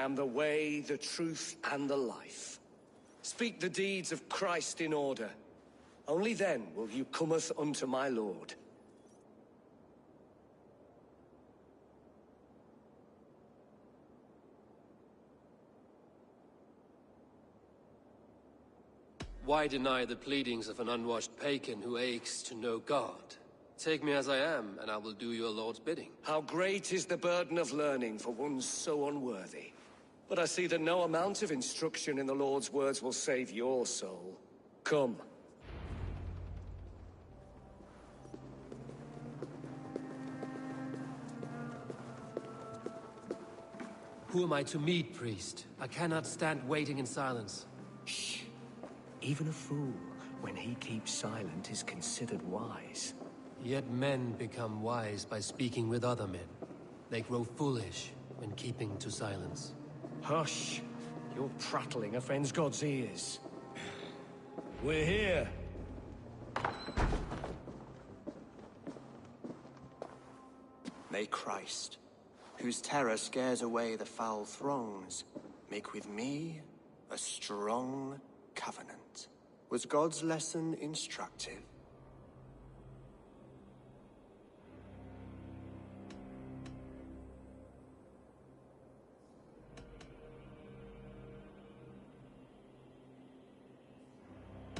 am the way, the truth, and the life. Speak the deeds of Christ in order. Only then will you cometh unto my Lord. Why deny the pleadings of an unwashed pagan who aches to know God? Take me as I am, and I will do your Lord's bidding. How great is the burden of learning for one so unworthy. But I see that no amount of instruction in the Lord's words will save your soul. Come. Who am I to meet, priest? I cannot stand waiting in silence. Shh. Even a fool, when he keeps silent, is considered wise. Yet men become wise by speaking with other men. They grow foolish when keeping to silence. Hush! Your prattling offends God's ears. We're here! May Christ, whose terror scares away the foul throngs, make with me a strong covenant. Was God's lesson instructive?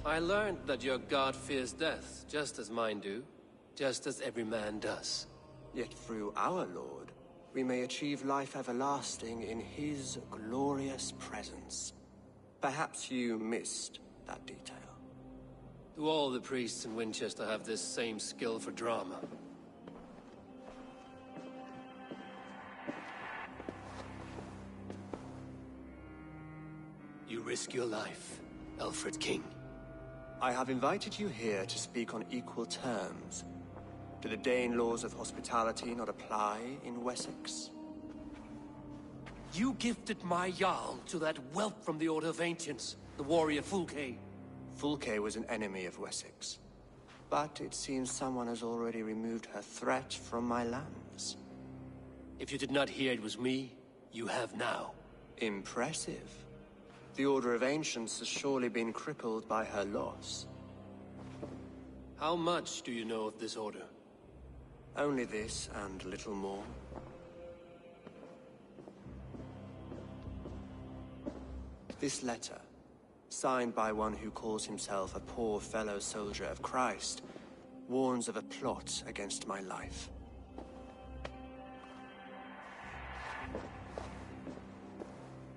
I learned that your God fears death, just as mine do, just as every man does. Yet through our Lord, we may achieve life everlasting in his glorious presence. Perhaps you missed that detail. Do all the priests in Winchester have this same skill for drama? You risk your life, Alfred King. I have invited you here to speak on equal terms. Do the Dane laws of hospitality not apply in Wessex? You gifted my Jarl to that whelp from the Order of Ancients, the warrior Fulke. Fulke was an enemy of Wessex. But it seems someone has already removed her threat from my lands. If you did not hear it was me, you have now. Impressive. The Order of Ancients has surely been crippled by her loss. How much do you know of this order? Only this and little more. This letter, signed by one who calls himself a poor fellow soldier of Christ, warns of a plot against my life.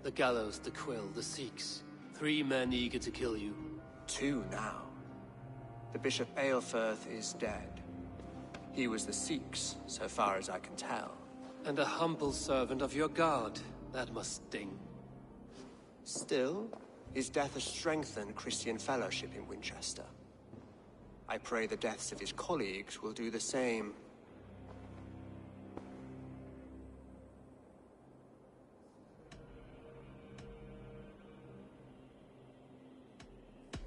The gallows, the quill, the Sikhs. 3 men eager to kill you. 2 now. The Bishop Aelfirth is dead. He was the Sikhs, so far as I can tell. And a humble servant of your God. That must sting. Still, his death has strengthened Christian fellowship in Winchester. I pray the deaths of his colleagues will do the same.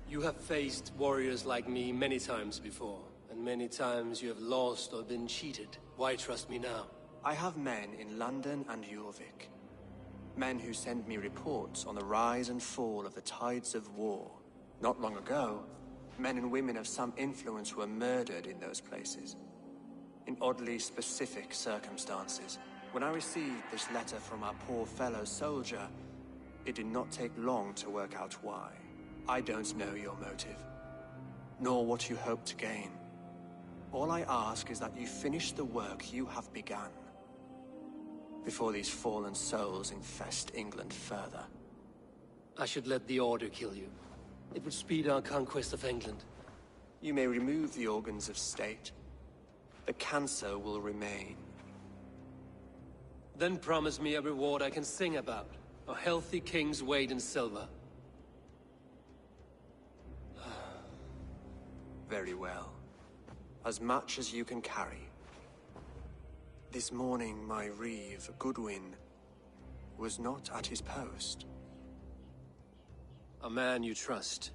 You have faced warriors like me many times before, and many times you have lost or been cheated. Why trust me now? I have men in London and Jorvik. Men who send me reports on the rise and fall of the tides of war. Not long ago, men and women of some influence were murdered in those places. In oddly specific circumstances. When I received this letter from our poor fellow soldier, it did not take long to work out why. I don't know your motive, nor what you hope to gain. All I ask is that you finish the work you have begun, before these fallen souls infest England further. I should let the Order kill you. It would speed our conquest of England. You may remove the organs of state. The cancer will remain. Then promise me a reward I can sing about. A healthy king's weight in silver. Very well. As much as you can carry. This morning, my reeve, Goodwin, was not at his post. A man you trust.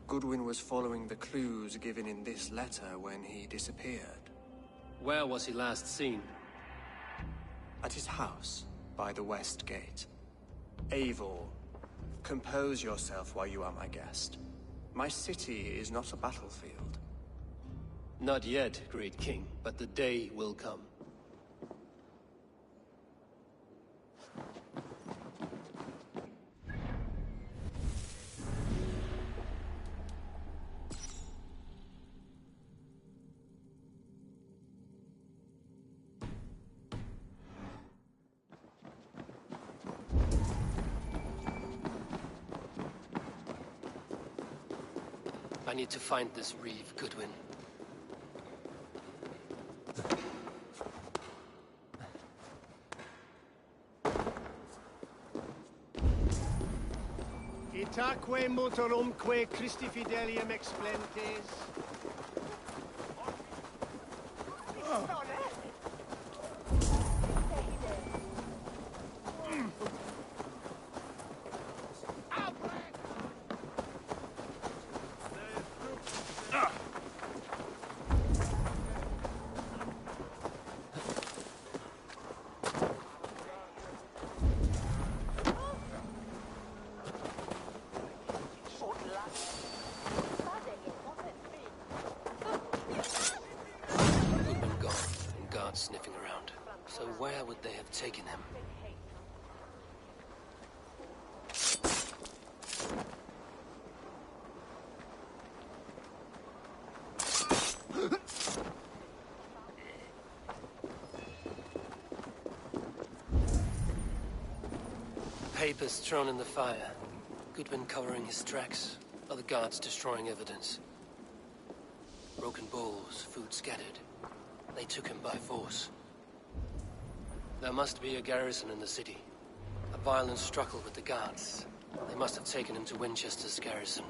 Goodwin was following the clues given in this letter when he disappeared. Where was he last seen? At his house, by the west gate. Eivor, compose yourself while you are my guest. My city is not a battlefield. Not yet, great king, but the day will come. I need to find this reeve, Goodwin. Itaque motorumque Christi fidelium explentes. Sniffing around. So where would they have taken him? Papers thrown in the fire. Goodwin covering his tracks. Other guards destroying evidence. Broken bowls, food scattered. They took him by force. There must be a garrison in the city. A violent struggle with the guards. They must have taken him to Winchester's garrison.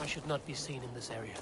I should not be seen in this area.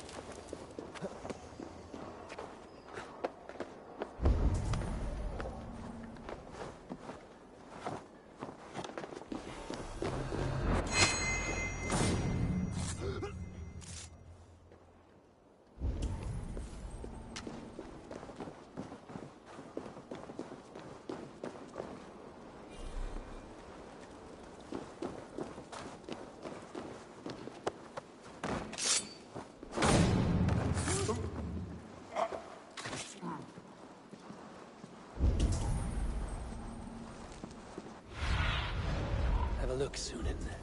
Look soon in there.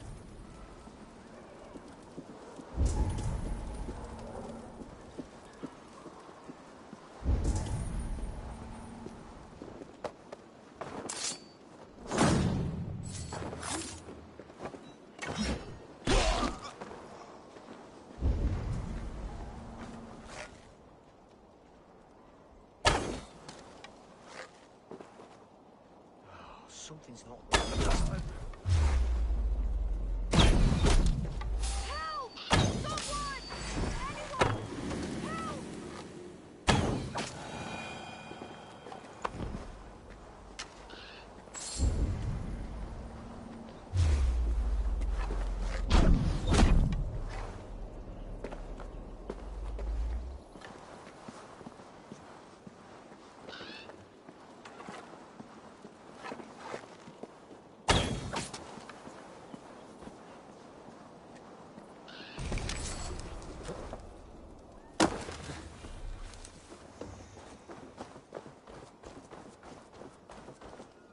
Something's not.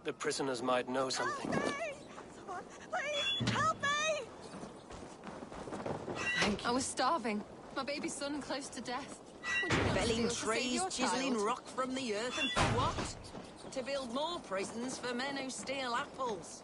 The prisoners might know something. Help me! Please, help me! I was starving. My baby son close to death. Would you not Felling steal to save trees, your chiseling child? rock from the earth, and for what? To build more prisons for men who steal apples.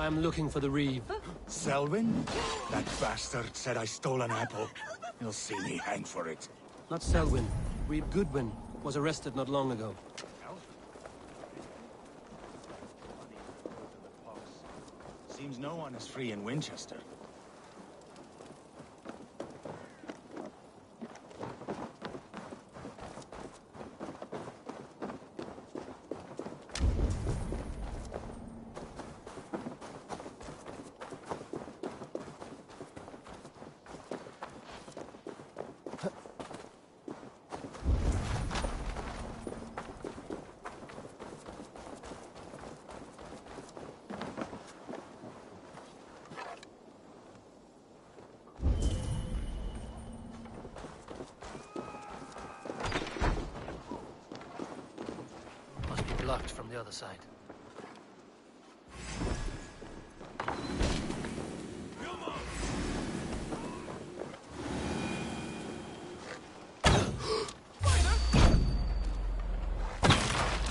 I'm looking for the Reeve. Selwyn? That bastard said I stole an apple. You'll see me hang for it. Not Selwyn. Reeve Goodwin was arrested not long ago. Seems no one is free in Winchester. Must be blocked from the other side.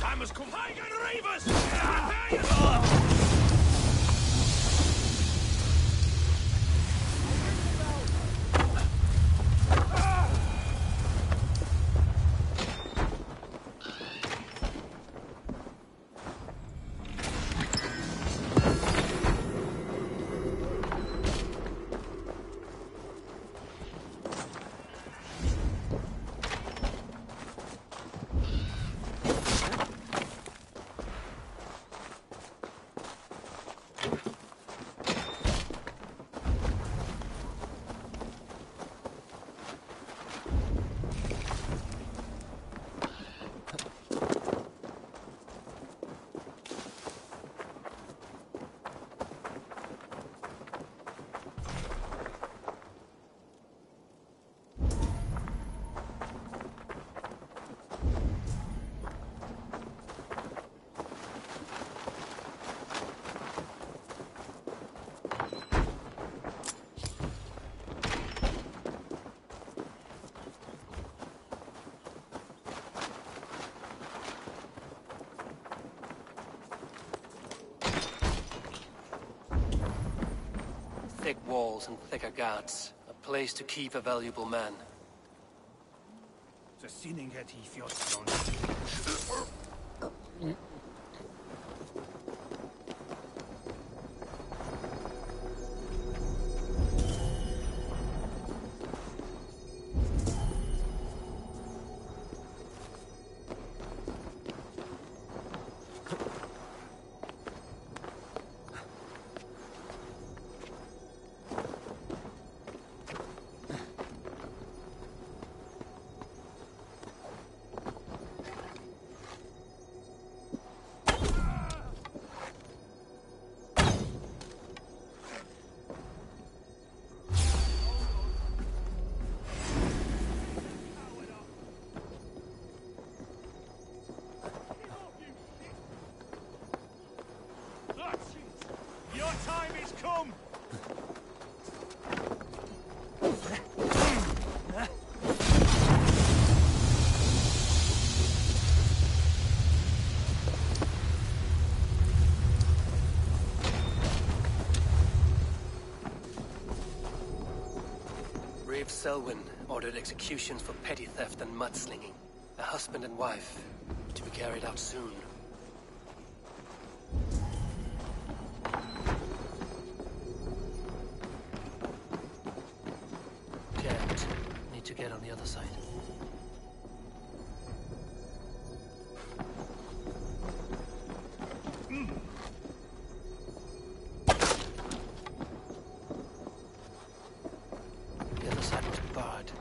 Time has come. Pagan Reavers! Thick walls and thicker guards. A place to keep a valuable man. Your time is come! Reeve Selwyn ordered executions for petty theft and mudslinging. A husband and wife, to be carried out soon. Jammed. Need to get on the other side. The other side was barred.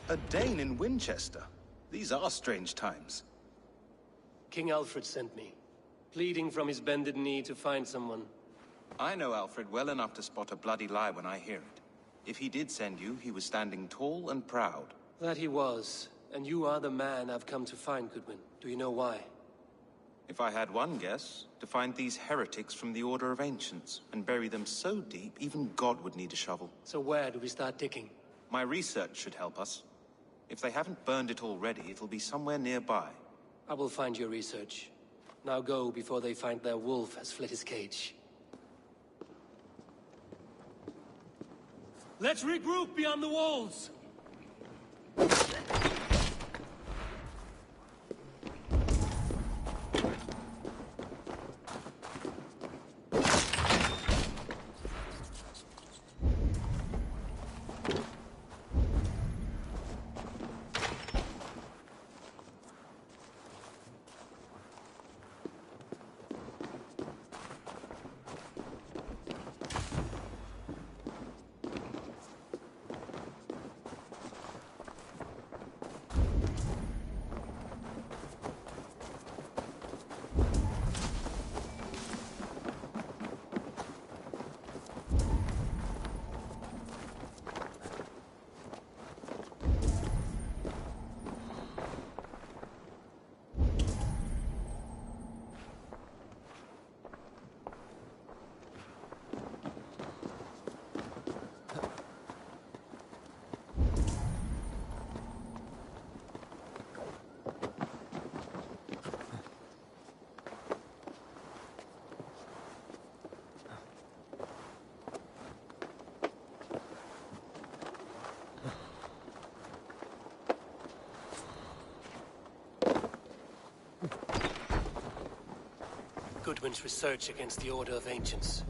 A Dane in Winchester? These are strange times. King Alfred sent me, pleading from his bended knee to find someone. I know Alfred well enough to spot a bloody lie when I hear it. If he did send you, he was standing tall and proud. That he was, and you are the man I've come to find, Goodwin. Do you know why? If I had one guess, to find these heretics from the Order of Ancients, and bury them so deep, even God would need a shovel. So where do we start digging? My research should help us. If they haven't burned it already, it'll be somewhere nearby. I will find your research. Now go before they find their wolf has fled his cage. Let's regroup beyond the walls! Goodwin's research against the Order of Ancients.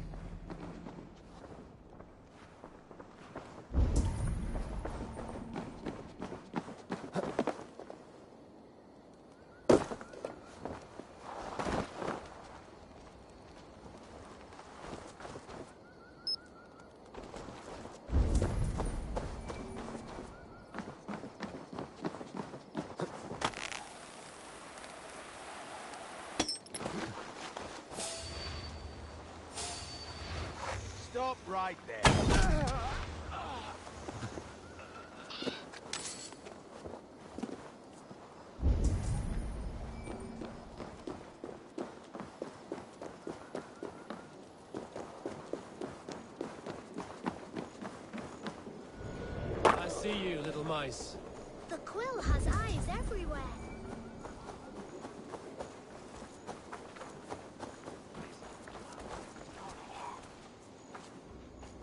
Stop right there. I see you, little mice. The quill has eyes everywhere.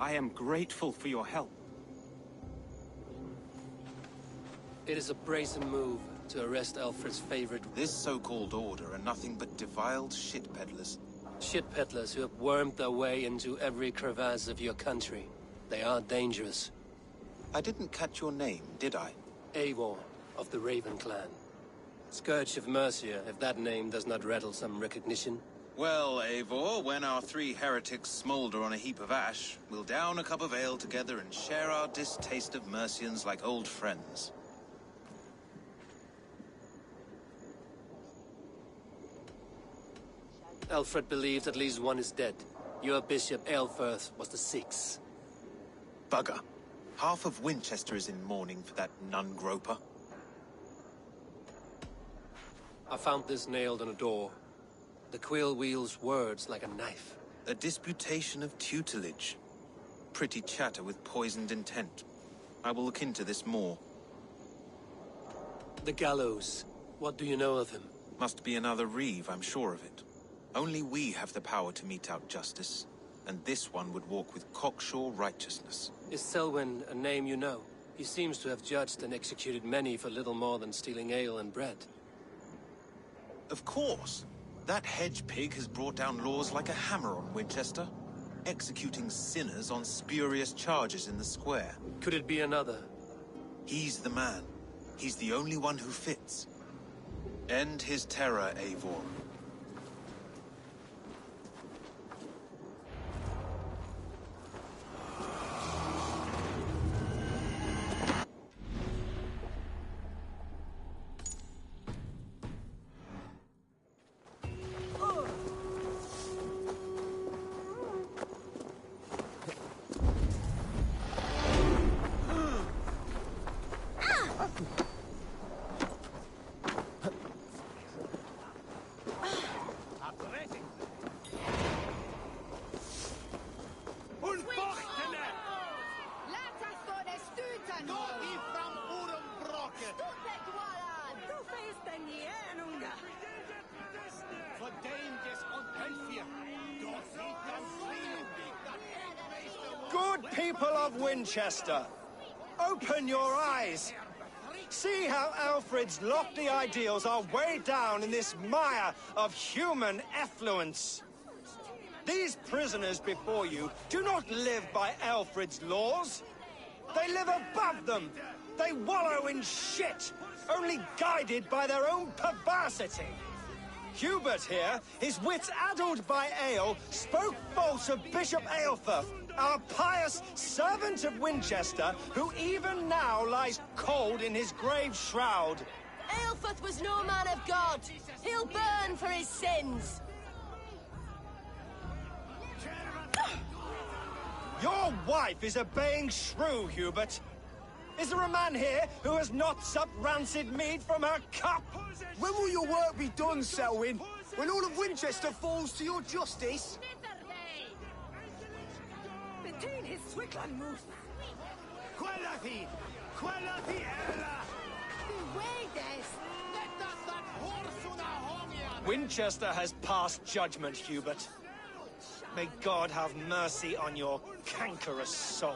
I am grateful for your help. It is a brazen move to arrest Alfred's favorite... This so-called order are nothing but defiled shit peddlers. shit peddlers who have wormed their way into every crevasse of your country. They are dangerous. I didn't catch your name, did I? Eivor, of the Raven clan. Scourge of Mercia, if that name does not rattle some recognition. Well, Eivor, when our three heretics smolder on a heap of ash, we'll down a cup of ale together and share our distaste of Mercians like old friends. Alfred believed at least one is dead. Your Bishop Aelfirth was the sixth. Bugger. Half of Winchester is in mourning for that nun-groper. I found this nailed on a door. The quill wields words like a knife. A disputation of tutelage. Pretty chatter with poisoned intent. I will look into this more. The gallows. What do you know of him? Must be another Reeve, I'm sure of it. Only we have the power to mete out justice. And this one would walk with cocksure righteousness. Is Selwyn a name you know? He seems to have judged and executed many for little more than stealing ale and bread. Of course. That hedge pig has brought down laws like a hammer on Winchester, executing sinners on spurious charges in the square. Could it be another? He's the man. He's the only one who fits. End his terror, Eivor. Good people of Winchester, open your eyes. See how Alfred's lofty ideals are weighed down in this mire of human effluence. These prisoners before you do not live by Alfred's laws. They live above them. They wallow in shit, only guided by their own perversity. Hubert here, his wits addled by ale, spoke false of Bishop Aelfirth, our pious servant of Winchester, who even now lies cold in his grave shroud. Aelfirth was no man of God. He'll burn for his sins. Your wife is a baying shrew, Hubert. Is there a man here who has not supped rancid mead from her cup? When will your work be done, Selwyn? When all of Winchester falls to your justice? Between his Swickland move. Winchester has passed judgment, Hubert. May God have mercy on your cankerous soul.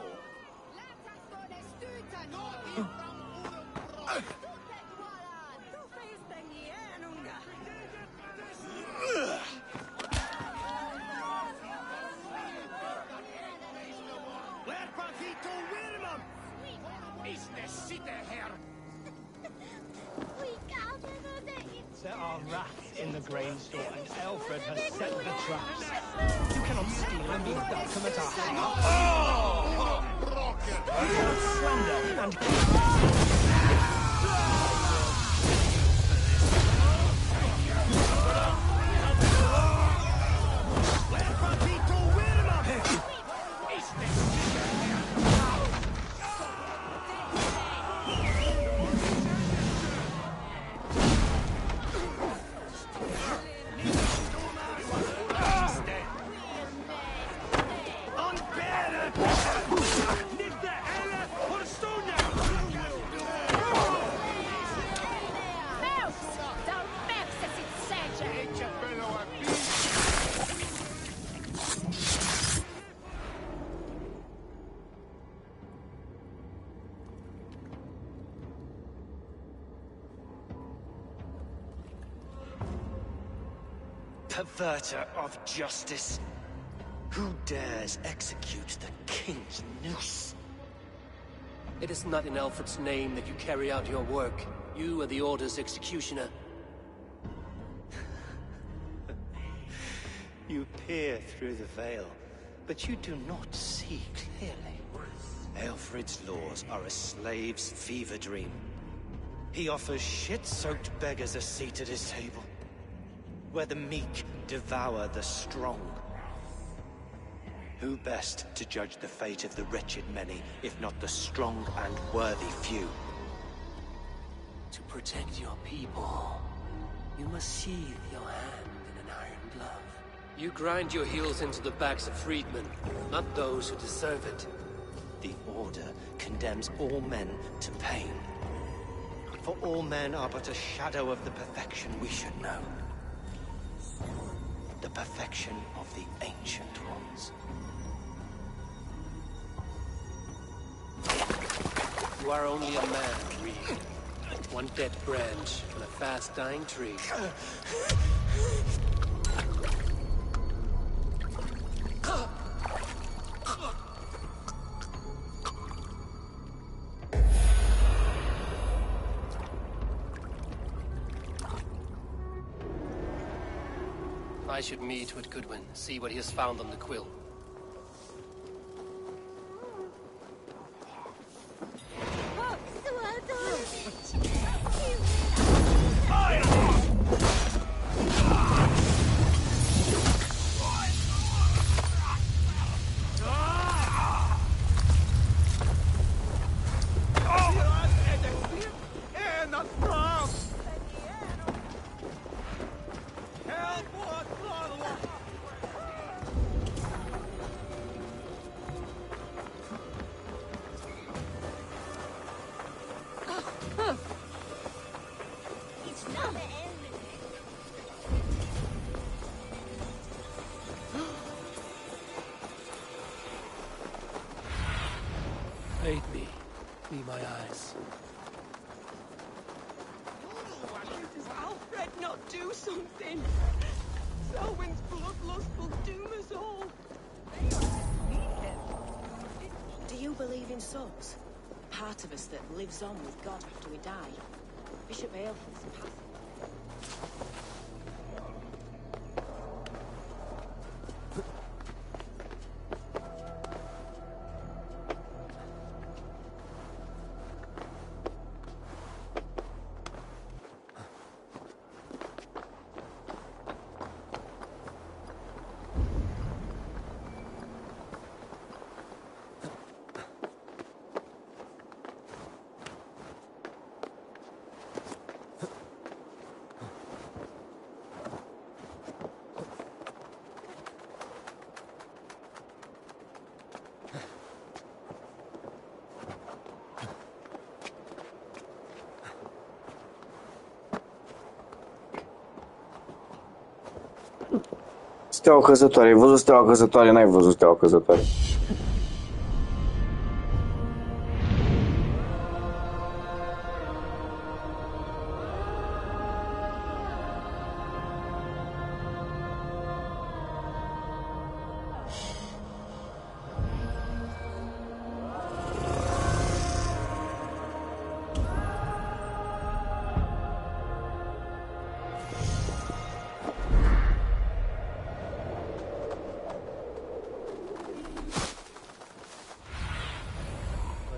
There are rats in the grain store, and Alfred has set the traps. You cannot steal and be welcome at our house. You cannot slander and... Perverter of justice. Who dares execute the king's noose? It is not in Alfred's name that you carry out your work. You are the Order's executioner. You peer through the veil, but you do not see clearly. Alfred's laws are a slave's fever dream. He offers shit-soaked beggars a seat at his table, where the meek devour the strong. Who best to judge the fate of the wretched many, if not the strong and worthy few? To protect your people, you must sheathe your hand in an iron glove. You grind your heels into the backs of freedmen, not those who deserve it. The Order condemns all men to pain. For all men are but a shadow of the perfection we should know. The perfection of the Ancient Ones. You are only a man, Reed. One dead branch on a fast-dying tree. I should meet with Goodwin, see what he has found on the quill. Aid me. Be my eyes. Does Alfred not do something? Selwyn's bloodlust will doom us all. Do you believe in souls? Part of us that lives on with God after we die. Bishop Aelfred's path. Steaua căzătoare. Ai văzut steaua căzătoare? N-ai văzut steaua căzătoare.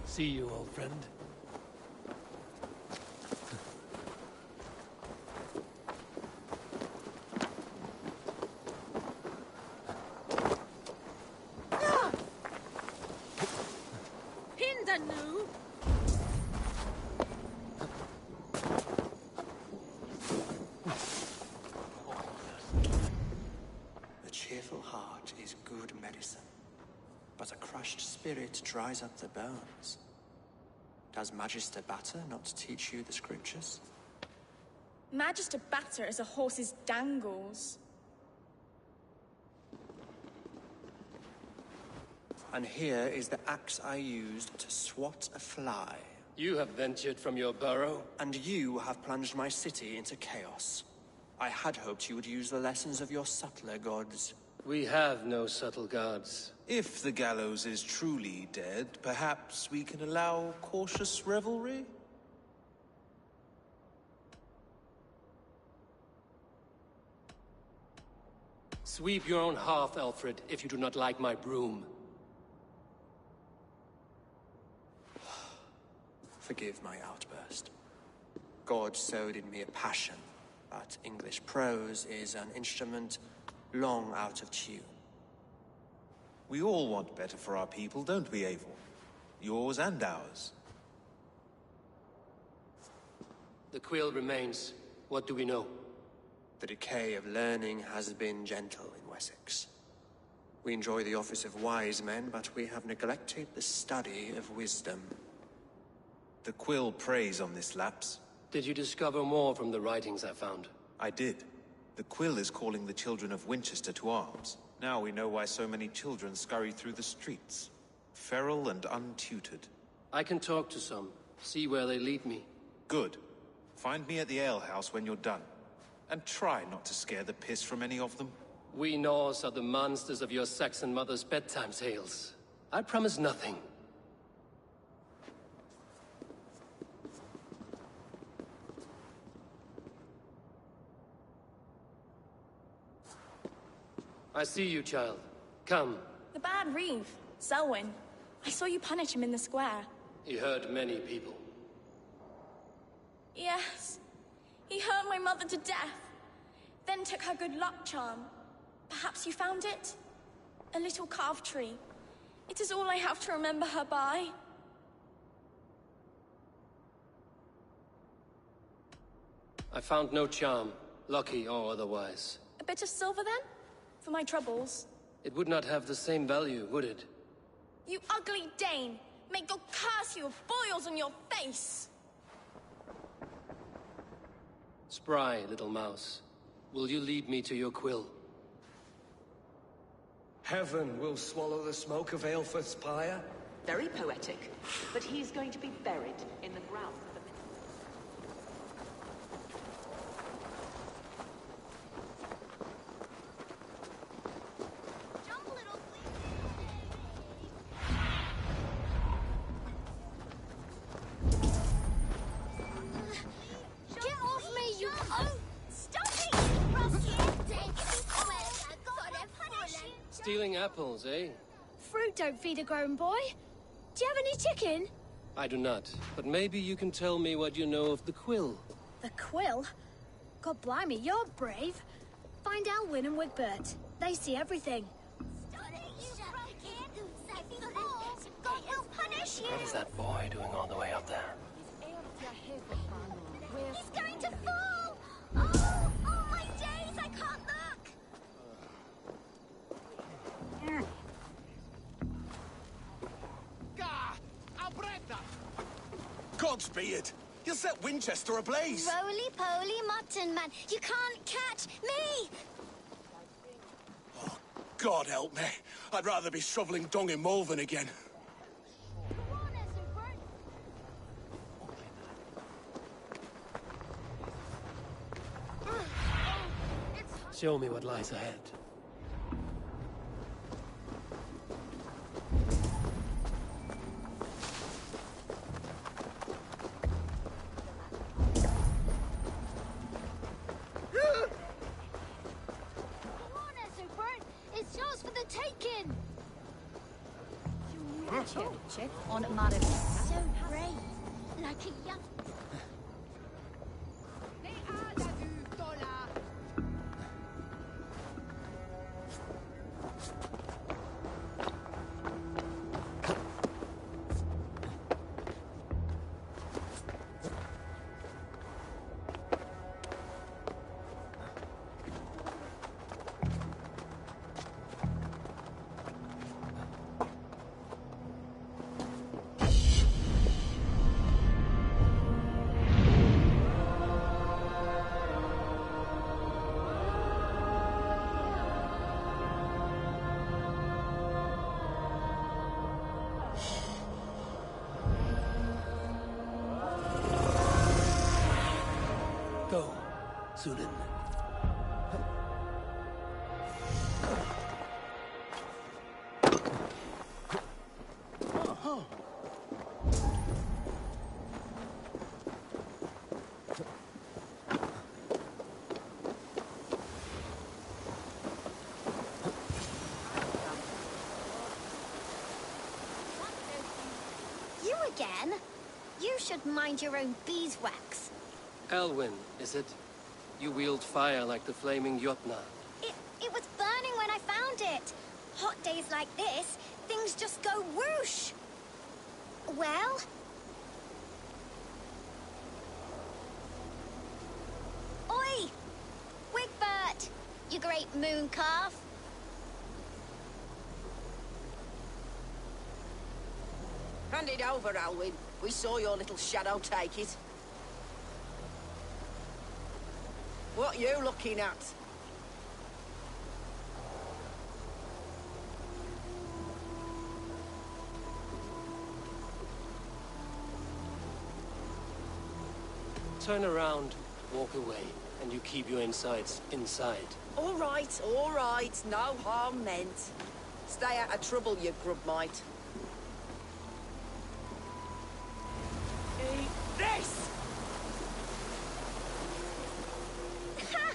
See you, old friend. Hindanu! A cheerful heart is good medicine, but a crushed spirit dries up the bones. Does Magister Batter not teach you the scriptures? Magister Batter is a horse's dangles. And here is the axe I used to swat a fly. You have ventured from your burrow? And you have plunged my city into chaos. I had hoped you would use the lessons of your subtler gods. We have no subtle gods. If the gallows is truly dead, perhaps we can allow cautious revelry? Sweep your own hearth, Alfred, if you do not like my broom. Forgive my outburst. God sowed in me a passion, but English prose is an instrument long out of tune. We all want better for our people, don't we, Eivor? Yours and ours. The quill remains. What do we know? The decay of learning has been gentle in Wessex. We enjoy the office of wise men, but we have neglected the study of wisdom. The quill preys on this lapse. Did you discover more from the writings I found? I did. The quill is calling the children of Winchester to arms. Now we know why so many children scurry through the streets. Feral and untutored. I can talk to some. See where they lead me. Good. Find me at the alehouse when you're done. And try not to scare the piss from any of them. We Norse are the monsters of your Saxon mother's bedtime tales. I promise nothing. I see you, child. Come. The bad Reeve, Selwyn. I saw you punish him in the square. He hurt many people. Yes. He hurt my mother to death. Then took her good luck charm. Perhaps you found it? A little carved tree. It is all I have to remember her by. I found no charm, lucky or otherwise. A bit of silver, then? For my troubles? It would not have the same value, would it? You ugly Dane! May God curse you with boils on your face! Spry, little mouse. Will you lead me to your quill? Heaven will swallow the smoke of Aelfred's pyre. Very poetic. But he's going to be buried in the ground of the... Get off me, you... Oh! Stop it, you rusty! Stealing apples, eh? Fruit don't feed a grown boy. Do you have any chicken? I do not, but maybe you can tell me what you know of the quill. The quill? God blimey, you're brave. Find Elwyn and Wigbert. They see everything. What is that boy doing all the way up there? He's going to fall! Oh, oh my days, I can't look! Godspeed! You'll set Winchester ablaze! Roly-poly mutton man, you can't catch me! God help me. I'd rather be shoveling dung in Malvern again. Show me what lies ahead. It's yours for the taking! On Maribor. So brave, like a young... Go, Sunan. You again? You should mind your own beeswax. Elwyn, is it? You wield fire like the flaming Jotna. It was burning when I found it. Hot days like this, things just go whoosh. Well? Oi! Wigbert! You great moon calf. Hand it over, Alwyn. We saw your little shadow take it. What you looking at? Turn around, walk away, and you keep your insides inside. All right, no harm meant. Stay out of trouble, you grub mite. Eat this! Ha!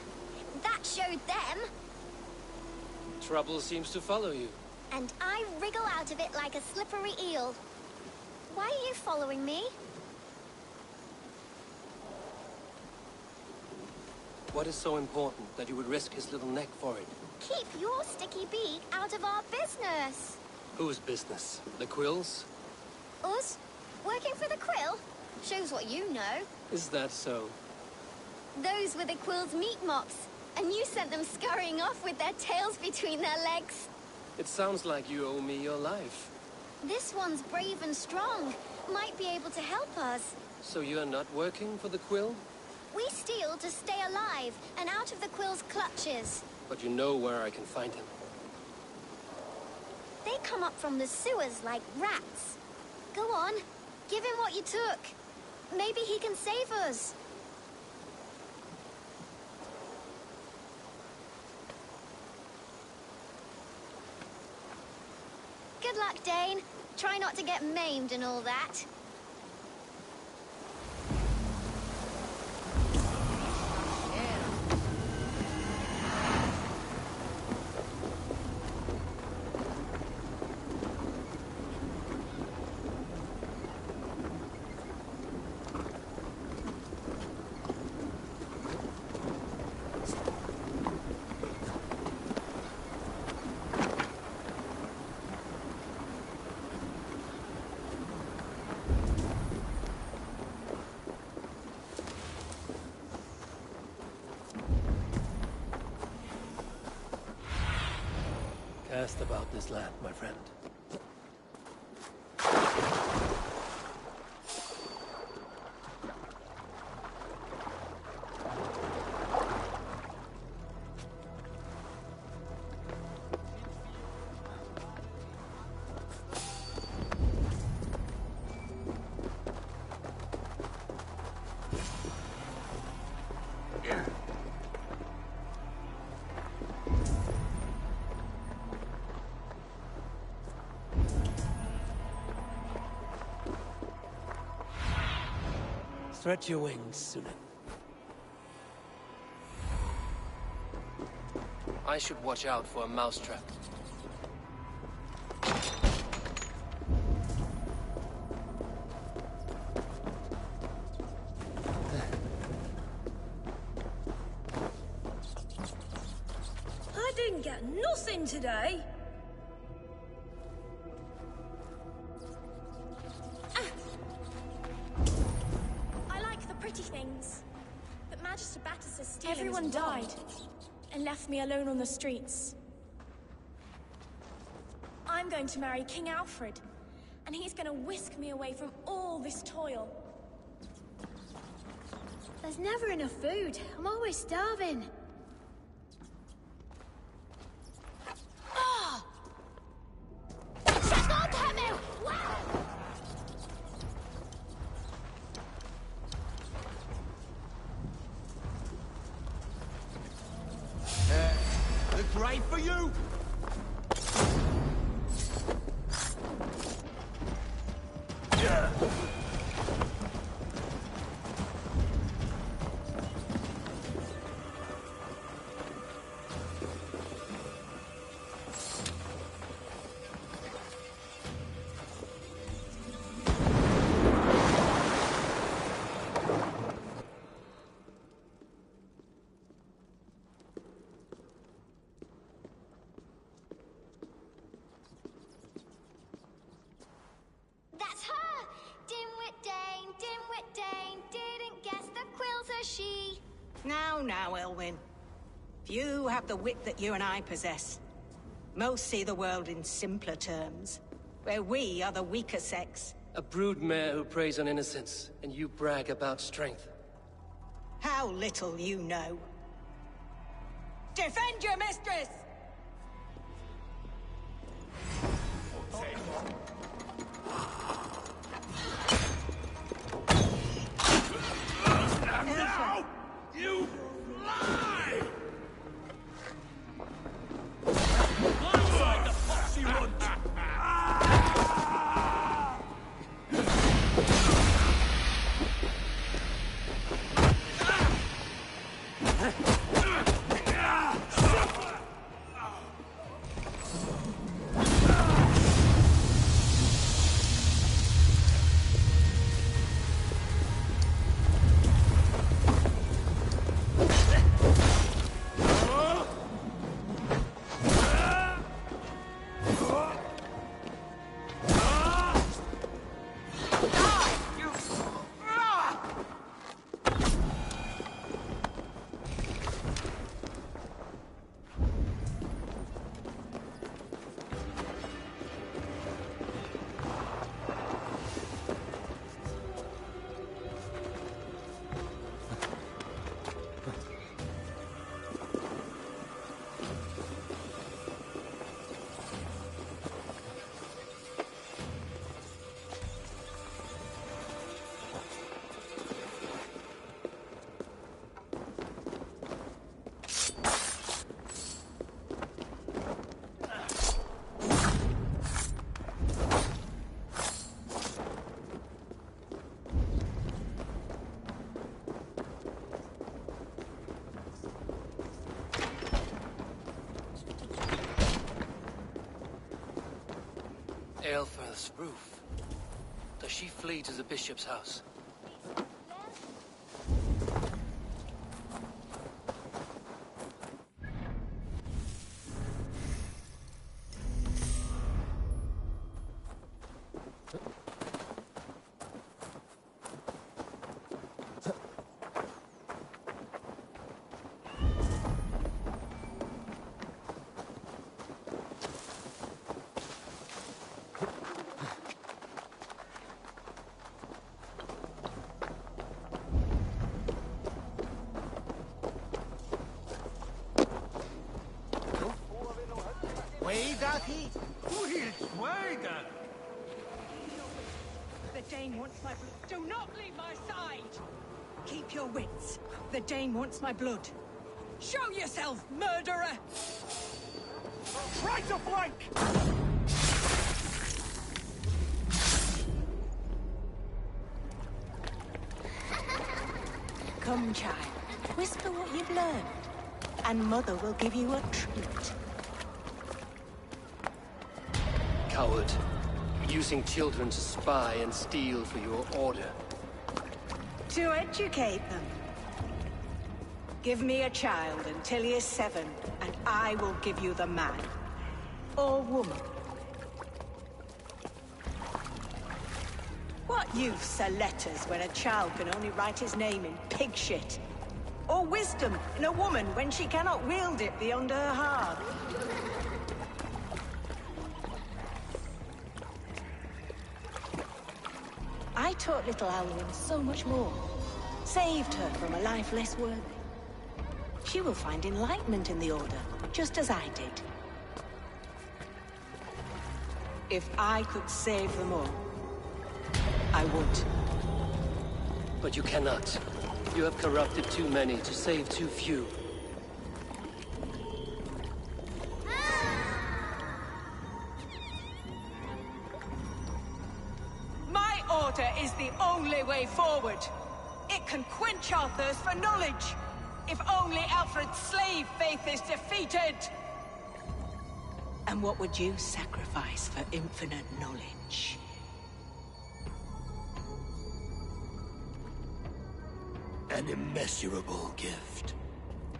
That showed them. Trouble seems to follow you. And I wriggle out of it like a slippery eel. Why are you following me? What is so important that you would risk his little neck for it? Keep your sticky beak out of our business. Whose business? The Quill's? Us? Working for the Quill? Shows what you know. Is that so? Those were the Quill's meat mops, and you sent them scurrying off with their tails between their legs. It sounds like you owe me your life. This one's brave and strong. Might be able to help us. So you're not working for the Quill? We steal to stay alive and out of the Quill's clutches. But you know where I can find him. They come up from the sewers like rats. Go on. Give him what you took. Maybe he can save us. Good luck, Dane. Try not to get maimed and all that. Cast about this land, my friend. Stretch your wings, Sunan. I should watch out for a mousetrap. I didn't get nothing today. Things. But Magister Battus' stealing everyone died and left me alone on the streets. I'm going to marry King Alfred, and he's going to whisk me away from all this toil. There's never enough food. I'm always starving. Oh! Right for you! Now, Elwyn. Few have the wit that you and I possess. Most see the world in simpler terms, where we are the weaker sex. A broodmare who preys on innocence, and you brag about strength. How little you know. Defend your mistress! Now! You lie! Like the foxy runt! roof. Does she flee to the bishop's house? The Dane wants my blood. Do not leave my side! Keep your wits. The Dane wants my blood. Show yourself, murderer! Try to flank! Come, child. Whisper what you've learned, and Mother will give you a treat. Coward. Using children to spy and steal for your order. To educate them. Give me a child until he is 7, and I will give you the man. Or woman. What use are letters when a child can only write his name in pig shit? Or wisdom in a woman when she cannot wield it beyond her heart? I taught little Alwyn so much more. Saved her from a life less worthy. She will find enlightenment in the Order, just as I did. If I could save them all, I would. But you cannot. You have corrupted too many to save too few. My order is the only way forward. It can quench our thirst for knowledge. If only Alfred's slave faith is defeated. And what would you sacrifice for infinite knowledge? An immeasurable gift.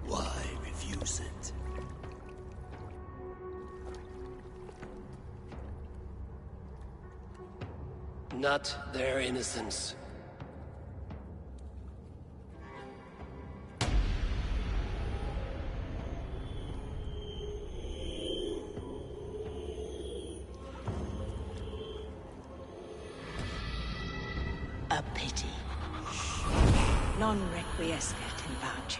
Why refuse it? Not their innocence. A pity. Non requiescat in pace.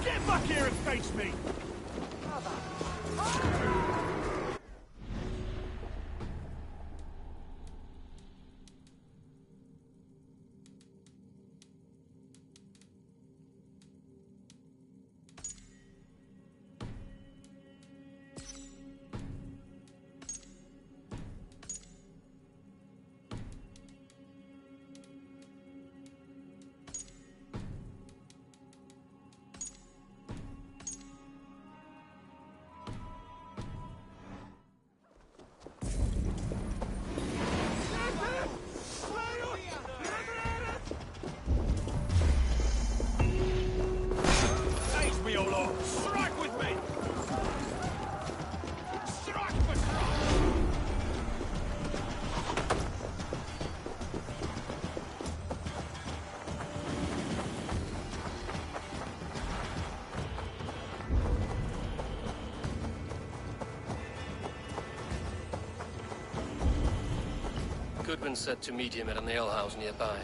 Get back here and face me! Goodwin said to meet him at an alehouse nearby.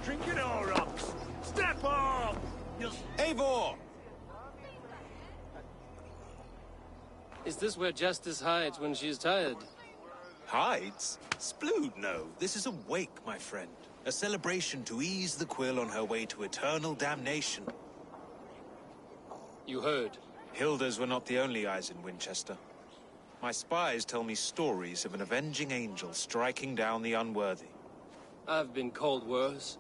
Drinking our rocks. Step up! Eivor! Is this where Justice hides when she's tired? Hides? Splood, no. This is a wake, my friend. A celebration to ease the quill on her way to eternal damnation. You heard. Hilda's were not the only eyes in Winchester. My spies tell me stories of an avenging angel striking down the unworthy. I've been called worse.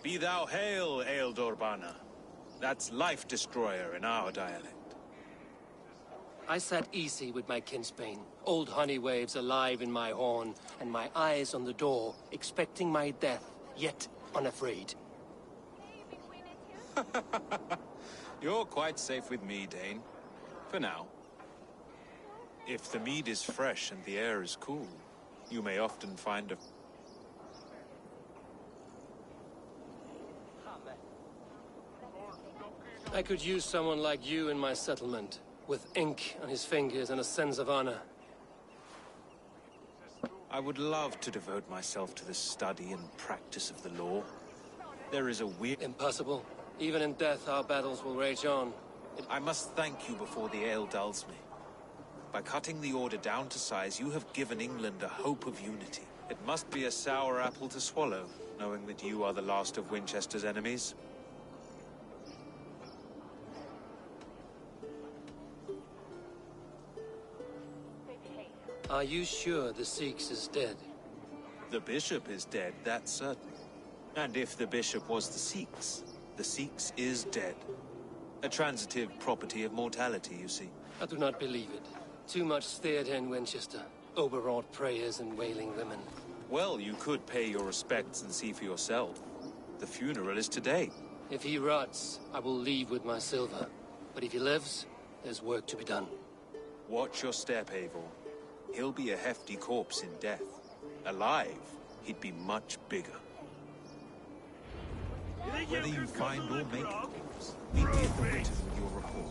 Be thou hail, Eildorbana. That's Life Destroyer in our dialect. I sat easy with my kinsbane, old honey waves alive in my horn, and my eyes on the door, expecting my death, yet unafraid. You're quite safe with me, Dane. For now. If the mead is fresh and the air is cool, you may often find a... I could use someone like you in my settlement, with ink on his fingers and a sense of honor. I would love to devote myself to the study and practice of the law. There is a weird... Impossible. Even in death, our battles will rage on. I must thank you before the ale dulls me. By cutting the order down to size, you have given England a hope of unity. It must be a sour apple to swallow, knowing that you are the last of Winchester's enemies. Are you sure the Sikhs is dead? The bishop is dead, that's certain. And if the bishop was the Sikhs is dead. A transitive property of mortality, you see. I do not believe it. Too much theater in Winchester. Overwrought prayers and wailing women. Well, you could pay your respects and see for yourself. The funeral is today. If he rots, I will leave with my silver. But if he lives, there's work to be done. Watch your step, Eivor. He'll be a hefty corpse in death. Alive, he'd be much bigger. Whether you find or make a corpse, meet me at the written in your report.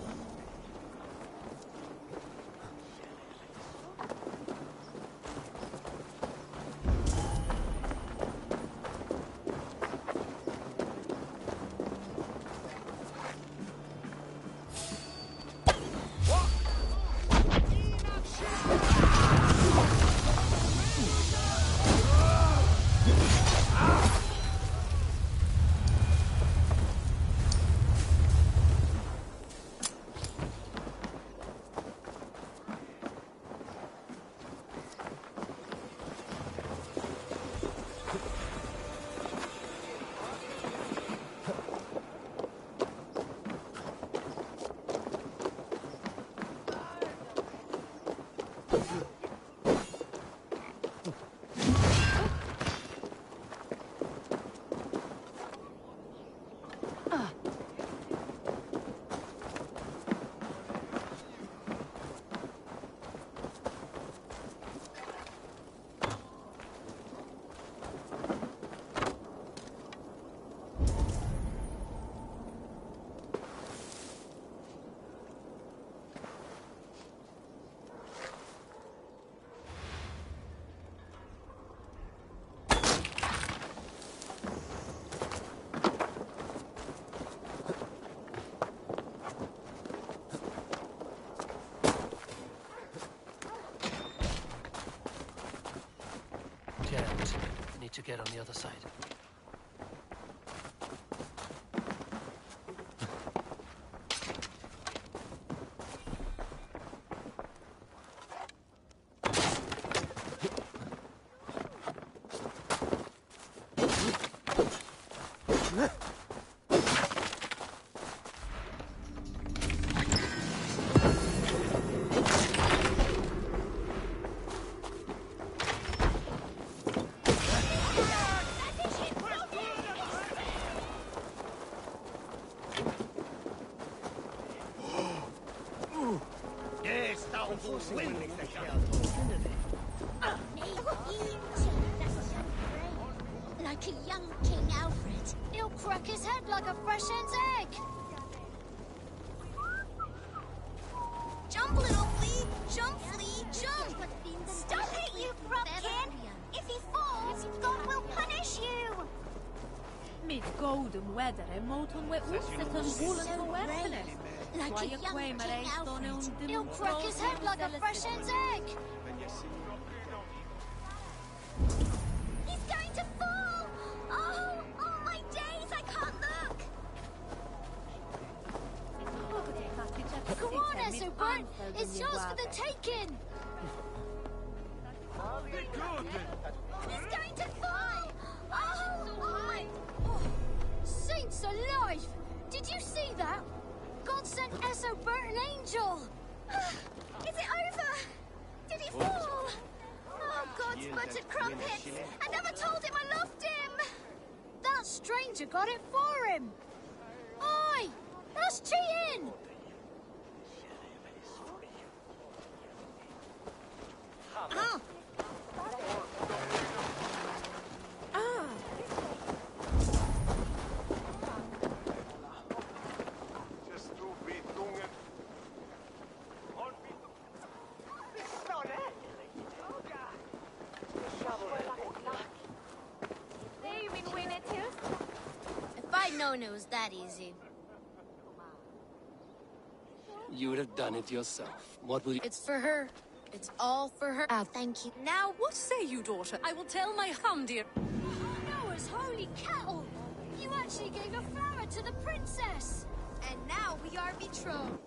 To get on the other side. Like a young King Alfred. He'll crack his head like a fresh hen's egg. Jump, little flea! Jump, flea, jump! Stop it, you Frogkin! If he falls, God will punish you! golden weather e molto we woolen werkelijk. Like a young King Alfred. He'll crack his head like a fresh hen's egg. He's going to fall! Oh my days, I can't look! Come on, Essobert! It's yours for the taking! He's going to fall! Oh my... Oh, saints alive! Did you see that? God sent Essobert an angel! Is it over? Did he fall? Oh, God's buttered crumpets! I never told him I loved him! That stranger got it for him! Oi! That's cheating! Ah! If I'd known it was that easy. You would have done it yourself. What will you... It's for her. It's all for her. Thank you. Now, what say you, daughter? I will tell my dear. Noah's holy kettle! You actually gave a flower to the princess! And now we are betrothed.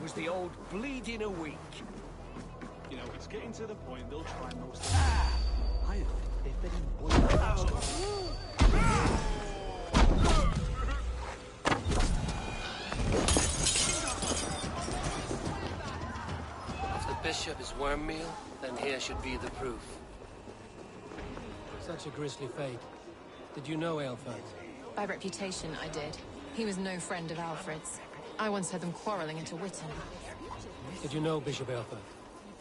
Was the old bleeding a week. You know, it's getting to the point they'll try most of I heard they've been in one. If the bishop is worm meal, then here should be the proof. Such a grisly fate. Did you know Aelfirth? By reputation, I did. He was no friend of Alfred's. I once heard them quarreling at a Witten. Did you know Bishop Aelfirth?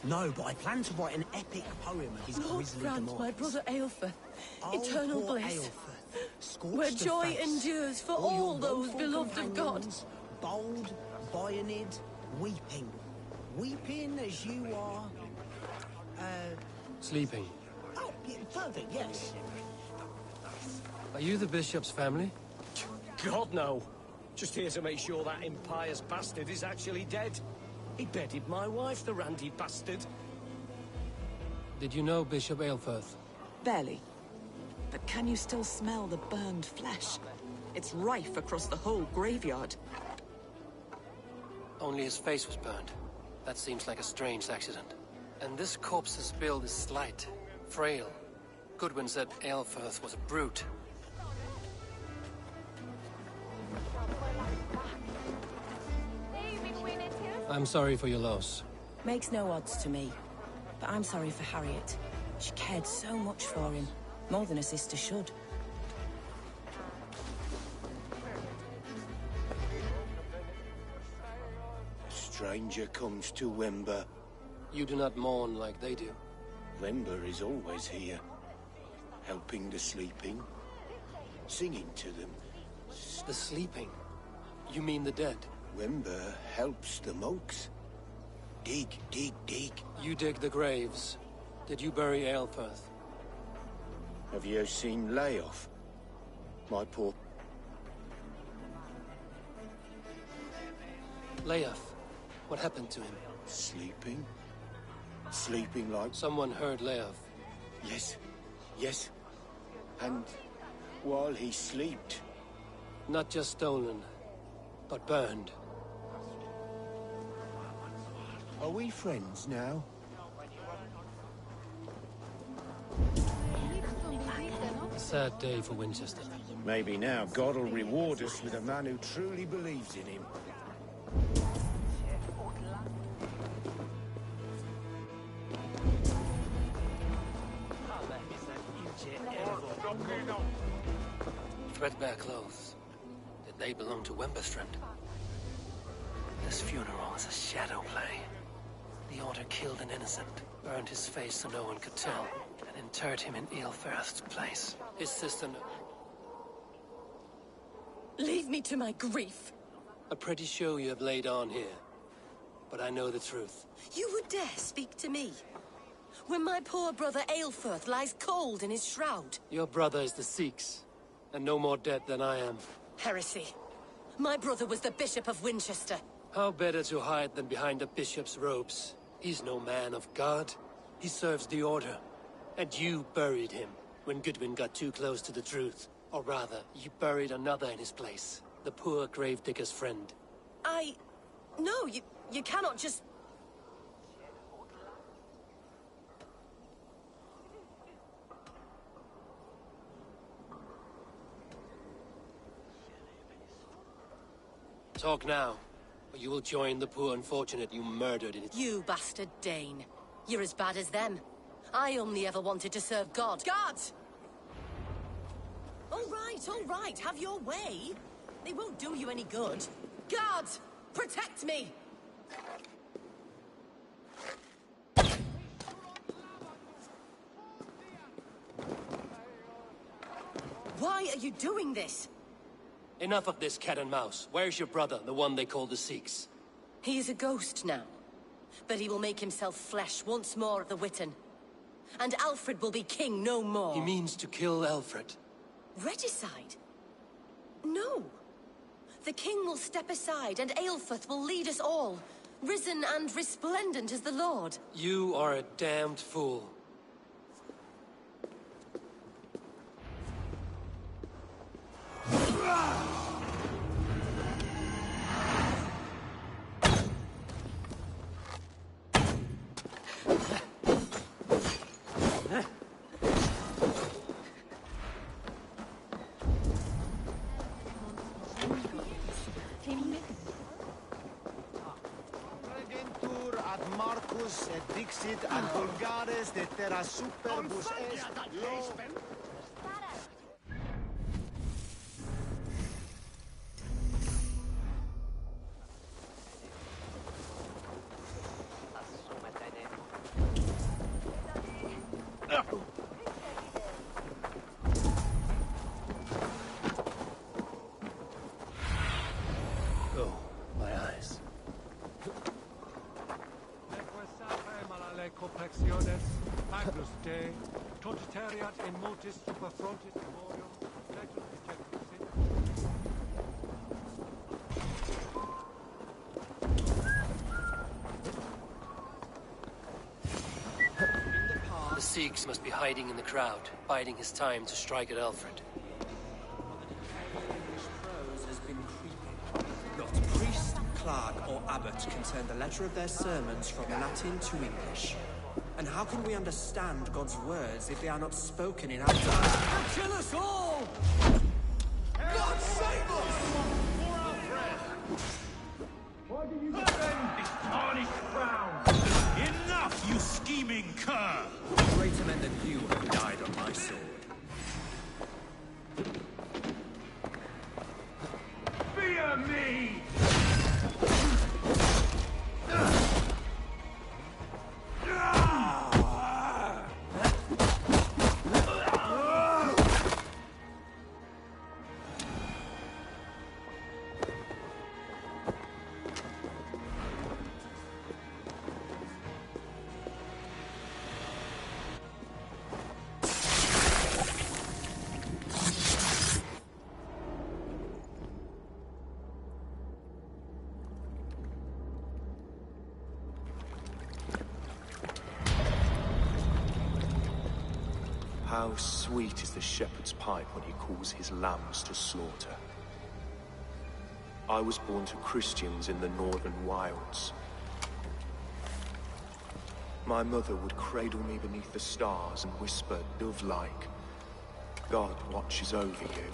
No, but I plan to write an epic poem of his Lord grisly grant demise. my brother Aelfirth Oh, eternal poor bliss, Aelfirth, where scorched joy of face, endures for or all your those woeful beloved of God. companions, bold, Bionid, weeping. Weeping as you are... Sleeping. Oh, yeah, perfect, yes. Are you the bishop's family? God, no. Just here to make sure that impious bastard is actually dead. He bedded my wife, the randy bastard. Did you know Bishop Aelfirth? Barely. But can you still smell the burned flesh? It's rife across the whole graveyard. Only his face was burned. That seems like a strange accident. And this corpse's build is slight, frail. Goodwin said Aelfirth was a brute. I'm sorry for your loss. Makes no odds to me. But I'm sorry for Harriet. She cared so much for him. More than a sister should. A stranger comes to Wember. You do not mourn like they do. Wember is always here. Helping the sleeping. Singing to them. The sleeping? You mean the dead? Wember helps the monks. Dig, dig, dig. You dig the graves. Did you bury Aelfirth? Have you seen Layoff? My poor... Leof. What happened to him? Sleeping? Sleeping like... Someone heard Leof. Yes. Yes. And while he slept... Not just stolen, but burned. Are we friends now? A sad day for Winchester. Maybe now God will reward us with a man who truly believes in him. Threadbare clothes. Did they belong to Wemberstrand? This funeral is a shadow play. The Order killed an innocent, burned his face so no one could tell, and interred him in Aelfirth's place. His sister... Leave me to my grief. A pretty show you have laid on here. But I know the truth. You would dare speak to me? When my poor brother Aelfirth lies cold in his shroud. Your brother is the Sikhs, and no more dead than I am. Heresy. My brother was the Bishop of Winchester. How better to hide than behind a bishop's robes? He's no man of God. He serves the Order. And you buried him when Goodwin got too close to the truth. Or rather, you buried another in his place. The poor gravedigger's friend. No, you cannot just... Talk now, or you will join the poor unfortunate you murdered in its... You bastard Dane. You're as bad as them. I only ever wanted to serve God. Guards! All right, have your way. They won't do you any good. Guards, protect me! Why are you doing this? Enough of this cat and mouse. Where's your brother, the one they call the Sikhs? He is a ghost now. But he will make himself flesh once more at the Witten. And Alfred will be king no more. He means to kill Alfred. Regicide? No. The king will step aside and Aelfirth will lead us all. Risen and resplendent as the Lord. You are a damned fool. et dixit ad vulgares de terra superbus est... Oh, my eyes. Complexione, Agnus Dei, totiteriat in multis superfrontis memorium, legium ejectus The Sikhs must be hiding in the crowd, biding his time to strike at Alfred. Prose has been creeping. Not priest, clerk, or abbot can turn the letter of their sermons from Latin to English. And how can we understand God's words if they are not spoken in our tongue? Kill us all! God save us! For Alfred! Why do you defend this tarnished crown? Enough, you scheming cur! Greater men than you have died on my sword. Fear me! How sweet is the shepherd's pipe when he calls his lambs to slaughter. I was born to Christians in the northern wilds. My mother would cradle me beneath the stars and whisper, dove-like, God watches over you.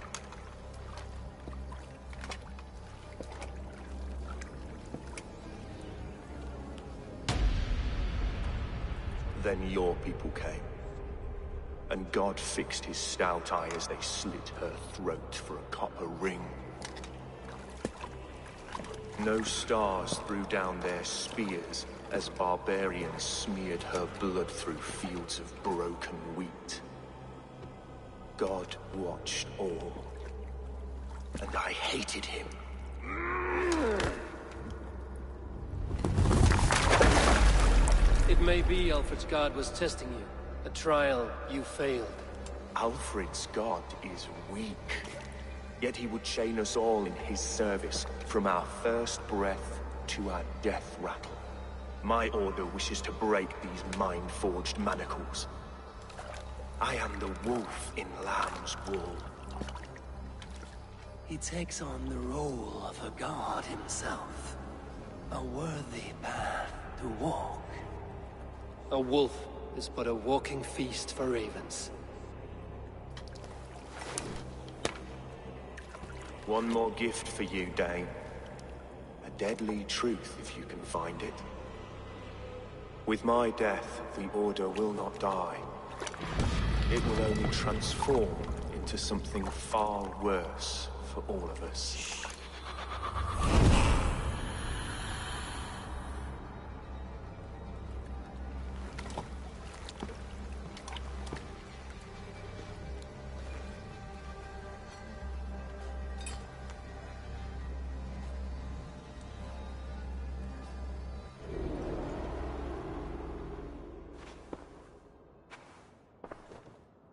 Then your people came. and God fixed his stout eye as they slit her throat for a copper ring. No stars threw down their spears as barbarians smeared her blood through fields of broken wheat. God watched all, and I hated him. It may be Alfred's god was testing you. A trial you failed. Alfred's god is weak. Yet he would chain us all in his service, from our first breath to our death rattle. My order wishes to break these mind-forged manacles. I am the wolf in lamb's wool. He takes on the role of a god himself. A worthy path to walk. A wolf is but a walking feast for ravens. One more gift for you, Dane. A deadly truth, if you can find it. With my death, the Order will not die. It will only transform into something far worse for all of us.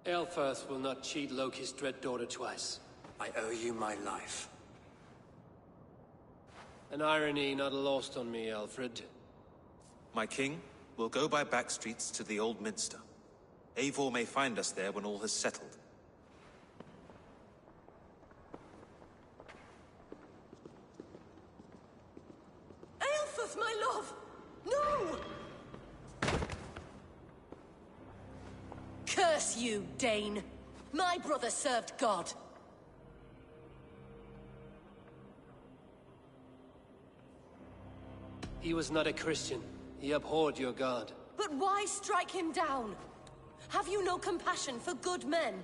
Aelfirth will not cheat Loki's dread daughter twice. I owe you my life. An irony not lost on me, Alfred. My king, we'll go by back streets to the Old Minster. Eivor may find us there when all has settled. Aelfirth, my love! No! Curse you, Dane! My brother served God. He was not a Christian. He abhorred your god. But why strike him down? Have you no compassion for good men?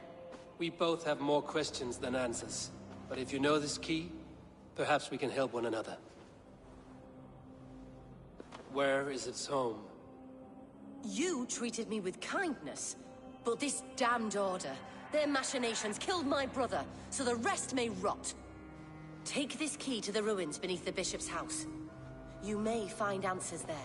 We both have more questions than answers. But if you know this key, perhaps we can help one another. Where is its home? You treated me with kindness. But this damned Order, their machinations killed my brother, so the rest may rot. Take this key to the ruins beneath the Bishop's house. You may find answers there.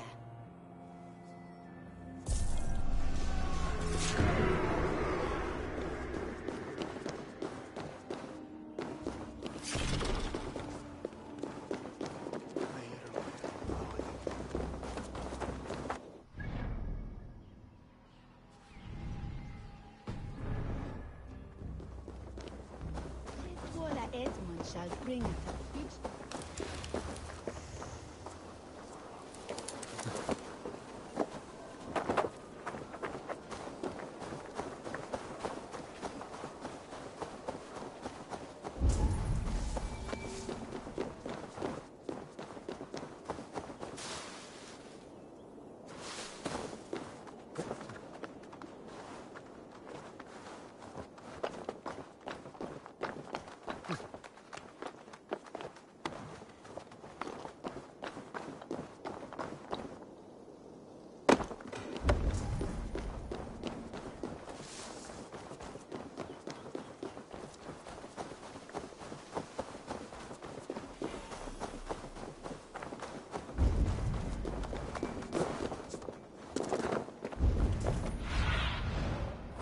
Edmund shall bring it to the beach.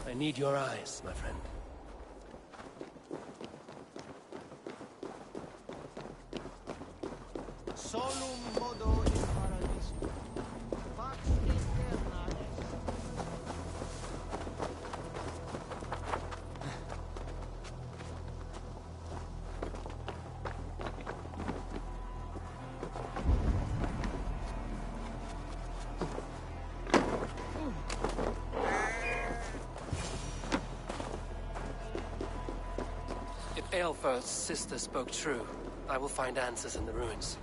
I need your eyes, my friend. Solum modo in paradiso. Pax eterna est. If Aelfirth's sister spoke true, I will find answers in the ruins.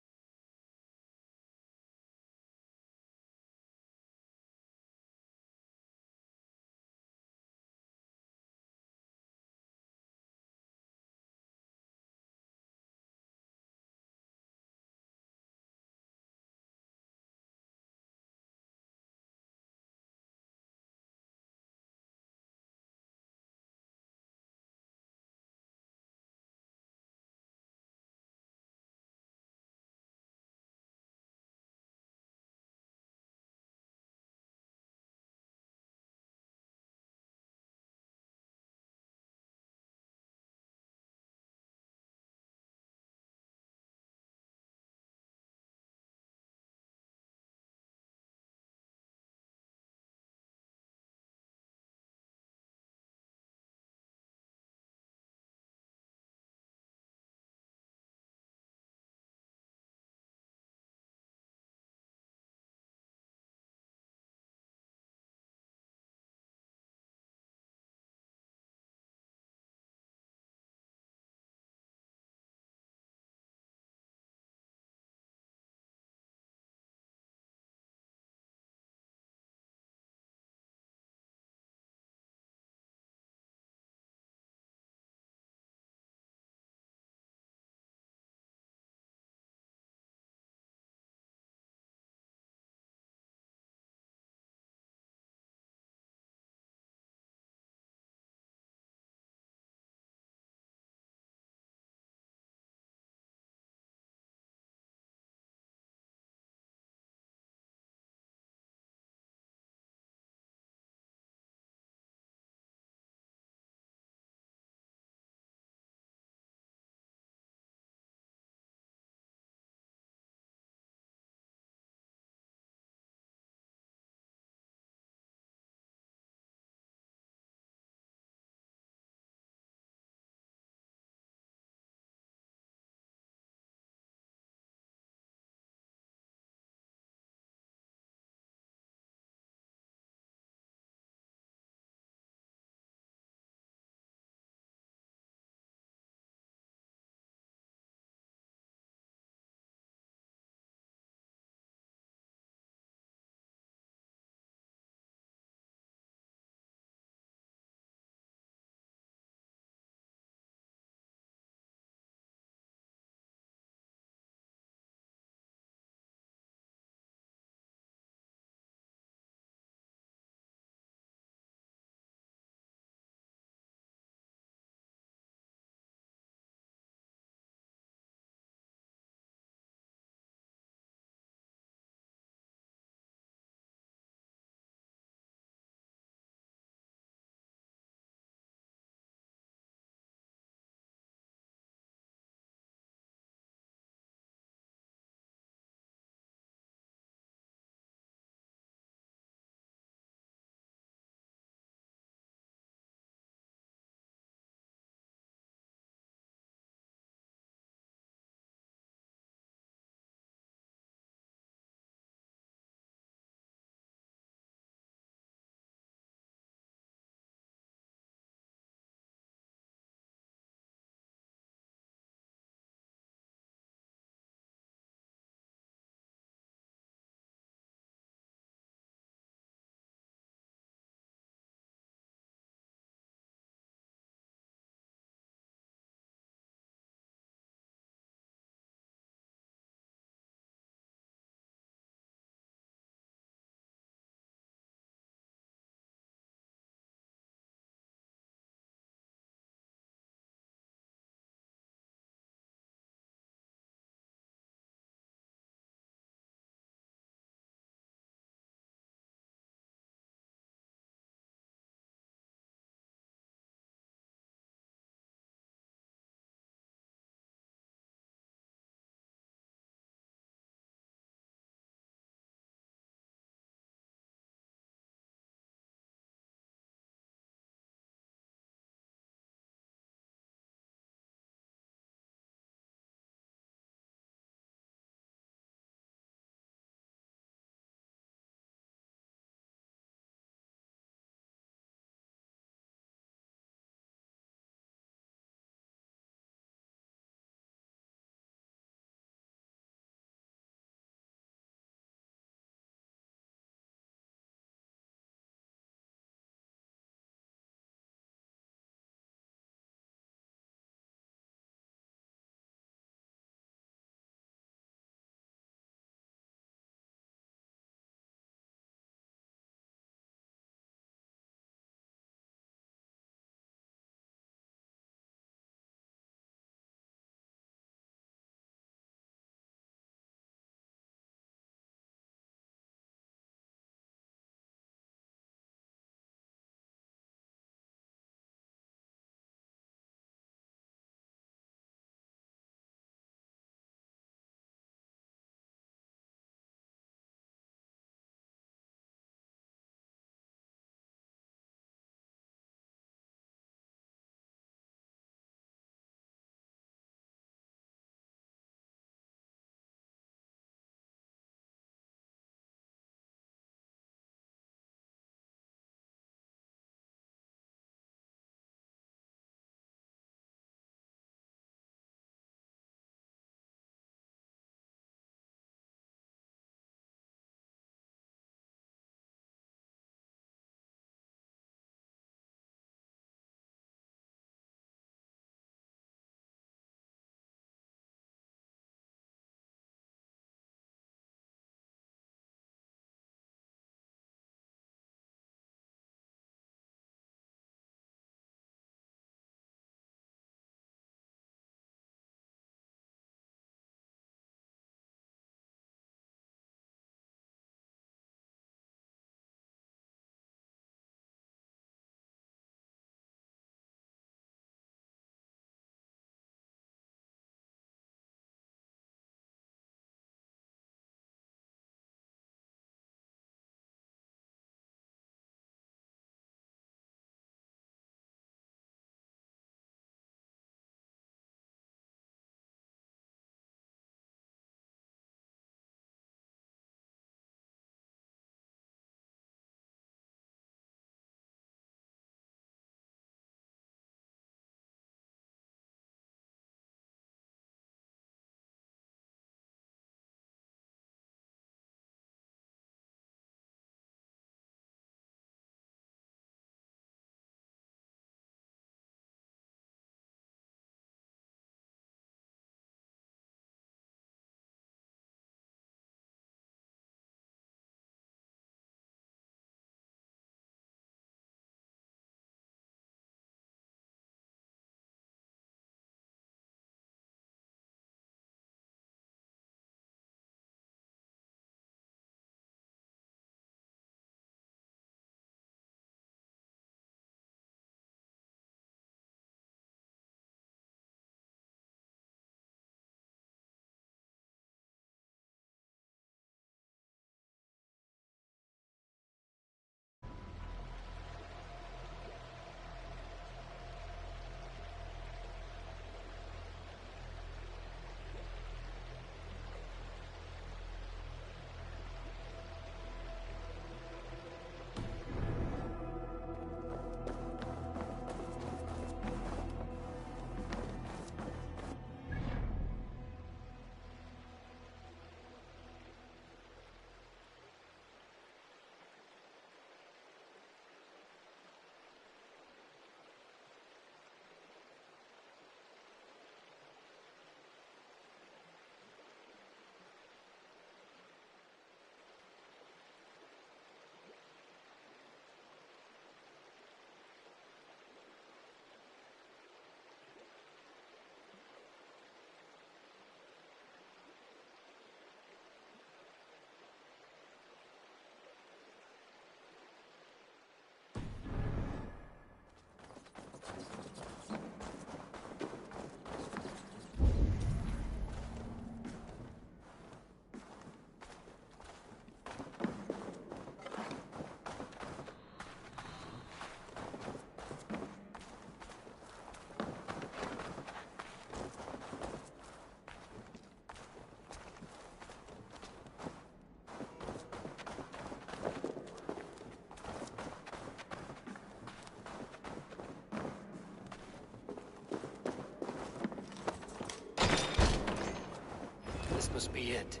must be it.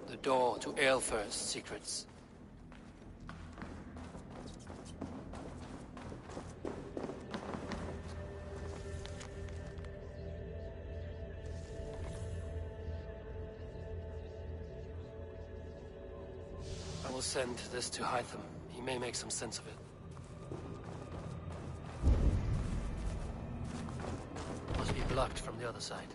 The door to Aelfir's secrets. I will send this to Hytham. He may make some sense of it. Must be blocked from the other side.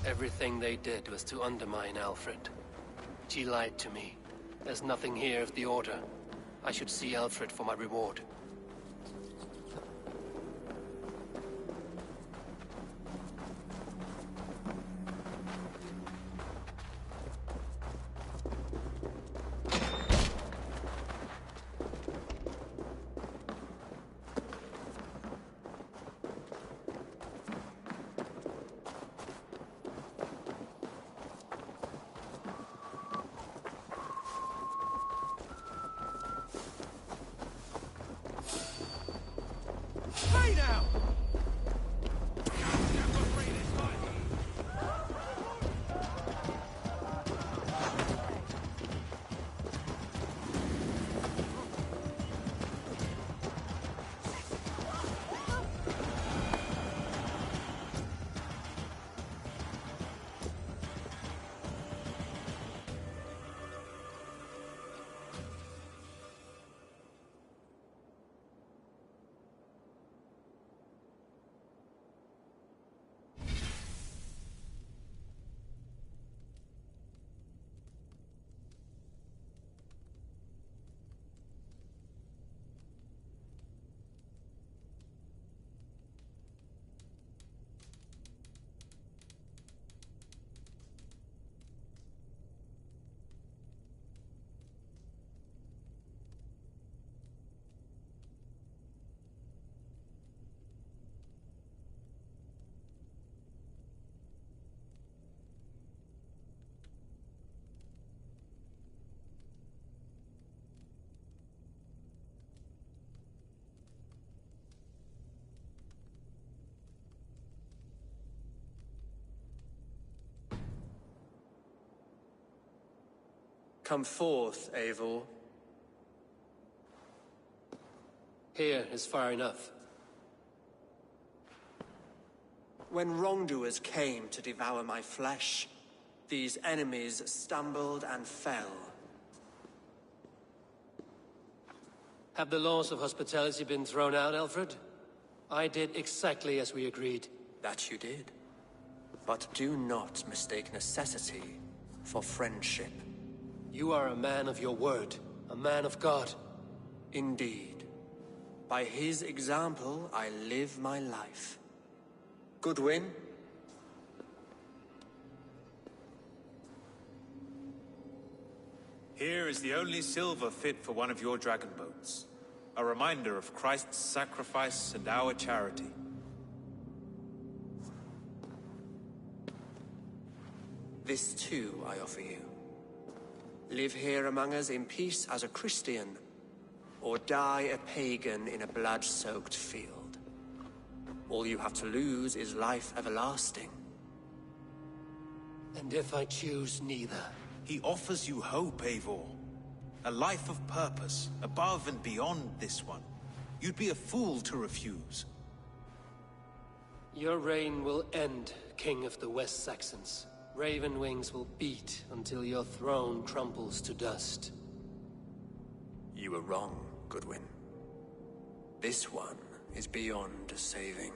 Everything they did was to undermine Alfred. She lied to me. There's nothing here of the Order. I should see Alfred for my reward. Hey now! Come forth, Eivor. Here is far enough. When wrongdoers came to devour my flesh, these enemies stumbled and fell. Have the laws of hospitality been thrown out, Alfred? I did exactly as we agreed. That you did. But do not mistake necessity for friendship. You are a man of your word, a man of God. Indeed. By his example, I live my life. Goodwin? Here is the only silver fit for one of your dragon boats. A reminder of Christ's sacrifice and our charity. This too I offer you. Live here among us in peace as a Christian, or die a pagan in a blood-soaked field. All you have to lose is life everlasting. And if I choose neither? He offers you hope, Eivor. A life of purpose, above and beyond this one. You'd be a fool to refuse. Your reign will end, King of the West Saxons. Raven wings will beat until your throne crumples to dust. You were wrong, Goodwin. This one is beyond saving.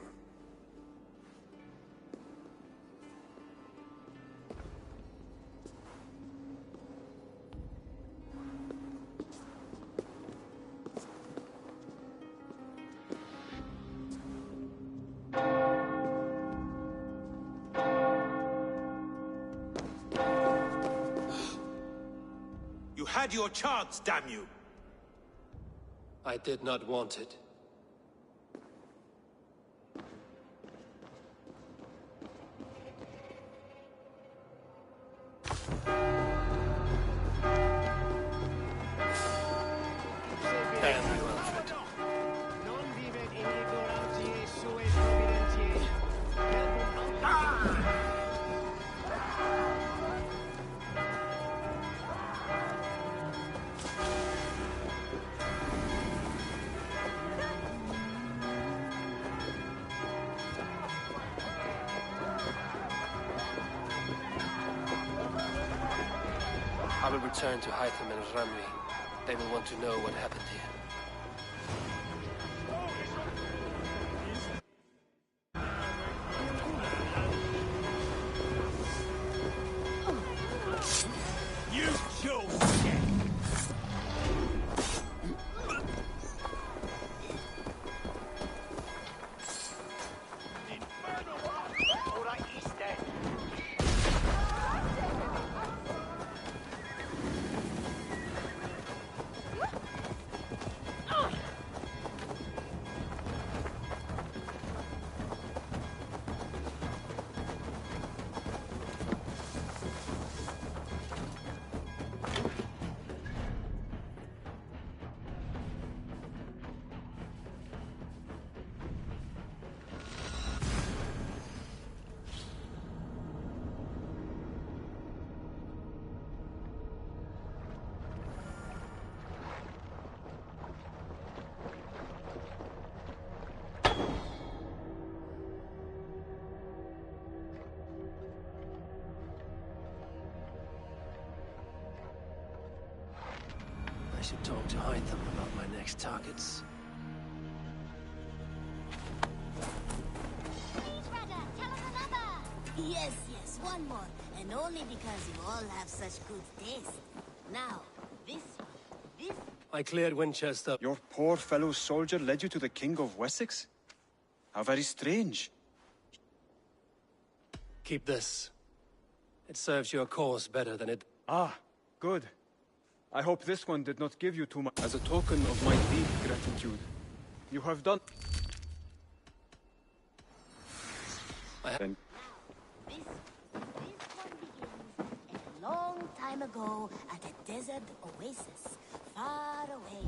You had your chance, damn you! I did not want it. Damn you, Alfred. I will return to Hytham and Rami. They will want to know what happened here. You chose. I should talk to Hytham about my next targets. Yes, yes, one more. And only because you all have such good taste. Now, this. I cleared Winchester. Your poor fellow soldier led you to the King of Wessex? How very strange. Keep this. It serves your cause better than it... Ah, good. I hope this one did not give you too much. As a token of my deep gratitude, you have done... Then This one begins a long time ago at a desert oasis, far away.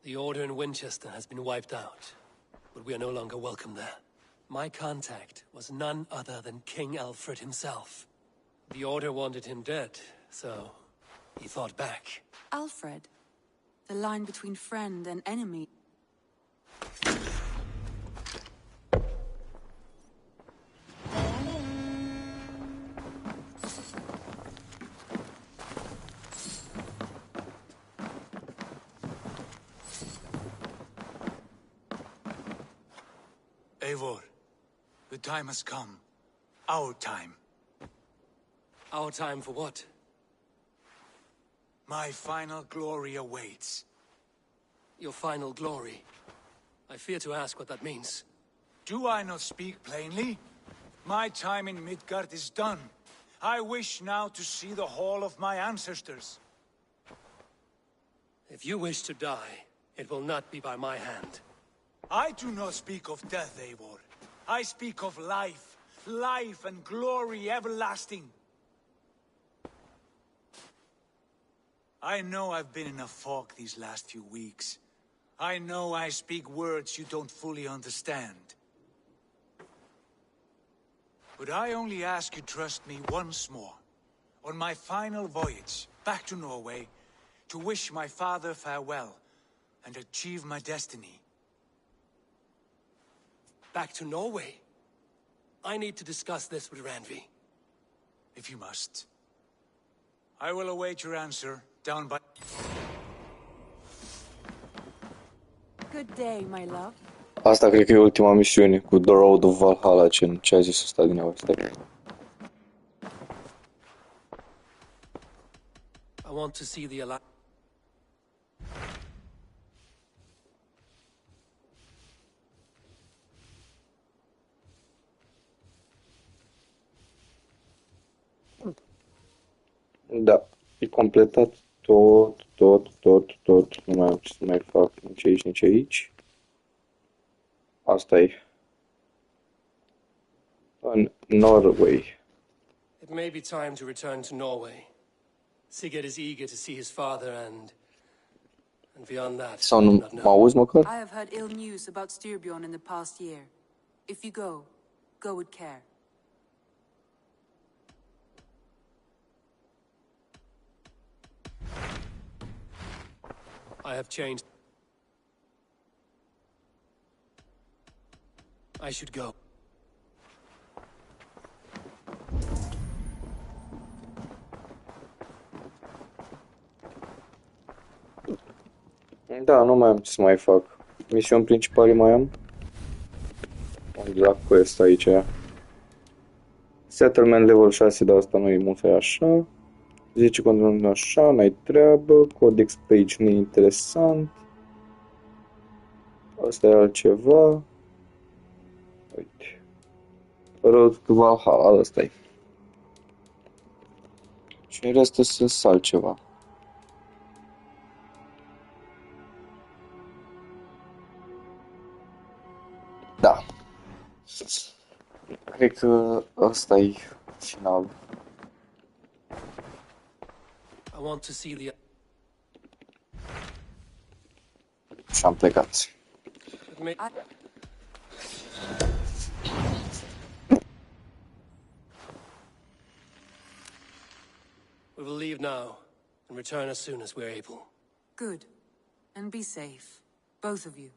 The Order in Winchester has been wiped out, but we are no longer welcome there. My contact was none other than King Alfred himself. The Order wanted him dead, so he fought back. Alfred? The line between friend and enemy. Eivor, the time has come. Our time. Our time for what? My final glory awaits. Your final glory? I fear to ask what that means. Do I not speak plainly? My time in Midgard is done. I wish now to see the hall of my ancestors. If you wish to die, it will not be by my hand. I do not speak of death, Eivor. I speak of life. Life and glory everlasting. I know I've been in a fog these last few weeks. I know I speak words you don't fully understand. But I only ask you trust me once more. On my final voyage back to Norway, to wish my father farewell and achieve my destiny. Back to Norway? I need to discuss this with Randvi. If you must. I will await your answer down by... Good day, my love. Asta cred că e ultima misiune cu The Road of Valhalla, ce a zis ăsta din asta. I want to see the Alliance. Da, e completat tot. Nu mai am ce să mai fac nici aici, nici aici. Asta e. În Norway. It may be time to return to Norway. Sigurd is eager to see his father and beyond that. Sau nu mă auzi măcar? I have heard ill news about Styrbjorn in the past year. If you go with care. I have changed. I should go. Da, nu mai am ce să mai fac. Misiuni principale mai am. Un drac quest aici. Settlement level 6, dar asta nu e mult așa. 10 control așa, n-ai treabă. Codex page nu e interesant. Asta e altceva. Uite. Road to Valhalla, ăsta e. Și în rest sunt altceva. Da. Cred că ăsta e finalul. I want to see the... Și am plecat. We will leave now and return as soon as we're able. Good. And be safe. Both of you.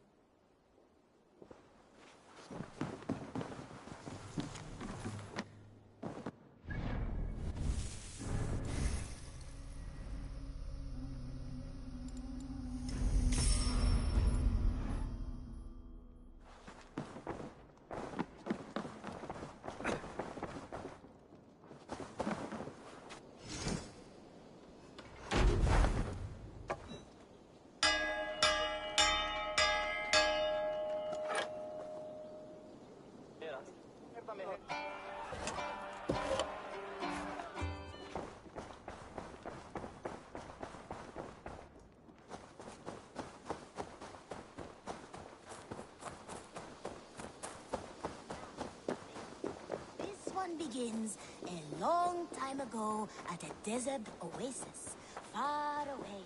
Begins a long time ago at a desert oasis, far away.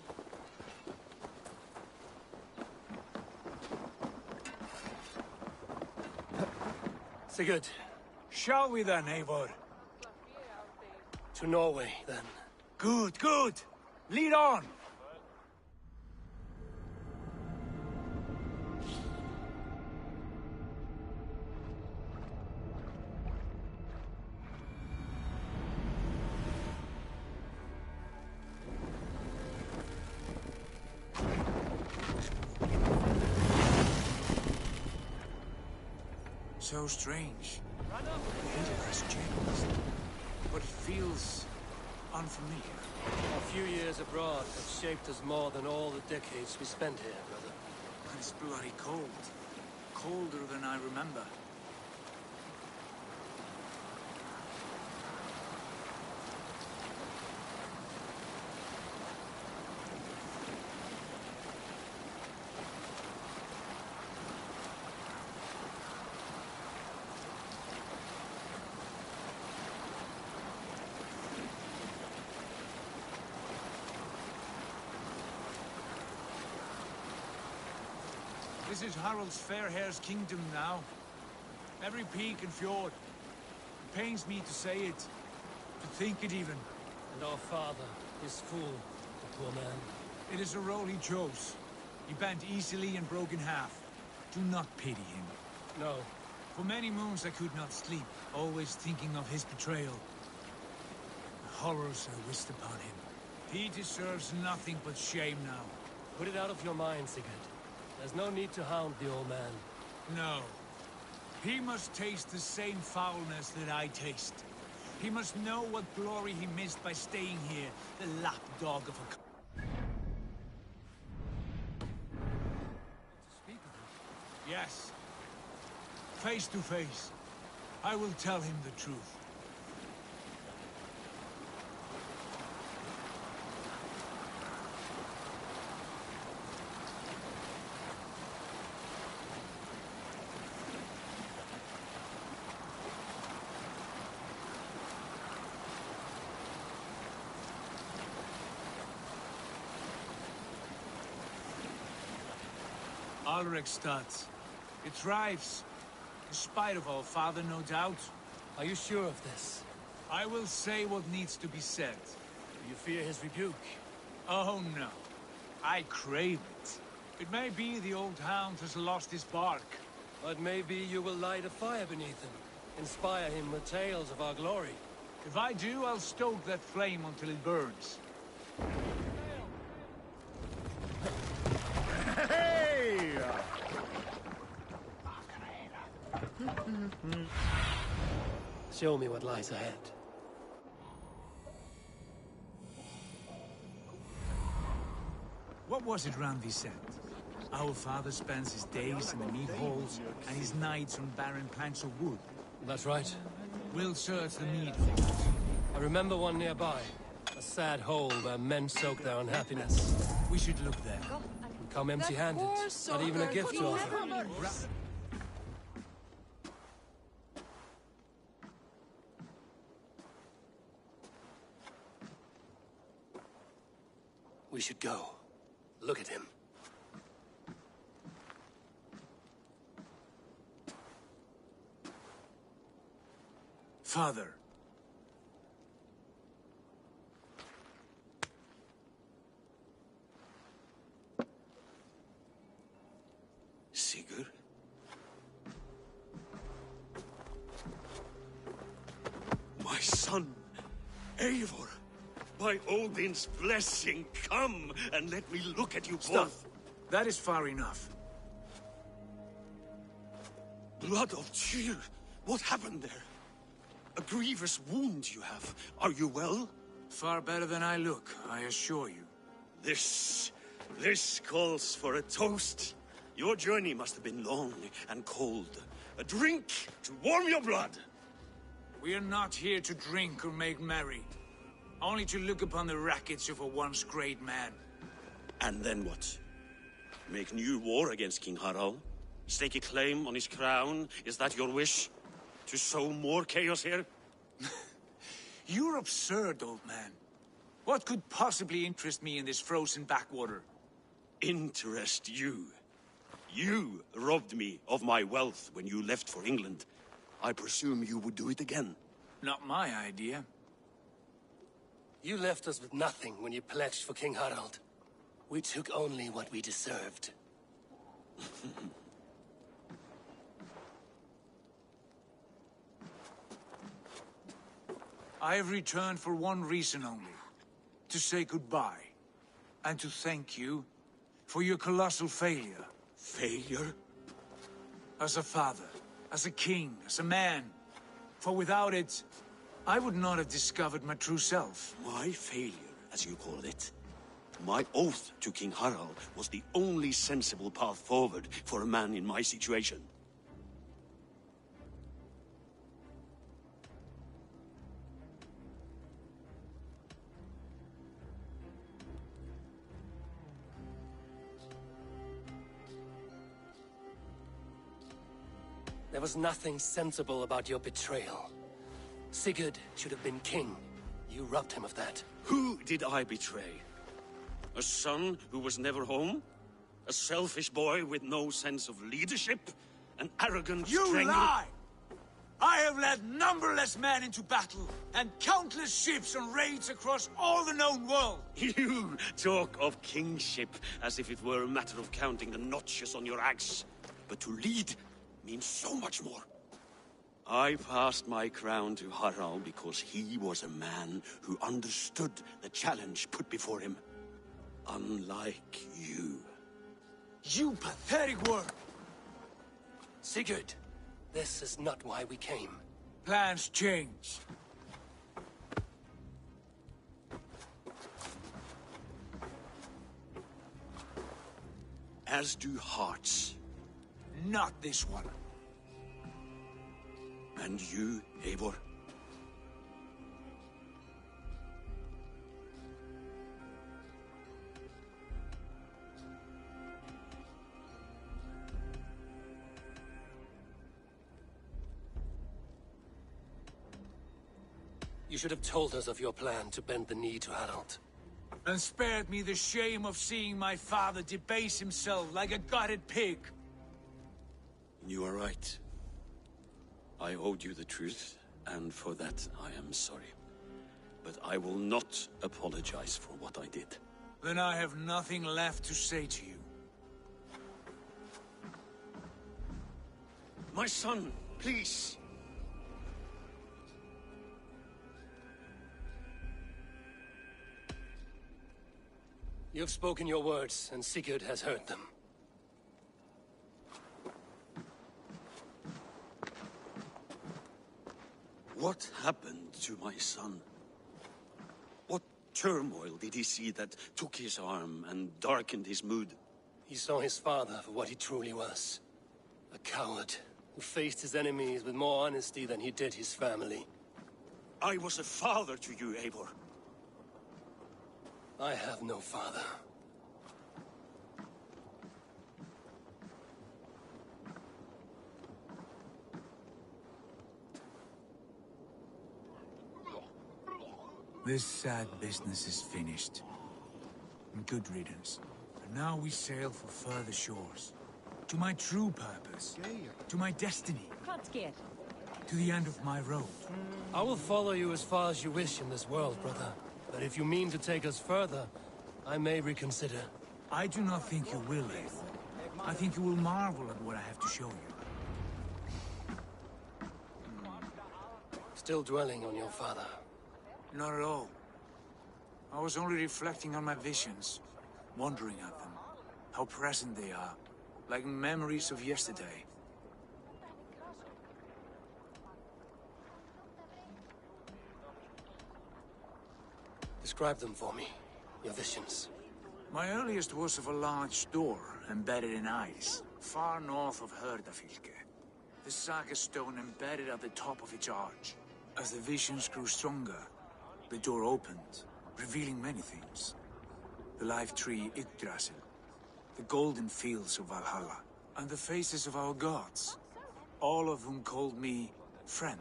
Sigurd. Shall we then, Eivor? To Norway, then. Good, good. Lead on. So strange. The air has changed, but it feels unfamiliar. A few years abroad have shaped us more than all the decades we spent here, brother. And it's bloody cold. Colder than I remember. This is Harald's Fairhair's kingdom now. Every peak and fjord. pains me to say it, to think it even. And our father, his fool, the poor man. It is a role he chose. He bent easily and broke in half. Do not pity him. No. For many moons I could not sleep, always thinking of his betrayal. The horrors I wished upon him. He deserves nothing but shame now. Put it out of your mind, Sigurd. There's no need to hound the old man. No. He must taste the same foulness that I taste. He must know what glory he missed by staying here, the lapdog of a... Yes. Face to face. I will tell him the truth. Ulrichstadt. It thrives. In spite of our father, no doubt. Are you sure of this? I will say what needs to be said. Do you fear his rebuke? Oh, no. I crave it. It may be the old hound has lost his bark. But maybe you will light a fire beneath him. Inspire him with tales of our glory. If I do, I'll stoke that flame until it burns. Hey! Show me what lies ahead. What was it Randi said? Our father spends his days in the mead halls and his nights on barren planks of wood. That's right. We'll search the mead halls. I remember one nearby. A sad hole where men soak their unhappiness. We should look there. Come empty-handed. Not even a gift to offer. We should go. Look at him. Father. Sigurd? My son, Eivor. By Odin's blessing, come and let me look at you both. That is far enough. Blood of Tyr, what happened there? A grievous wound you have. Are you well? Far better than I look, I assure you. This calls for a toast. Your journey must have been long and cold. A drink to warm your blood. We are not here to drink or make merry. Only to look upon the wreckage of a once great man. And then what? Make new war against King Harald? Stake a claim on his crown? Is that your wish? To sow more chaos here? You're absurd, old man. What could possibly interest me in this frozen backwater? Interest you? You robbed me of my wealth when you left for England. I presume you would do it again. Not my idea. You left us with nothing when you pledged for King Harald. We took only what we deserved. I have returned for one reason only. To say goodbye. And to thank you for your colossal failure. Failure? As a father, as a king, as a man. For without it, I would not have discovered my true self. My failure, as you call it? My oath to King Harald was the only sensible path forward for a man in my situation. There was nothing sensible about your betrayal. Sigurd should have been king. You robbed him of that. Who did I betray? A son who was never home? A selfish boy with no sense of leadership? An arrogant You strangler? lie! I have led numberless men into battle, and countless ships on raids across all the known world. You talk of kingship as if it were a matter of counting the notches on your axe. But to lead means so much more. I passed my crown to Harald because he was a man who understood the challenge put before him. Unlike you. You pathetic word! Sigurd, this is not why we came. Plans change. As do hearts. Not this one. And you, Eivor? You should have told us of your plan to bend the knee to Harald. And spared me the shame of seeing my father debase himself like a gutted pig. You are right. I owed you the truth, and for that I am sorry. But I will not apologize for what I did. Then I have nothing left to say to you. My son, please. You have spoken your words, and Sigurd has heard them. What happened to my son? What turmoil did he see that took his arm and darkened his mood? He saw his father for what he truly was. A coward who faced his enemies with more honesty than he did his family. I was a father to you, Eivor. I have no father. This sad business is finished. And good riddance. And now we sail for further shores. To my true purpose. To my destiny. To the end of my road. I will follow you as far as you wish in this world, brother. But if you mean to take us further, I may reconsider. I do not think you will, Eivor. I think you will marvel at what I have to show you. Still dwelling on your father? Not at all. I was only reflecting on my visions, wondering at them, how present they are, like memories of yesterday. Describe them for me, your visions. My earliest was of a large door embedded in ice, far north of Herdafylke. The saga stone embedded at the top of its arch. As the visions grew stronger, the door opened, revealing many things. The life tree Yggdrasil, the golden fields of Valhalla, and the faces of our gods, all of whom called me friend,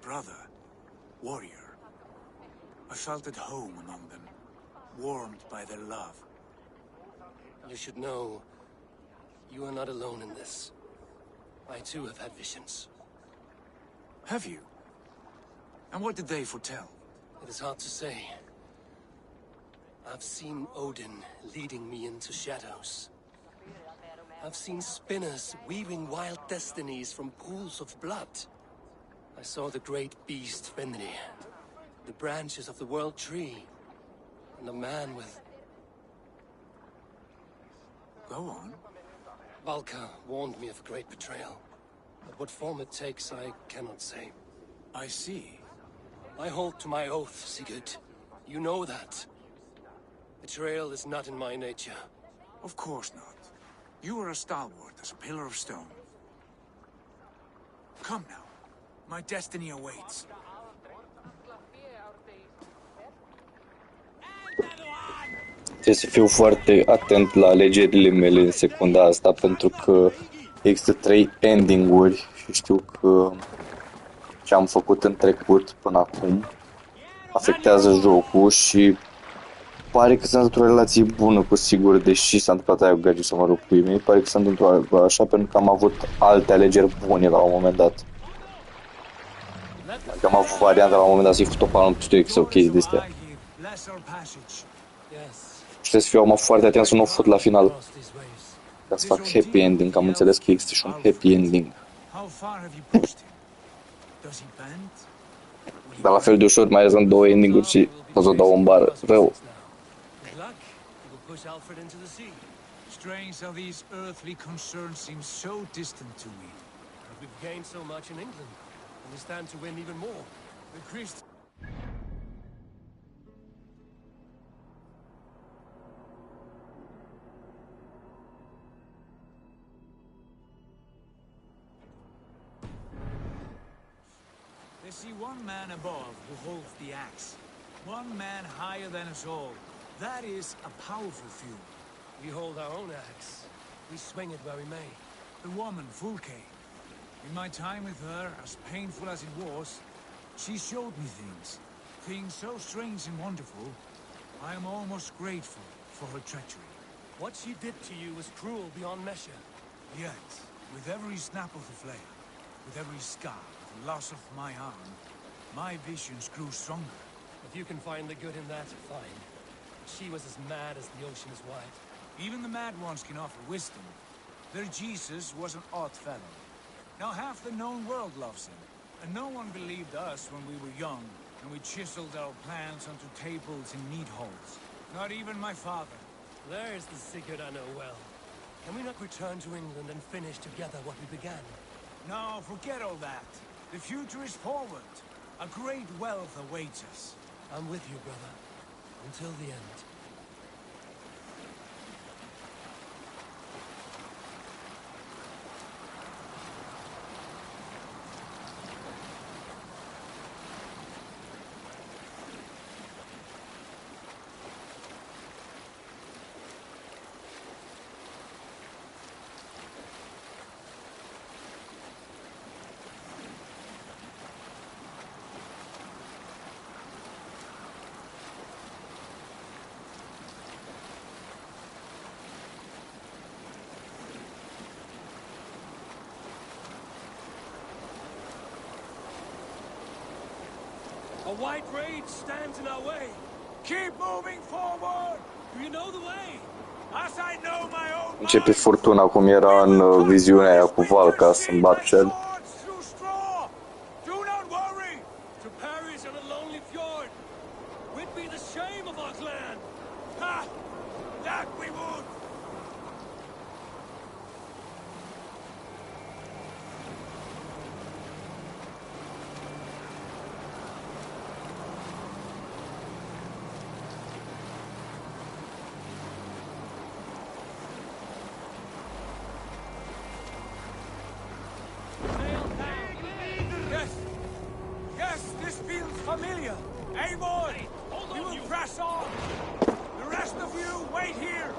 brother, warrior. I felt at home among them, warmed by their love. You should know, you are not alone in this. I too have had visions. Have you? And what did they foretell? It is hard to say. I've seen Odin leading me into shadows. I've seen spinners weaving wild destinies from pools of blood. I saw the great beast Fenrir, the branches of the world tree, and a man with... Go on. Valka warned me of a great betrayal. But what form it takes, I cannot say. I see. I hold to my oath, Sigurd. You know that. Betrayal is not in my nature. Of course not. You are a stalwart as a pillar of stone. Come now. My destiny awaits. Trebuie să fiu foarte atent la alegerile mele în secunda asta, pentru că există 3 ending-uri și știu că ce am făcut în trecut până acum afectează jocul și pare că sunt într-o relație bună cu sigur, deși s-a întâmplat aia cu Gagi să mă rog cu ei, pare că sunt într-o așa pentru că am avut alte alegeri bune la un moment dat. Adică am avut varianta la un moment dat să-i fut o palmă peste ochi sau chestii de astea. Și trebuie să fiu acum foarte atent să nu o fut la final. Ca să fac happy ending, am înțeles că există și un happy ending. Dar la fel de ușor, mai ales în două ending-uri și o să o dau în bară. Rău. Strange how these earthly concerns seem so distant to me. But we've gained so much in England, and we stand to win even more. The Christ... They see one man above who holds the axe. One man higher than us all. That is a powerful few. We hold our own axe. We swing it where we may. The woman, Fulke. In my time with her, as painful as it was, she showed me things. Things so strange and wonderful, I am almost grateful for her treachery. What she did to you was cruel beyond measure. Yet, with every snap of the flare, with every scar, the loss of my arm, my visions grew stronger. If you can find the good in that, fine. She was as mad as the ocean is wide. Even the mad ones can offer wisdom. Their Jesus was an odd fellow. Now half the known world loves him, and no one believed us when we were young, and we chiseled our plans onto tables in meat halls. Not even my father. There's the secret I know well. Can we not return to England and finish together what we began? No, forget all that. The future is forward. A great wealth awaits us. I'm with you, brother. Until the end. A white rage stands in our way. Keep moving forward! Do you know the way? As I know my own Începe furtuna cum era în viziunea aia cu Valka să-mi bat cel. Do not worry! To perish on a lonely fjord would be the shame of our clan. Ha! That we would! Familiar! Eivor! We will press on! The rest of you, wait here!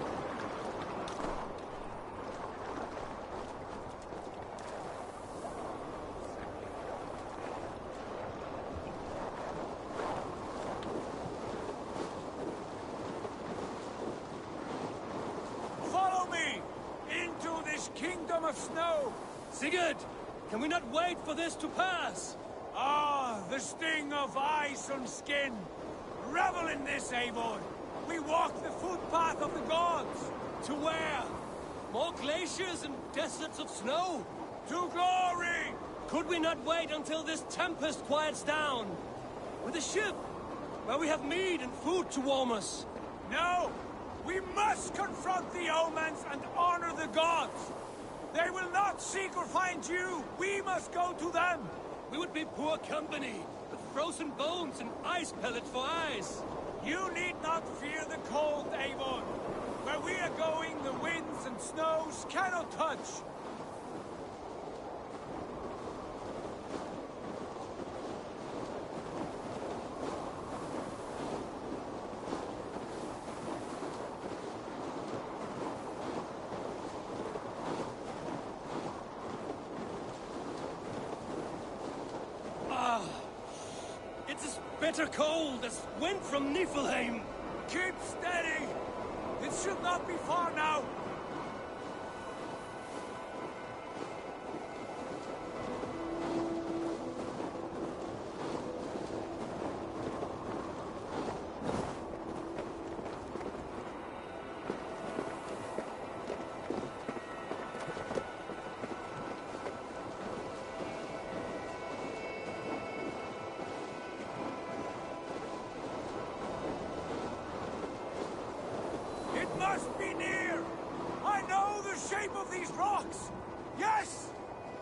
Follow me! Into this kingdom of snow! Sigurd! Can we not wait for this to pass? Ah, the sting of ice on skin! Revel in this, Eivor! We walk the footpath of the gods! To where? More glaciers and deserts of snow? To glory! Could we not wait until this tempest quiets down? With a ship, where we have meat and food to warm us? No! We must confront the omens and honor the gods! They will not seek or find you! We must go to them! We would be poor company, with frozen bones and ice pellets for eyes. You need not fear the cold, Eivor. Where we are going, the winds and snows cannot touch. Bitter cold as wind from Niflheim. Keep steady! It should not be far now!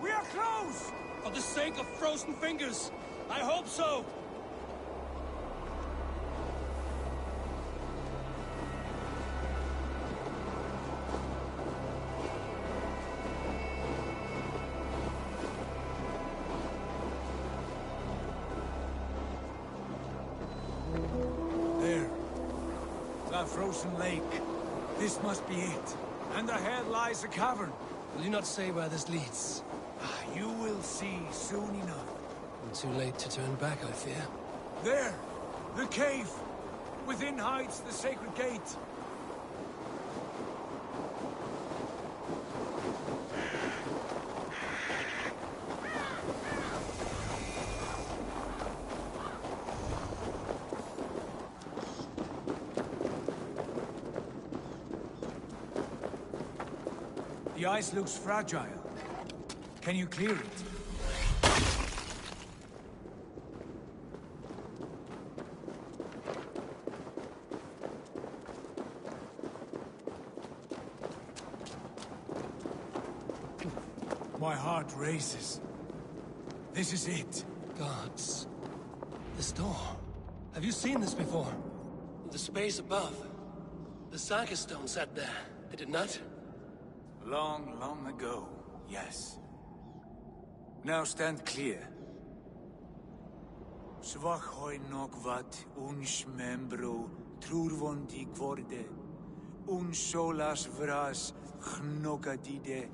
We are close! For the sake of frozen fingers, I hope so! There. The frozen lake. This must be it. And ahead lies a cavern. Will you not say where this leads? You will see soon enough. Too late to turn back, I fear. There! The cave! Within hides the sacred gate. The ice looks fragile. Can you clear it? My heart races. This is it. Gods. This door. Have you seen this before? The space above. The Saga stone sat there, did it not? Long, long ago, yes. Now stand clear. Svachoi nokvat uns membro trurvondi kvorde. Un solas vras gnokadide.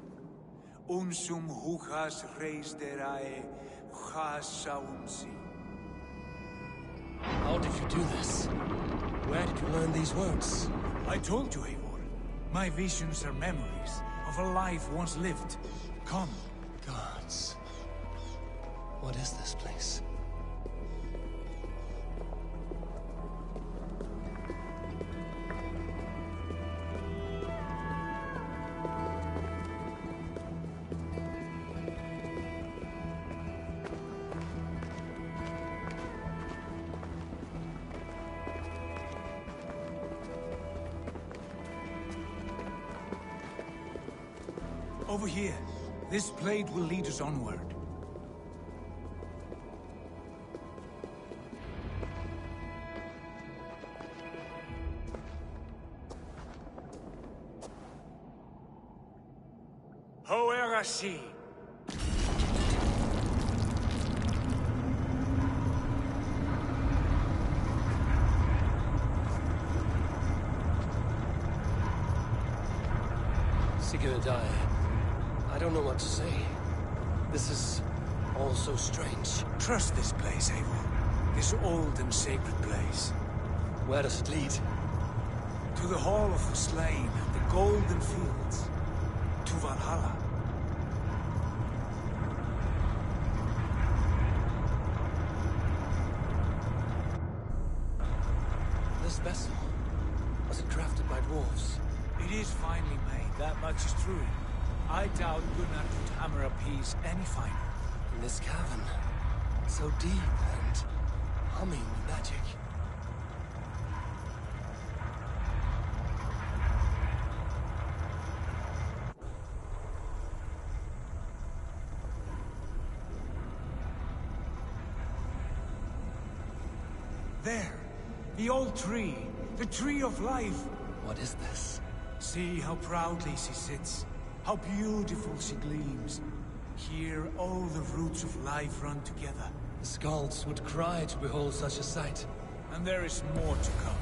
Unsum huchas reisderae chasaunsi. How did you do this? Where did you learn these words? I told you, Eivor. My visions are memories of a life once lived. Come. Gods. What is this place? Over here. This blade will lead us onward. Hoerasi. Sigurd, I don't know what to say. This is all so strange. Trust this place, Eivor. This old and sacred place. Where does it lead? To the Hall of the Slain, the Golden Fields. To Valhalla. This vessel, was it crafted by dwarves? It is finely made, that much is true. I doubt Gunnar could hammer a piece any finer. In this cavern, so deep and humming with magic. There! The old tree! The tree of life! What is this? See how proudly she sits. How beautiful she gleams. Here all the roots of life run together. The Skalds would cry to behold such a sight. And there is more to come.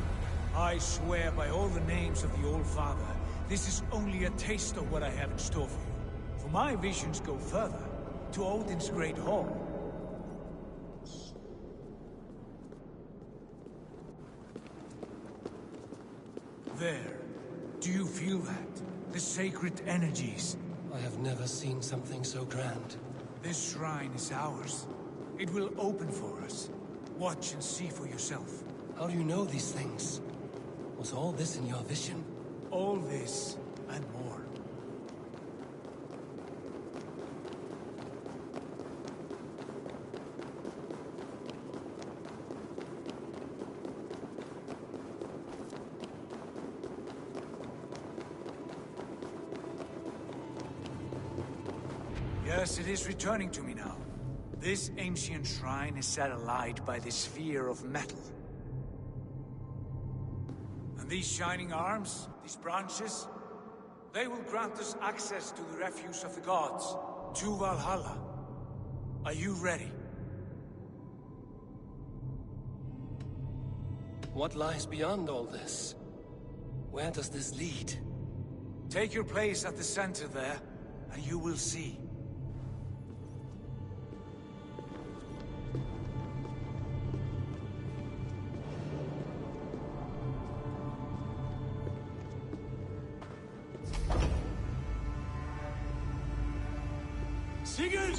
I swear by all the names of the Old Father, this is only a taste of what I have in store for you. For my visions go further, to Odin's Great Hall. There. Do you feel that? The sacred energies. I have never seen something so grand. This shrine is ours. It will open for us. Watch and see for yourself. How do you know these things? Was all this in your vision? All this, and more. Yes, it is returning to me now. This ancient shrine is set alight by the sphere of metal. And these shining arms, these branches, they will grant us access to the refuse of the gods, to Valhalla. Are you ready? What lies beyond all this? Where does this lead? Take your place at the center there, and you will see. Sigurd!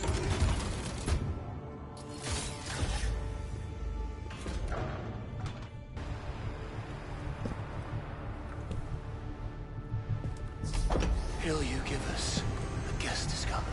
Hill you give us. A guest is coming.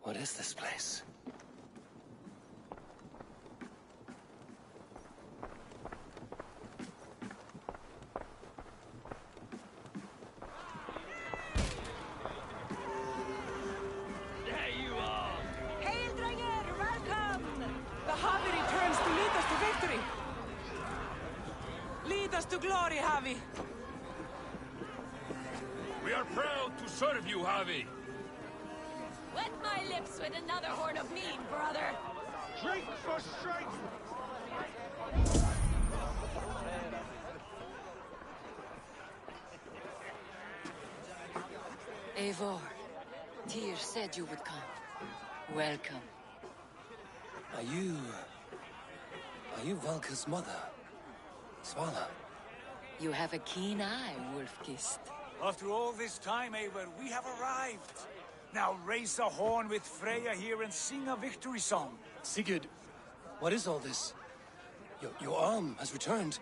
What is this place? There you are! Hail, Dranger! Welcome! The Havi returns to lead us to victory! Lead us to glory, Havi! We are proud to serve you, Havi. Wet my lips with another horn of mead, brother. Drink for strength! Eivor, Tyr said you would come. Welcome. Are you Valka's mother? Svala? You have a keen eye, Wolf-Kissed. After all this time, Eivor, we have arrived. Now raise a horn with Freya here and sing a victory song. Sigurd, what is all this? Your arm has returned,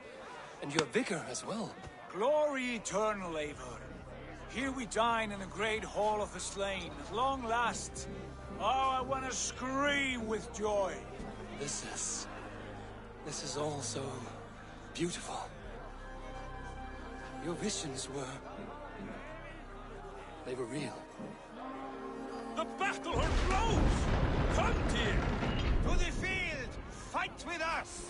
and your vigor as well. Glory eternal, Eivor. Here we dine in the great hall of the slain, at long last. Oh, I want to scream with joy. This is all so beautiful. Your visions they were real. The battle horn blows! Come, Tyr! To the field! Fight with us!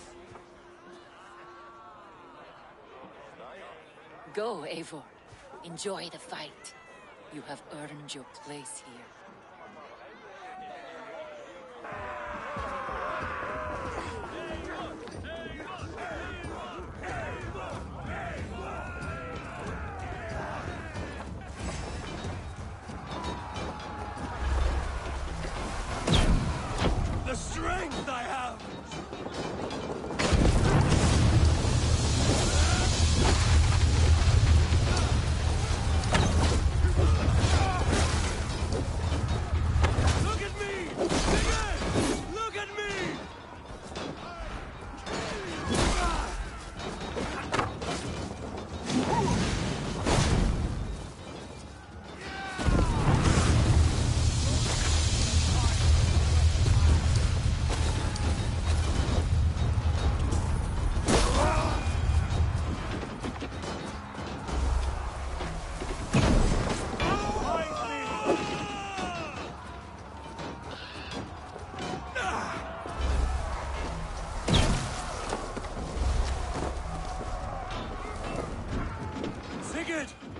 Go, Eivor. Enjoy the fight. You have earned your place here. The strength I have! Look at me! Sigurd! Look at me!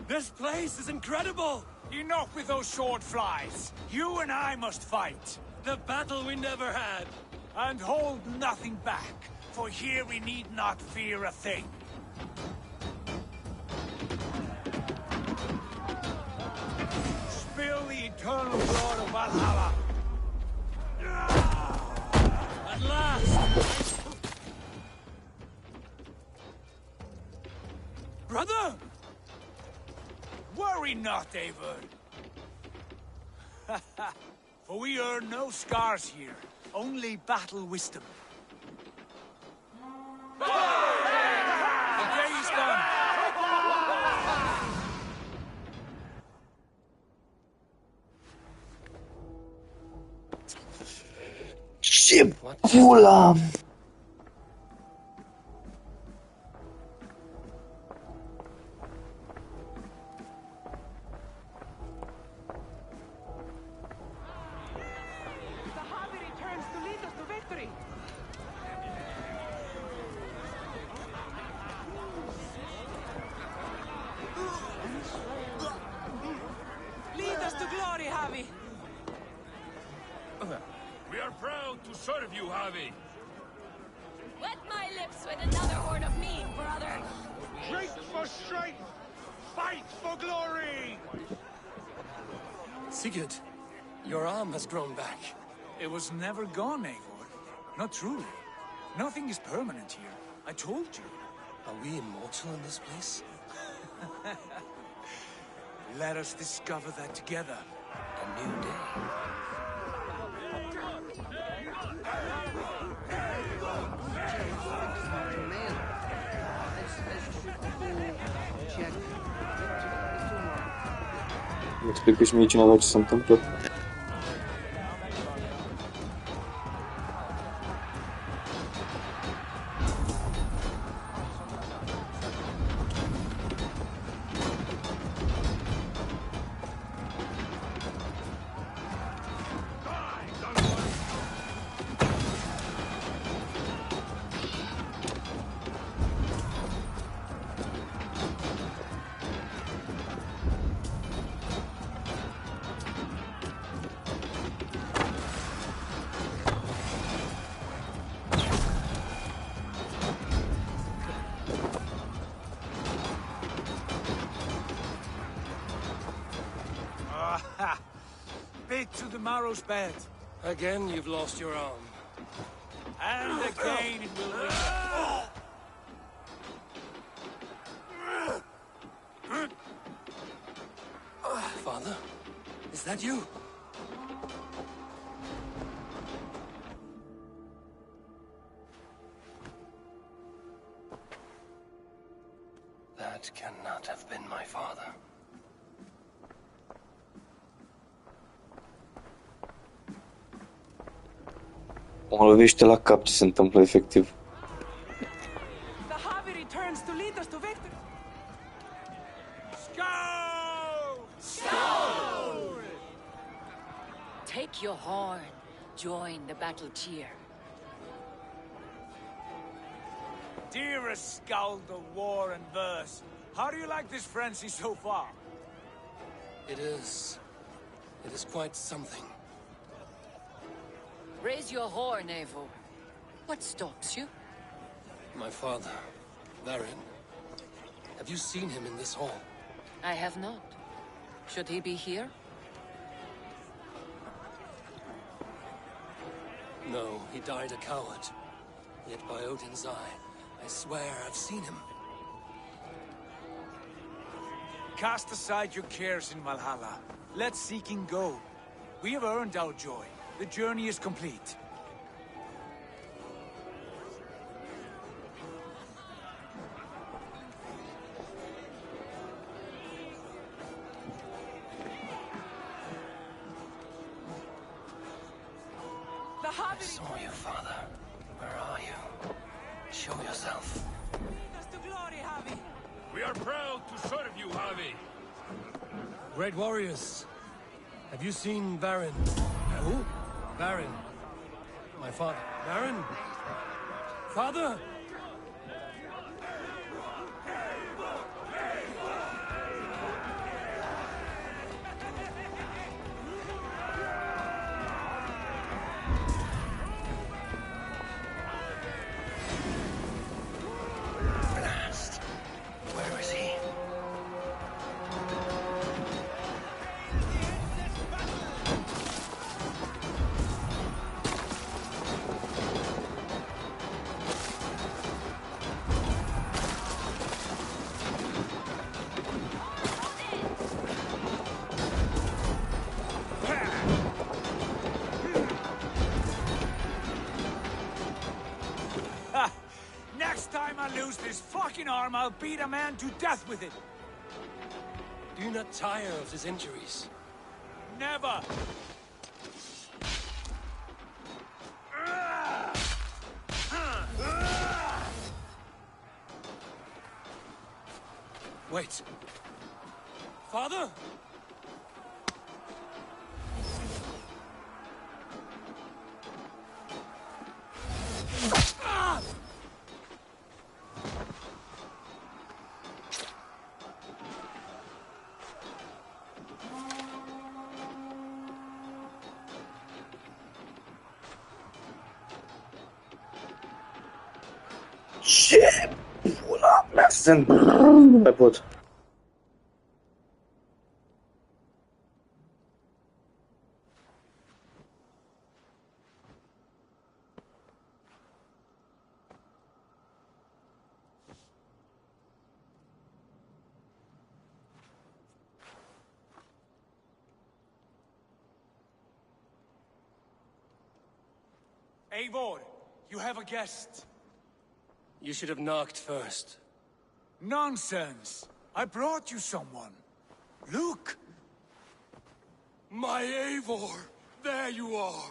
This place is incredible! Enough with those sword flies. You and I must fight. The battle we never had. And hold nothing back, for here we need not fear a thing. Spill the eternal blood of Valhalla. At last! Brother! Worry not, Eivor. For we earn no scars here, only battle wisdom. The day is done. Ce pula! Lead us to glory, Javi! We are proud to serve you, Javi. Wet my lips with another horn of mead, brother. Drink for strength! Fight for glory! Sigurd, your arm has grown back. It was never gone, Eivor. Not truly. Nothing is permanent here. I told you. Are we immortal in this place? Let us discover that together. A new day. Explică și mie cineva ce se întâmplă. Bit to the marrow's bed. Again, you've lost your arm. And again it will Father? Is that you? That cannot have been my father. Mă lovește la cap ce se întâmplă efectiv. The Javi returns to lead us to victory! Scowl! Take your horn. Join the battle cheer. Dearest skald of war and verse, how do you like this frenzy so far? It is quite something. Raise your horn, Eivor. What stops you? My father, Varin. Have you seen him in this hall? I have not. Should he be here? No, he died a coward. Yet by Odin's eye, I swear I've seen him. Cast aside your cares in Valhalla. Let seeking go. We have earned our joy. The journey is complete. I saw you, Father. Where are you? Show yourself. We are proud to serve you, Javi. Great warriors. Have you seen Varin? Who? Varin. My father. Varin? Father? Blast. Where is he? Next time I lose this fucking arm, I'll beat a man to death with it. Do you not tire of his injuries? Never! Wait. Father? Ce pula mea sunt... Nu mai pot. Eivor, you have a guest. You should have knocked first. Nonsense! I brought you someone. Look! My Eivor! There you are!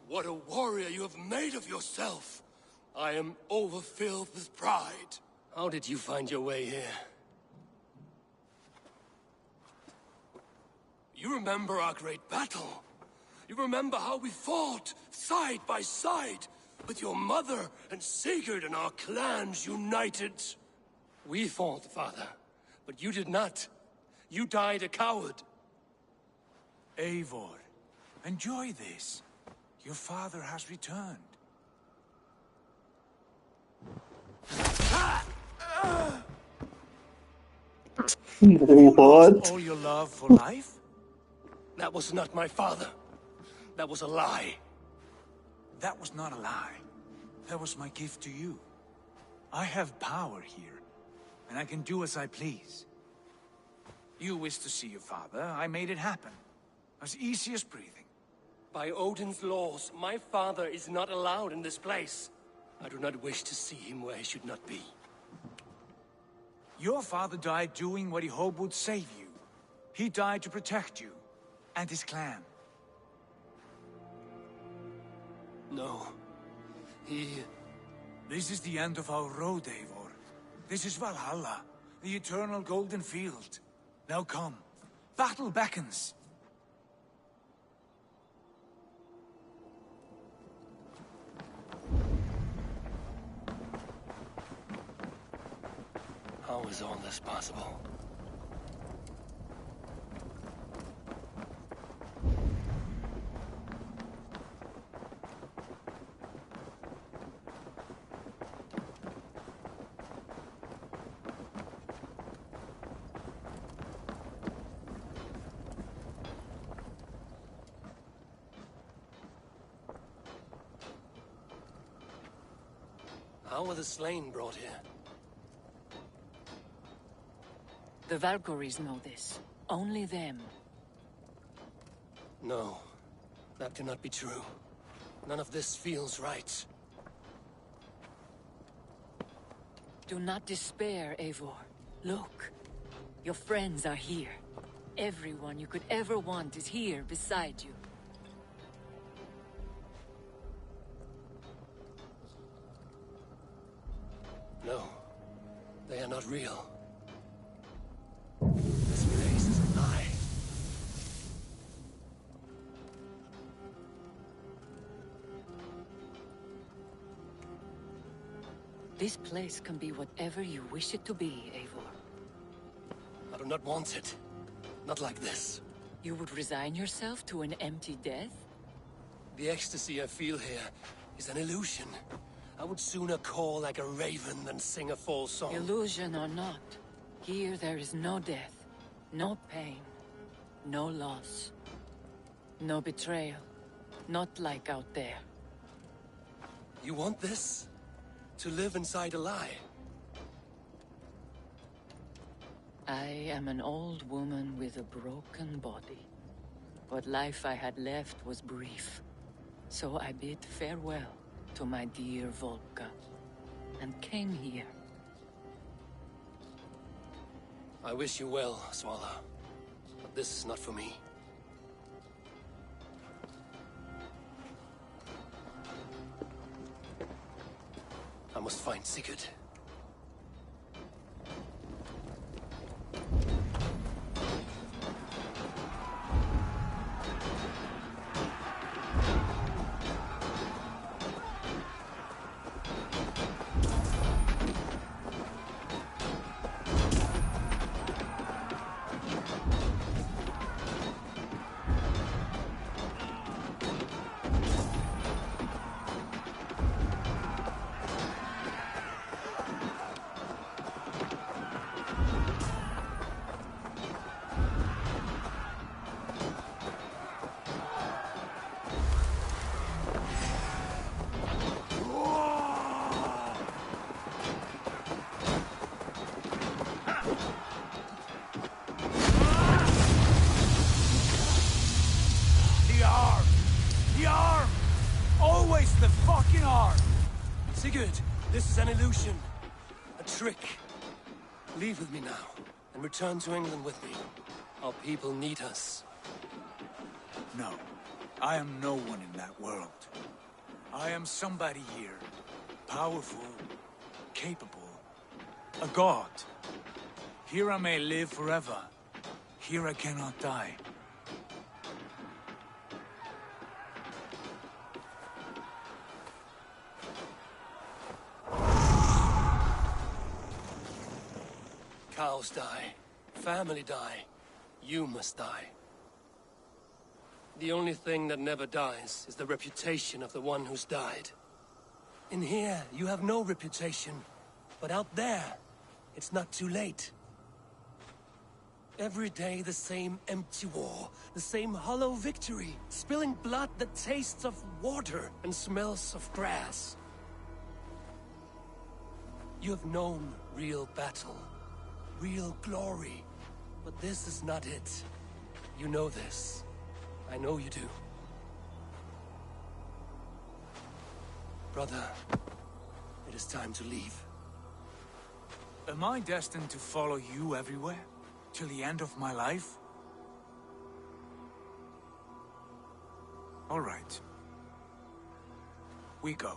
What a warrior you have made of yourself! I am overfilled with pride. How did you find your way here? You remember our great battle? You remember how we fought, side by side, with your mother and Sigurd and our clans united? We fought, father, but you did not. You died a coward. Eivor, enjoy this. Your father has returned. What? All your love for life? That was not my father. That was a lie. That was not a lie. That was my gift to you. I have power here, and I can do as I please. You wished to see your father, I made it happen. As easy as breathing. By Odin's laws, my father is not allowed in this place. I do not wish to see him where he should not be. Your father died doing what he hoped would save you. He died to protect you, and his clan. No. This is the end of our road, Eivor. This is Valhalla, the eternal golden field. Now come. Battle beckons. How is all this possible? How were the slain brought here? The Valkyries know this. Only them. No, that cannot be true. None of this feels right. Do not despair, Eivor. Look. Your friends are here. Everyone you could ever want is here beside you. No, they are not real. This place is a lie. This place can be whatever you wish it to be, Eivor. I do not want it. Not like this. You would resign yourself to an empty death? The ecstasy I feel here is an illusion. I would sooner call like a raven than sing a false song. Illusion or not, here there is no death, no pain, no loss, no betrayal, not like out there. You want this? To live inside a lie? I am an old woman with a broken body. What life I had left was brief, so I bid farewell to my dear Volka. and came here. I wish you well, Swallow. But this is not for me. I must find Sigurd. Sigurd, this is an illusion. A trick. Leave with me now, and return to England with me. Our people need us. No, I am no one in that world. I am somebody here. Powerful, capable, a god. Here I may live forever. Here I cannot die. Cows die. Family die. You must die. The only thing that never dies is the reputation of the one who's died. In here, you have no reputation. But out there, it's not too late. Every day the same empty war, the same hollow victory, spilling blood that tastes of water and smells of grass. You have known real battle. Real glory. But this is not it. You know this. I know you do. Brother, it is time to leave. Am I destined to follow you everywhere? Till the end of my life? All right. We go.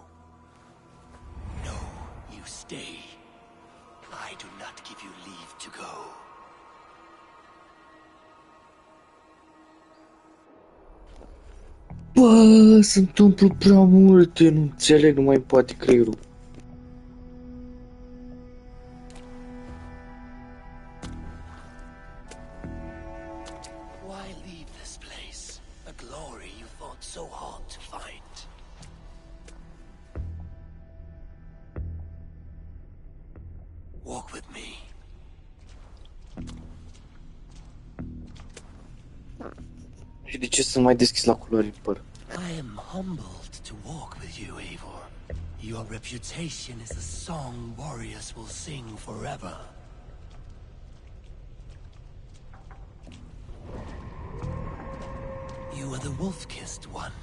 No, you stay. I do not give you leave to go. Bă, se întâmplă prea multe, nu înțeleg, nu mai poate creierul. Why leave this place? A glory you fought so hard to find. Walk with me. Și de ce să mai deschis la culori păr? I am humbled to walk with you, Eivor. Your reputation is a song warriors will sing forever. You are the wolf-kissed one,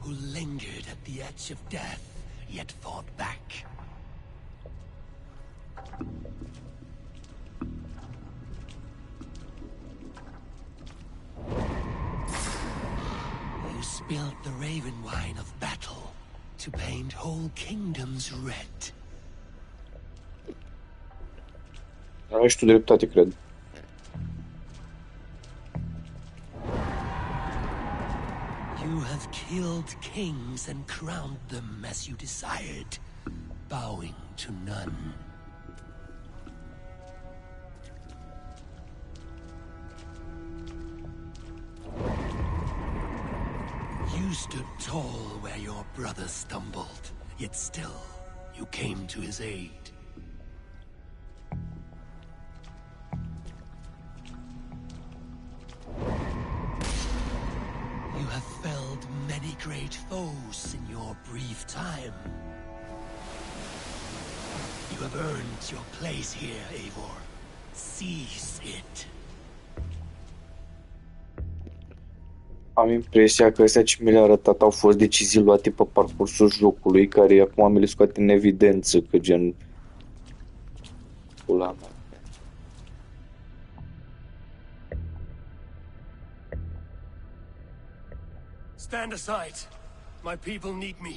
who lingered at the edge of death, yet fought back. You spilled the raven wine of battle to paint whole kingdoms red. Ai și tu dreptate, cred. You have killed kings and crowned them as you desired, bowing to none. You stood tall where your brother stumbled, yet still, you came to his aid. You have felled many great foes in your brief time. You have earned your place here, Eivor. Seize it. Am impresia că astea ce mi le-a arătat au fost decizii luate pe parcursul jocului, care acum mi le scoate în evidență, că gen... Pula mea. Stand aside. My people need me.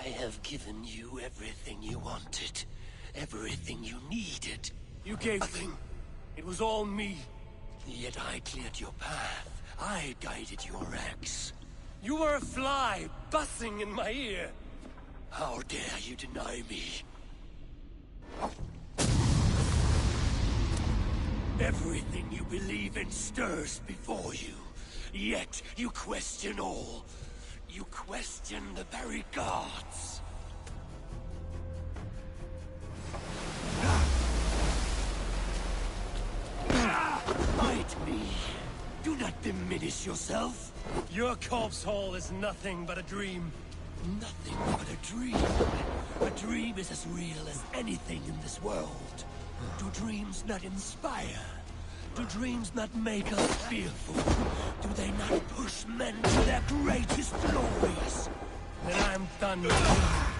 I have given you everything you wanted. Everything you needed. You gave nothing. It was all me. Yet I cleared your path. I guided your axe. You were a fly buzzing in my ear. How dare you deny me? Everything you believe in stirs before you. Yet you question all. You question the very gods. Fight me. Do not diminish yourself. Your corpse hall is nothing but a dream. Nothing but a dream. A dream is as real as anything in this world. Do dreams not inspire? Do dreams not make us fearful? Do they not push men to their greatest glories? Then I'm done with you.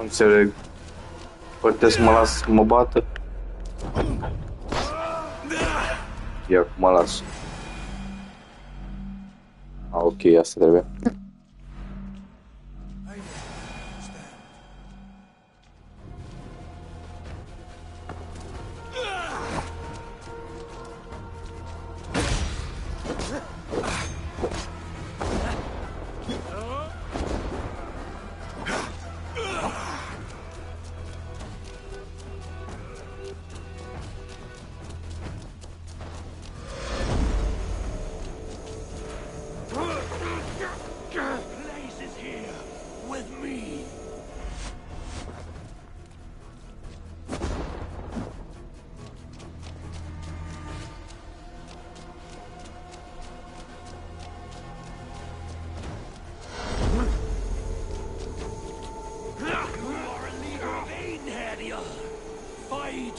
Înțeleg. Poate să mă las să mă bată? Ia, acum mă las. Ok, asta trebuie.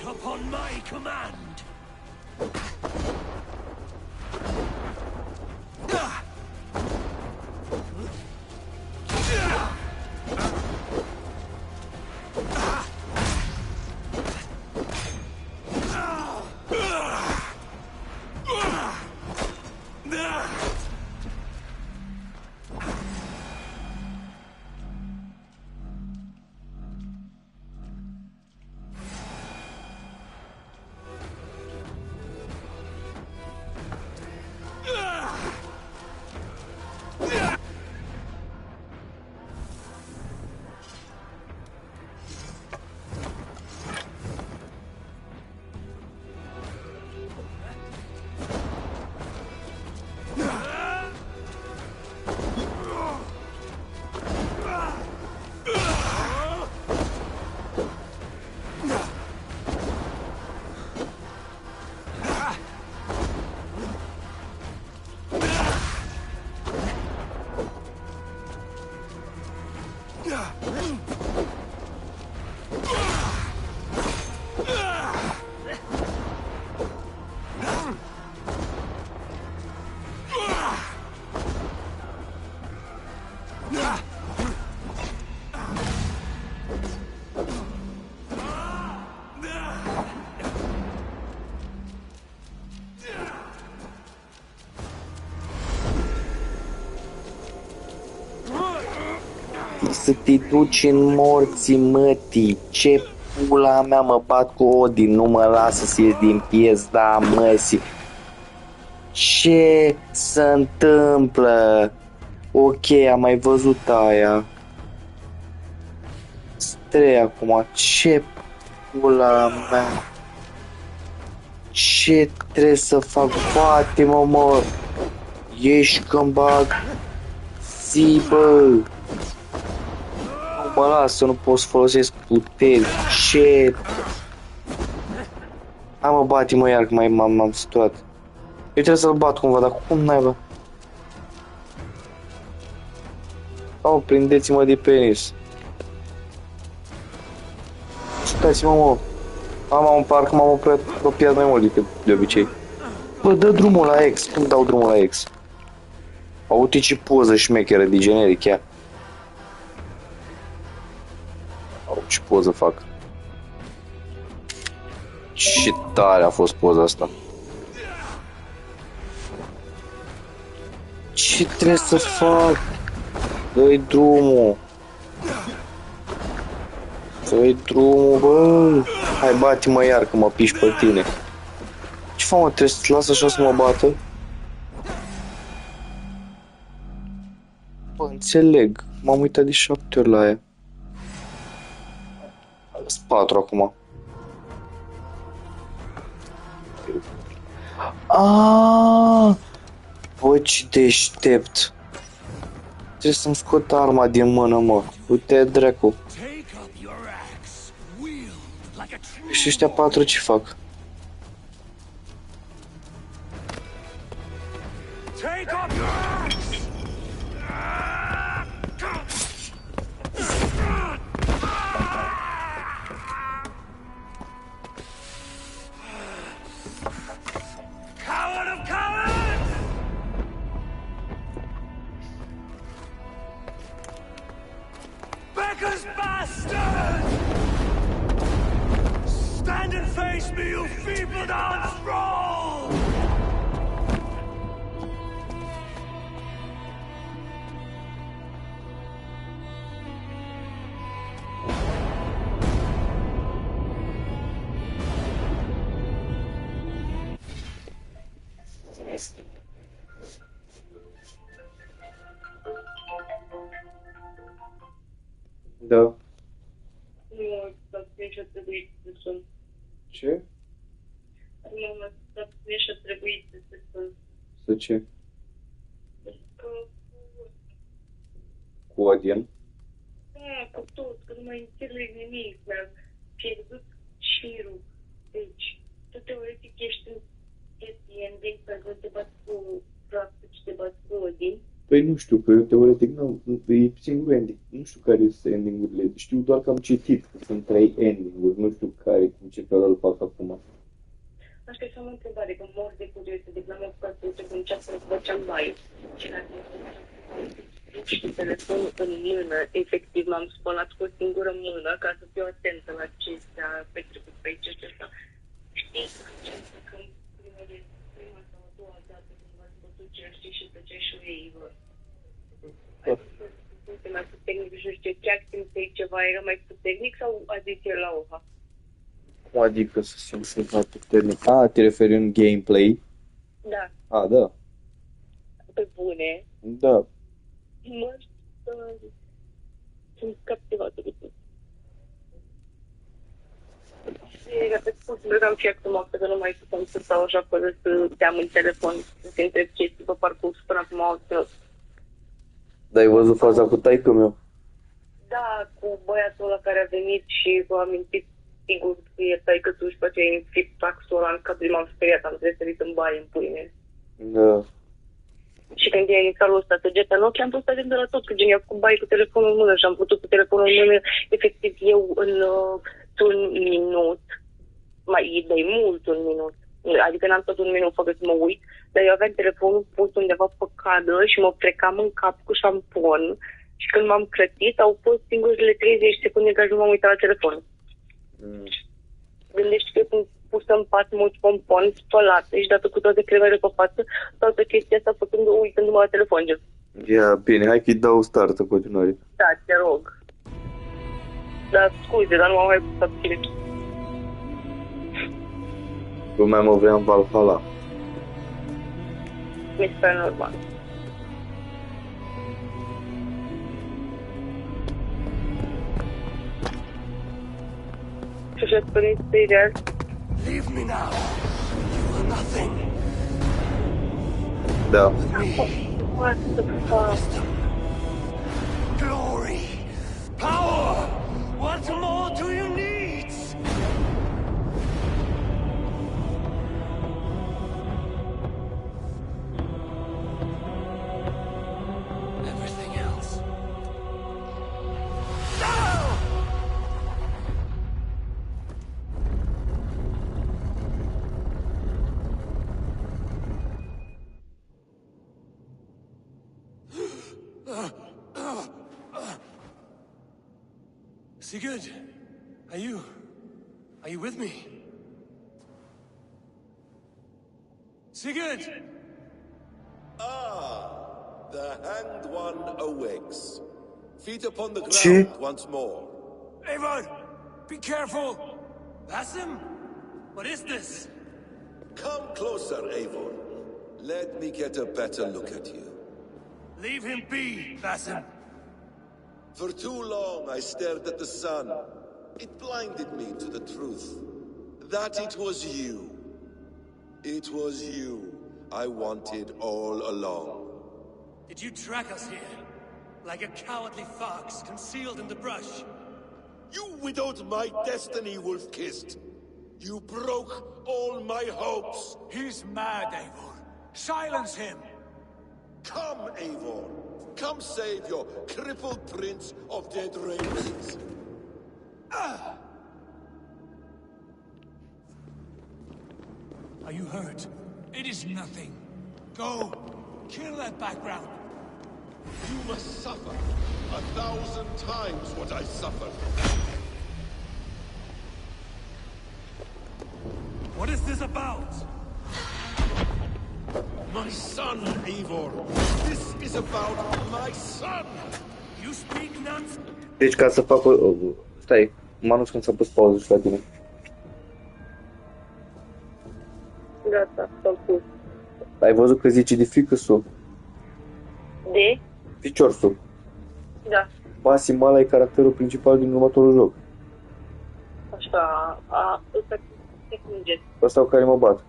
Upon my command! Să te duci în morții, mătii, ce Pula mea, mă bat cu Odin, nu mă lasă să ies din piezda măsii. Ce se întâmplă? Ok, am mai văzut aia. Strei acum, ce pula mea? Ce trebuie să fac? Bate-mă, mă! Ești când bag? Zi, bă! Nu mă lasă, nu pot să folosesc puteri. Ce? Hai mă, bate-mă iar, că m-am situat. Eu trebuie să-l bat cumva, dar cum naiba? Sau prindeți-mă de penis. Stați-mă, mă. Parcă m-am apropiat mai mult decât de obicei. Bă, dă drumul la X. Cum dau drumul la X? Uite ce poză șmecheră de generic, chiar. Ce poză fac. Ce tare a fost poza asta. Ce trebuie să fac? Dă-i drumul. Dă-i drumul, bă. Hai, bate-mă iar că mă piși pe tine. Ce fac, mă? Trebuie să-ți las așa să mă bată? Bă, înțeleg. M-am uitat de 7 ori la aia. Sunt 4 acum. Aaaa! Bă, ce deștept. Trebuie să-mi scot arma din mână, mă. Uite, dracu. Și ăștia 4 ce fac? Da. Nu, dar nici a trebuit să sun. Ce? Nu, dar nici a trebuit să sun. Să ce? Că... Cu Odin? Da, cu tot, că nu mai înțeleg nimic, mi-a pierdut șirul. Deci, tu teoretic ești în happy ending pentru că te bați cu practic și te bați cu Odin. Păi nu știu, că eu teoretic nu, e singurul ending. Nu știu care sunt ending-urile. Știu doar că am citit că sunt 3 ending-uri. Nu știu care, cum ce fel îl fac acum. Așa că să am o întrebare, că mor de curioasă, de n-am apucat să încep în ceas să făceam baie. Și la și cu telefonul în mână, efectiv m-am spălat cu o singură mână ca să fiu atentă la ce s-a petrecut pe aici și ăsta. Știi ce când prima sau a doua dată când v-ați bătut și tăcea și ei, vă. Mai puternic și nu știu, chiar simțeai ceva, era mai puternic sau a zis el la oha? Cum adică să simți mai puternic? A, te referi în gameplay? Da. A, da. Pe bune. Da. Mă, sunt captivată de tot. Și repet, posibil că am și acum, că nu mai putem să stau așa fără să te-am în telefon, să te întreb chestii pe parcurs până acum au ținut. Dar ai văzut faza cu taică meu? Da, cu băiatul ăla care a venit și v-a amintit sigur că e taică-tul și pe aceea e inflict taxul ăla în cap, m-am speriat, am trebuit în baie în pâine. Da. Și când i-a intrat lui ăsta săgeata în ochi, am fost atent de la tot, că gen i-a făcut baie cu telefonul în mână și am putut cu telefonul în mână, efectiv eu un minut, mai dai mult un minut, adică n-am tot un minut fără să mă uit, dar eu aveam telefonul pus undeva pe cadă și mă frecam în cap cu șampon și când m-am crătit au fost singurele 30 secunde în care nu m-am uitat la telefon. Gândește că sunt pusă în pat mulți pomponi, spălate și dată cu toate cremele pe față, toată chestia asta uitându-mă la telefon. Ia, bine, hai că-i dau start în continuare. Da, te rog. Da, scuze, dar nu am mai putut scrie. Lumea mă vrea în Valhalla. Mi se pare normal. Și așa spune este real. Leave me now. You are nothing. Da. What the fuck? Glory. Power. What more do you need? Everything else. Sigurd, are you with me? Sigurd! The Hanged One awakes. Feet upon the Ce? ground once more. Eivor, be careful! Basim? What is this? Come closer, Eivor. Let me get a better look at you. Leave him be, Basim. For too long I stared at the sun. It blinded me to the truth. That it was you. It was you I wanted all along. Did you track us here? Like a cowardly fox concealed in the brush? You widowed my destiny, wolf-kissed. You broke all my hopes. He's mad, Eivor. Silence him. Come, Eivor. Come save your crippled prince of dead ravens. Are you hurt? It is nothing. Go. Kill that background. You must suffer 1,000 times what I suffered. What is this about? My son, Eivor. This is about my son. You speak nonsense. Deci ca să fac o... Stai, Manus, când s-a pus pauză și la tine. Gata, s-au pus. Ai văzut că zice de ficăsul? De? Ficiorsul. Da. Basim ăla e caracterul principal din următorul joc. Așa, ăsta se plânge. Ăsta care mă bat.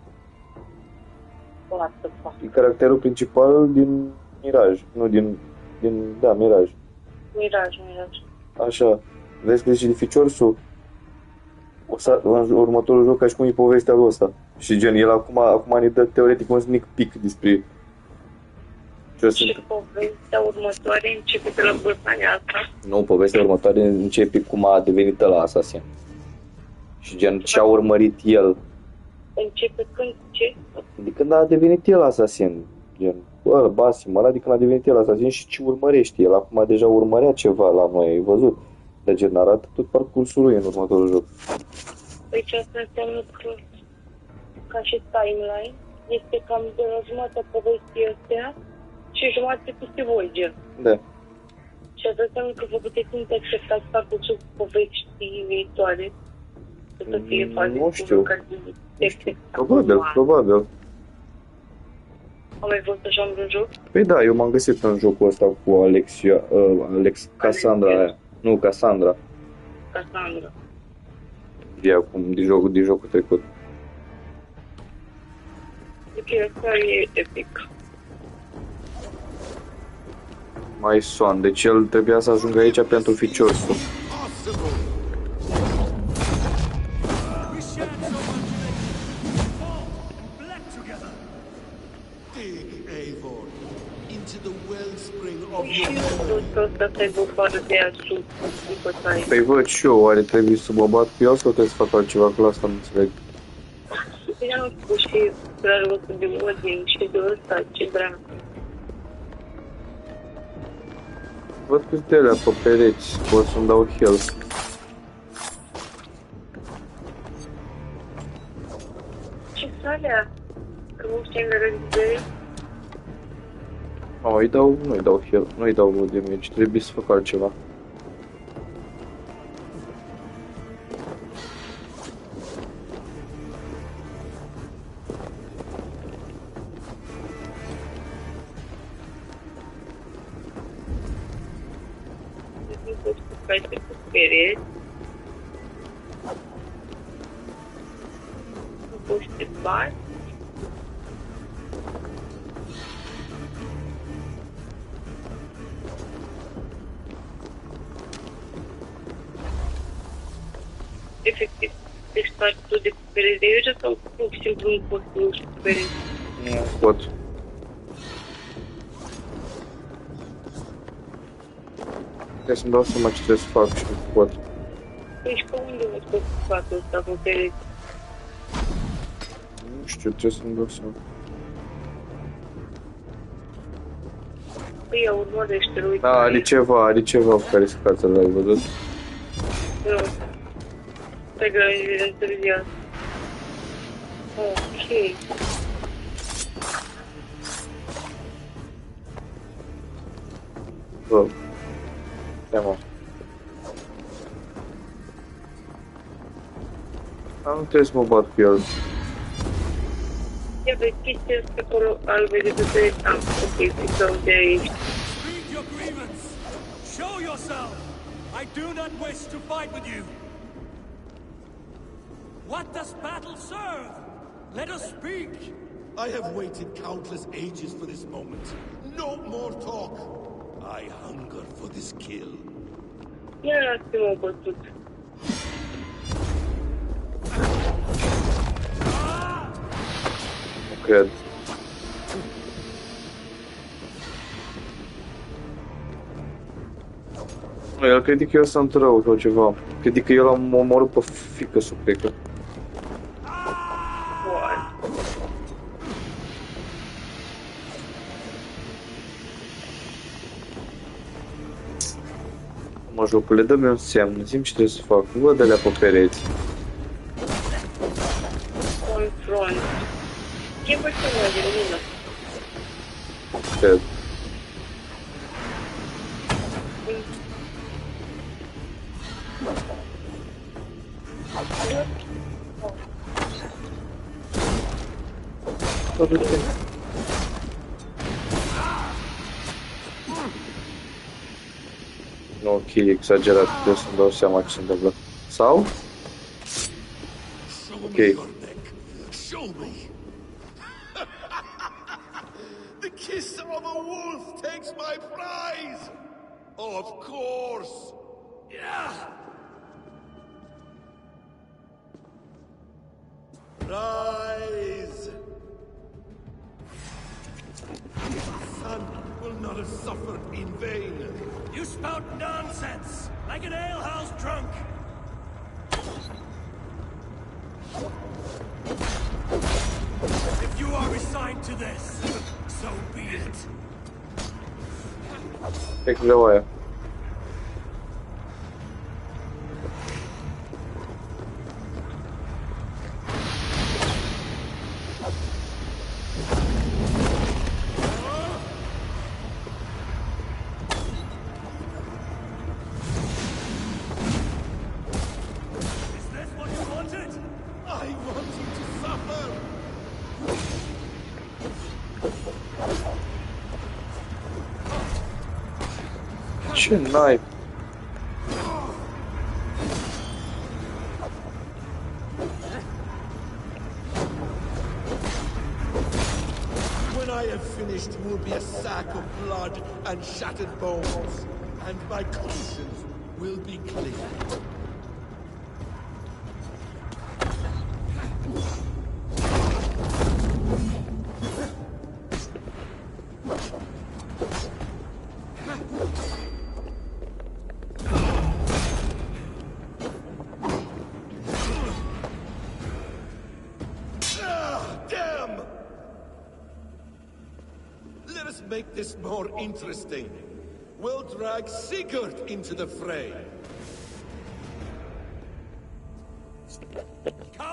What the fuck? E caracterul principal din Miraj. Nu, da, Miraj. Miraj. Așa. Vezi că zice de ficiorsul? În următorul joc ca și cum e povestea lui ăsta. Și gen, el acum ne dă teoretic un sneak peek despre ce și povestea următoare începe de la bătania asta? Nu, povestea următoare începe cum a devenit ăla asasin. Și gen, ce a urmărit el. Începe când ce? De când a devenit el asasin. Gen, Basim ăla de când a devenit el asasin și ce urmărește el. Acum deja urmărea ceva la noi, ai văzut? Dar gen, arată tot parcursul lui în următorul joc. Deci asta înseamnă că, ca și timeline, este cam de la jumătatea povestii astea și jumătate peste voi, gen. Da. Și asta înseamnă că vă puteți interpreta parcursul poveștii viitoare. Să fie faze nu știu. texte. Probabil. Am mai văzut așa un joc? Păi da, eu m-am găsit în jocul ăsta cu Cassandra aia. Nu, Cassandra. De acum, de jocul trecut. Ok, asta e epic. Mai son, deci el trebuia să ajungă aici pentru ficiorsul. Păi văd și eu, oare trebuie să mă bat cu el sau trebuie să fac altceva, că la asta nu înțeleg. Eu nu știu și vreau locul de moding și de ăsta, ce vreau. Văd că sunt alea pe pereți, pot să-mi dau heal. Ce sunt alea? Că nu știu de realizare? Nu-i dau heal, nu-i dau damage, trebuie să fac altceva. Hai să te sperie. Nu poți să te bați. Efectiv, te spargi tu de perezi de aici sau pur și simplu nu poți să nu perezi? Nu pot. Trebuie să-mi dau seama ce trebuie să fac și nu pot. Deci pe unde mă scot fatul ăsta cu perezi? Nu știu, trebuie să-mi dau seama. Păi ia urmărește-l, uite. Da, are ceva cu care să cață, l-ai văzut? Nu. Stai că e întârziat. Ok. Bă. Seama. Nu trebuie să mă bat cu el. Ia vezi chestia asta acolo albe de pe am. Ok, picăm de aici. Speak your grievance. Show yourself. I do not wish to fight with you. What does battle serve? Let us speak. I have waited countless ages for this moment. No more talk. I hunger for this kill. Ia lasă-mă bătut. Nu cred. Nu, el crede că eu sunt rău sau ceva. Crede că eu l-am omorât pe fică-su, cred că. Mă, jocule, dă-mi un semn, zi-mi ce trebuie să fac. Văd alea pe pereți. Confront. Ce faci să mă de lumină? Cred. Nu, ok, exagerat, trebuie să-mi dau seama ce se întâmplă. Sau? Ok. Show me. The kiss of a wolf takes my prize. Of course. Yeah. Rise. The sun will not have suffered in vain. You spout nonsense, like an alehouse drunk. If you are resigned to this, so be it. E greu aia. Ce n-ai? When I have finished, you will be a sack of blood and shattered bones, and my conscience will be clear. Make this more interesting. We'll drag Sigurd into the fray.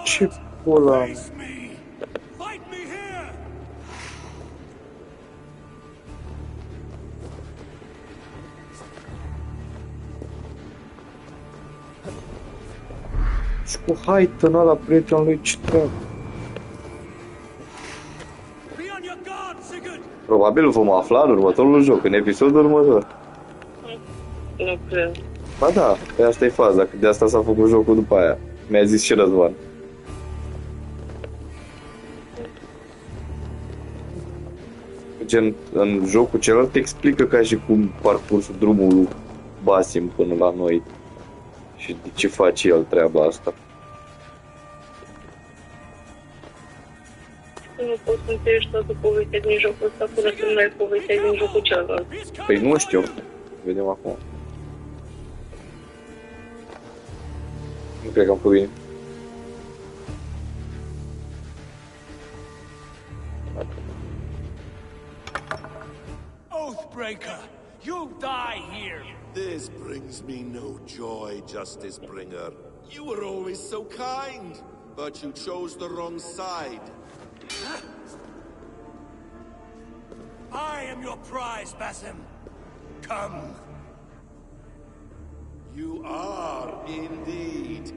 Ce pula? Fight me here. Și cu Haiten ăla, prietenul lui, ce treabă? Probabil vom afla în următorul joc, în episodul următor. Nu cred. Ba da, pe asta e faza, că de asta s-a făcut jocul după aia. Mi-a zis și Răzvan. Gen, în jocul celălalt te explică ca și cum parcursul drumului Basim până la noi și de ce face el treaba asta. Nu poți să înțelegi toată povestea din jocul ăsta până când nu ai povestea din jocul celălalt. Păi nu știu, vedem acum. Nu cred că am făcut bine. Oathbreaker, you'll die here. This brings me no joy, Justice Bringer. You were always so kind, but you chose the wrong side. I am your prize, Basim. Come. You are indeed.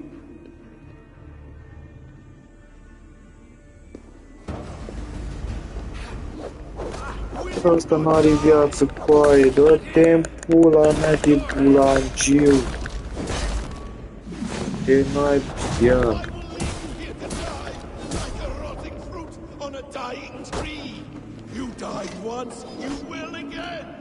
Asta n-are viață, coaie, dă-te în pula mea din pulangiu. Te n-ai putea. On a dying tree. You died once, you will again.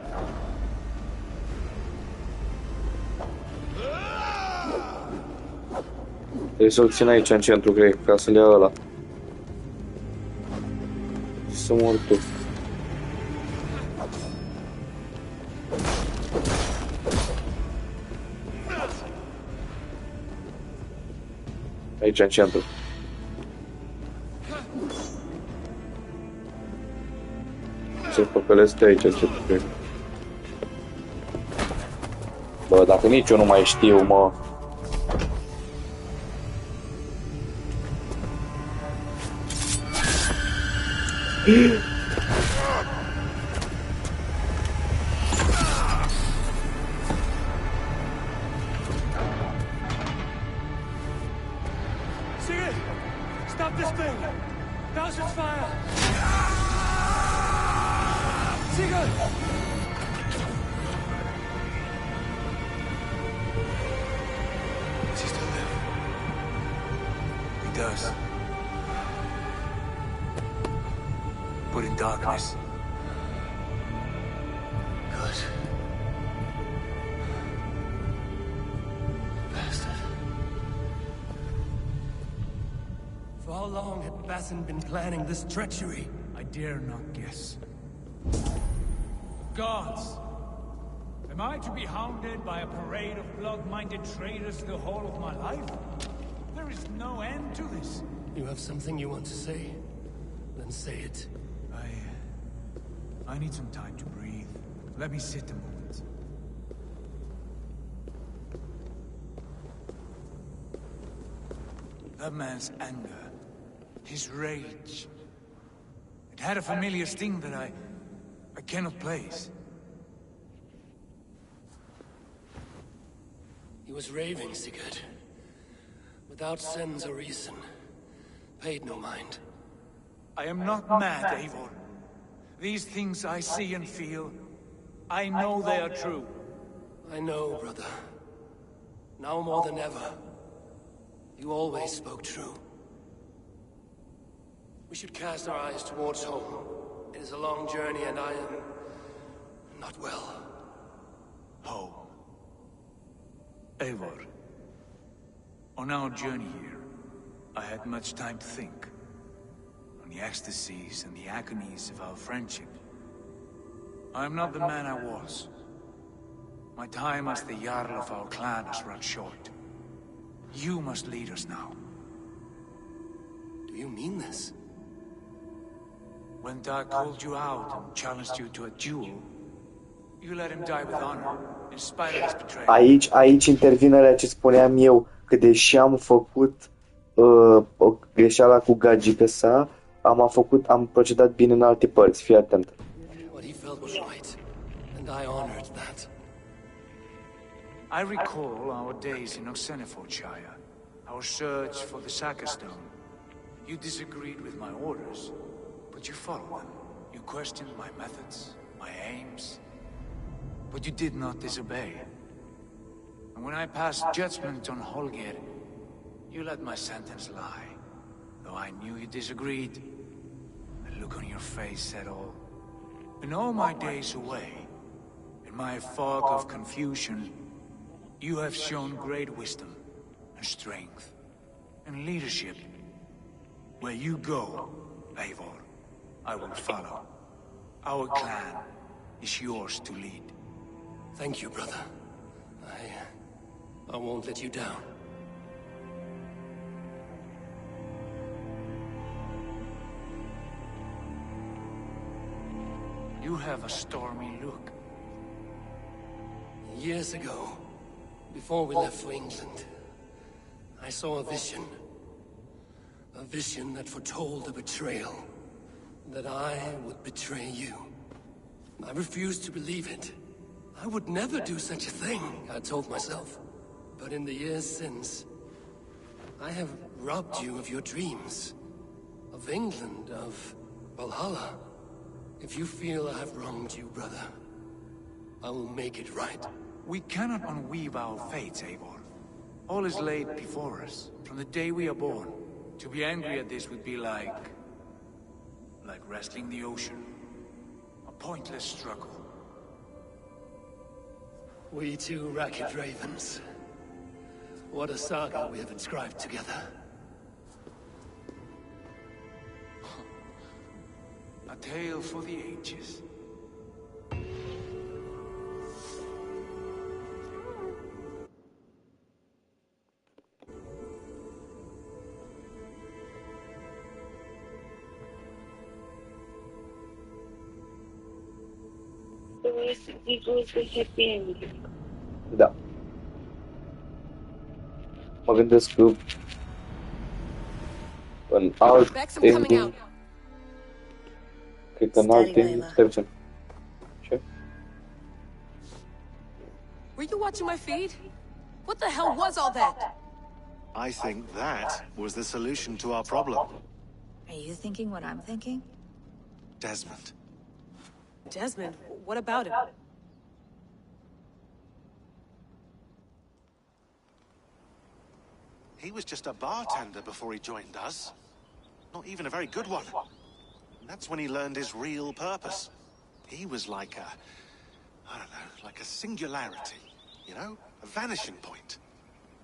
Trebuie să-l țin aici în centru, cred, ca să le ia ăla. Și să mor tu. Aici în centru. Se păcălesc aici, ce cred. Bă, dacă nici eu nu mai știu, mă. Sigurd! Stop this thing! Now's its fire! Sigurd! Does he still live? He does. But in darkness. Good. Bastard. For how long had Basim been planning this treachery? I dare not guess. Gods! Am I to be hounded by a parade of blood-minded traitors the whole of my life? There is no end to this. You have something you want to say? Then say it. I need some time to breathe. Let me sit a moment. That man's anger, his rage, it had a familiar sting that I cannot place. He was raving, Sigurd. Without sense or reason. Paid no mind. I am not mad, Eivor. These things I see and feel, I know they are true. I know, brother. Now more than ever. You always spoke true. We should cast our eyes towards home. It is a long journey and I am... not well. Home. Eivor. On our journey here, I had much time to think. On the ecstasies and the agonies of our friendship. I am not the man I was. My time as the Jarl of our clan has run short. You must lead us now. Do you mean this? When Dag called you out and challenged you to a duel, you let him die with honor, in spite of his betrayal. Aici intervine la ce spuneam eu, că deși am făcut o greșeală cu gagică sa, am procedat bine în alte părți, fii atent. What he felt was right, and I honored that. I recall our days in Oxenfordshire, our search for the Saka Stone. You disagreed with my orders, but you followed them. You questioned my methods, my aims, but you did not disobey. And when I passed judgment on Holger, you let my sentence lie. Though I knew you disagreed, the look on your face said all. In all my days away, in my fog of confusion, you have shown great wisdom and strength and leadership. Where you go, Eivor, I will follow. Our clan is yours to lead. Thank you, brother. I won't let you down. You have a stormy look. Years ago, before we left for England, I saw a vision. A vision that foretold a betrayal. That I would betray you. I refused to believe it. I would never do such a thing, I told myself. But in the years since, I have robbed you of your dreams. Of England, of Valhalla. If you feel I have wronged you, brother, I will make it right. We cannot unweave our fates, Eivor. All is laid before us, from the day we are born. To be angry at this would be like wrestling the ocean. A pointless struggle. We two racket ravens. What a saga we have inscribed together. A tale for the ages. Da. Mă gândesc că în alt ending, cred că în alt ending, stai. Ce? Were you watching my feed? What the hell was all that? I think that was the solution to our problem. Are you thinking what I'm thinking? Desmond. Desmond? What about him? He was just a bartender before he joined us. Not even a very good one. And that's when he learned his real purpose. He was like a... I don't know, like a singularity, you know? A vanishing point.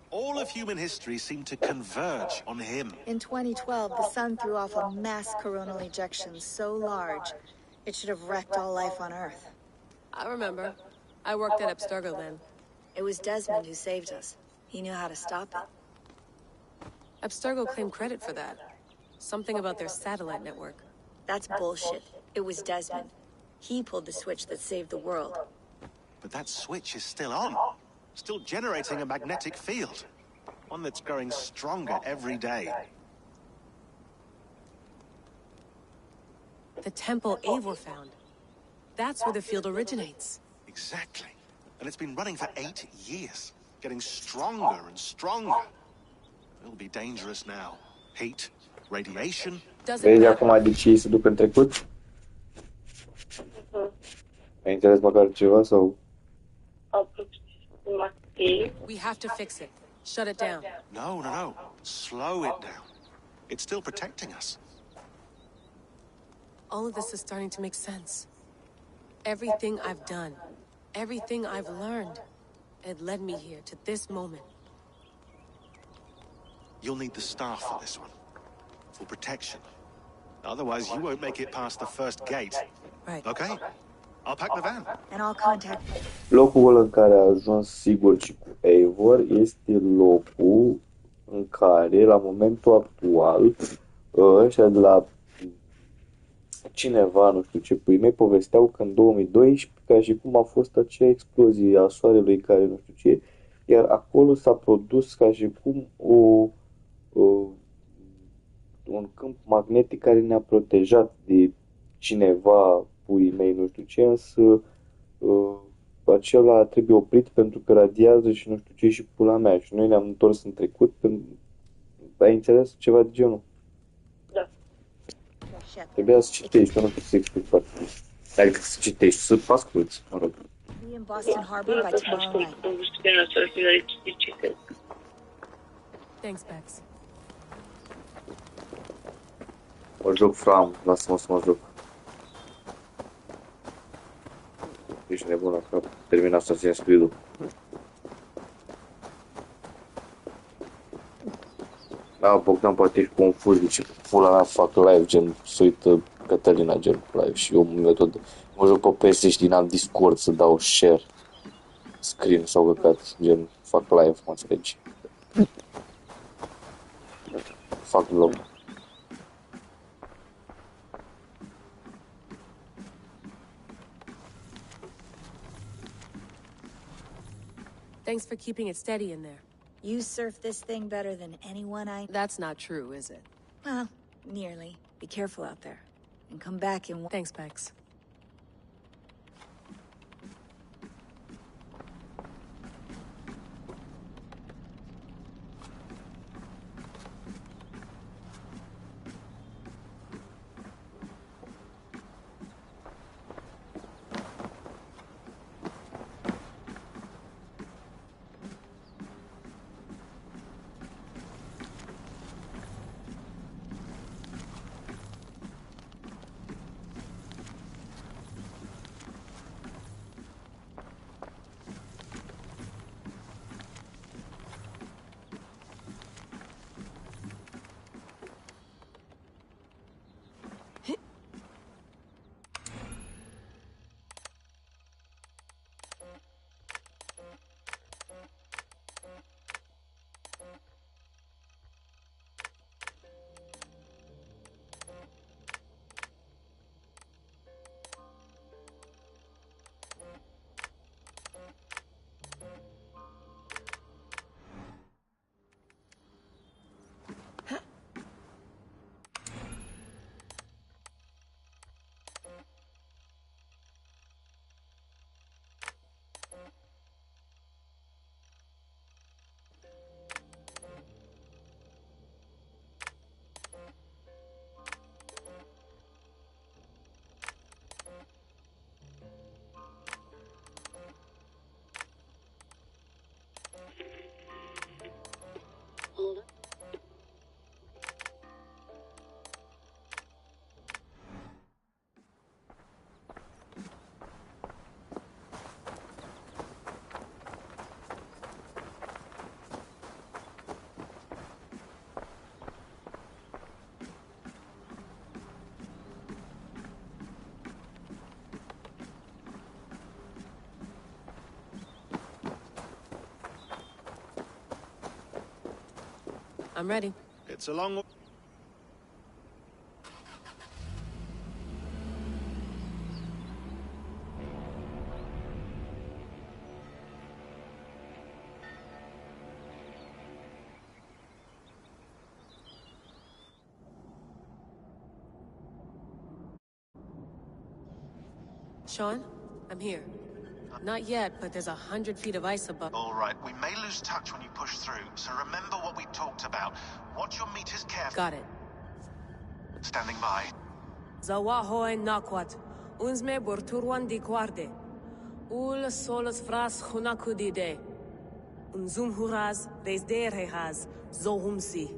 All of human history seemed to converge on him. In 2012, the sun threw off a mass coronal ejection so large, it should have wrecked all life on Earth. I remember. I worked at Abstergo then. It was Desmond who saved us. He knew how to stop it. Abstergo claimed credit for that. Something about their satellite network. That's bullshit. It was Desmond. He pulled the switch that saved the world. But that switch is still on. Still generating a magnetic field. One that's growing stronger every day. The temple Eivor found. That's where the field originates. Exactly. And it's been running for 8 years. Getting stronger and stronger. It'll be dangerous now. Heat, radiation. Vezi acum de ce ei se duc în trecut? Ai înțeles măcar ceva sau? We have to fix it. Shut it down. No. Slow it down. It's still protecting us. All of this is starting to make sense. Everything I've done, everything I've learned, it led me here to this moment. You'll need the staff for this one. For protection. Otherwise, you won't make it past the first gate. Right. Okay? I'll pack the van. And I'll contact you. Locul în care a ajuns sigur și cu Eivor este locul în care, la momentul actual, ăștia de la cineva, nu știu ce pui mei, povesteau că în 2012, ca și cum a fost acea explozie a soarelui care nu știu ce, iar acolo s-a produs ca și cum un câmp magnetic care ne-a protejat de cineva, puii mei, nu știu ce, însă acela trebuie oprit pentru că radiază și nu știu ce și pula mea și noi ne-am întors în trecut. Ai înțeles ceva de genul? Da. Trebuia să citești, eu nu știu să explic foarte bine. Adică să citești, să asculți, mă rog. The in Boston Harbor by tomorrow night. Thanks, Bex. Mă joc Fram, lasă-mă să mă joc. Ești nebun la cap. Termina Assassin's Creed-ul. Da, Bogdan poate ești confuz, zice, pula mea fac live, gen, să uită Cătălina, gen, live. Și eu mă joc pe PS și din am Discord să dau share, screen sau căcat, gen, fac live, mă înțelegi. Fac vlog. Thanks for keeping it steady in there. You surf this thing better than anyone I... That's not true, is it? Well, nearly. Be careful out there. And come back in... Thanks, Bex. I'm ready. It's a long... Sean, I'm here. Not yet, but there's 100 feet of ice above. All right, we may lose touch when you push through, so remember what we talked about. Watch your meters carefully. Got it. Standing by. Zawahoe nakwat. Unzme borturwan di guarde. Ul solos fras hunakudide. Unzum huraz, desderehaz, zohumsi.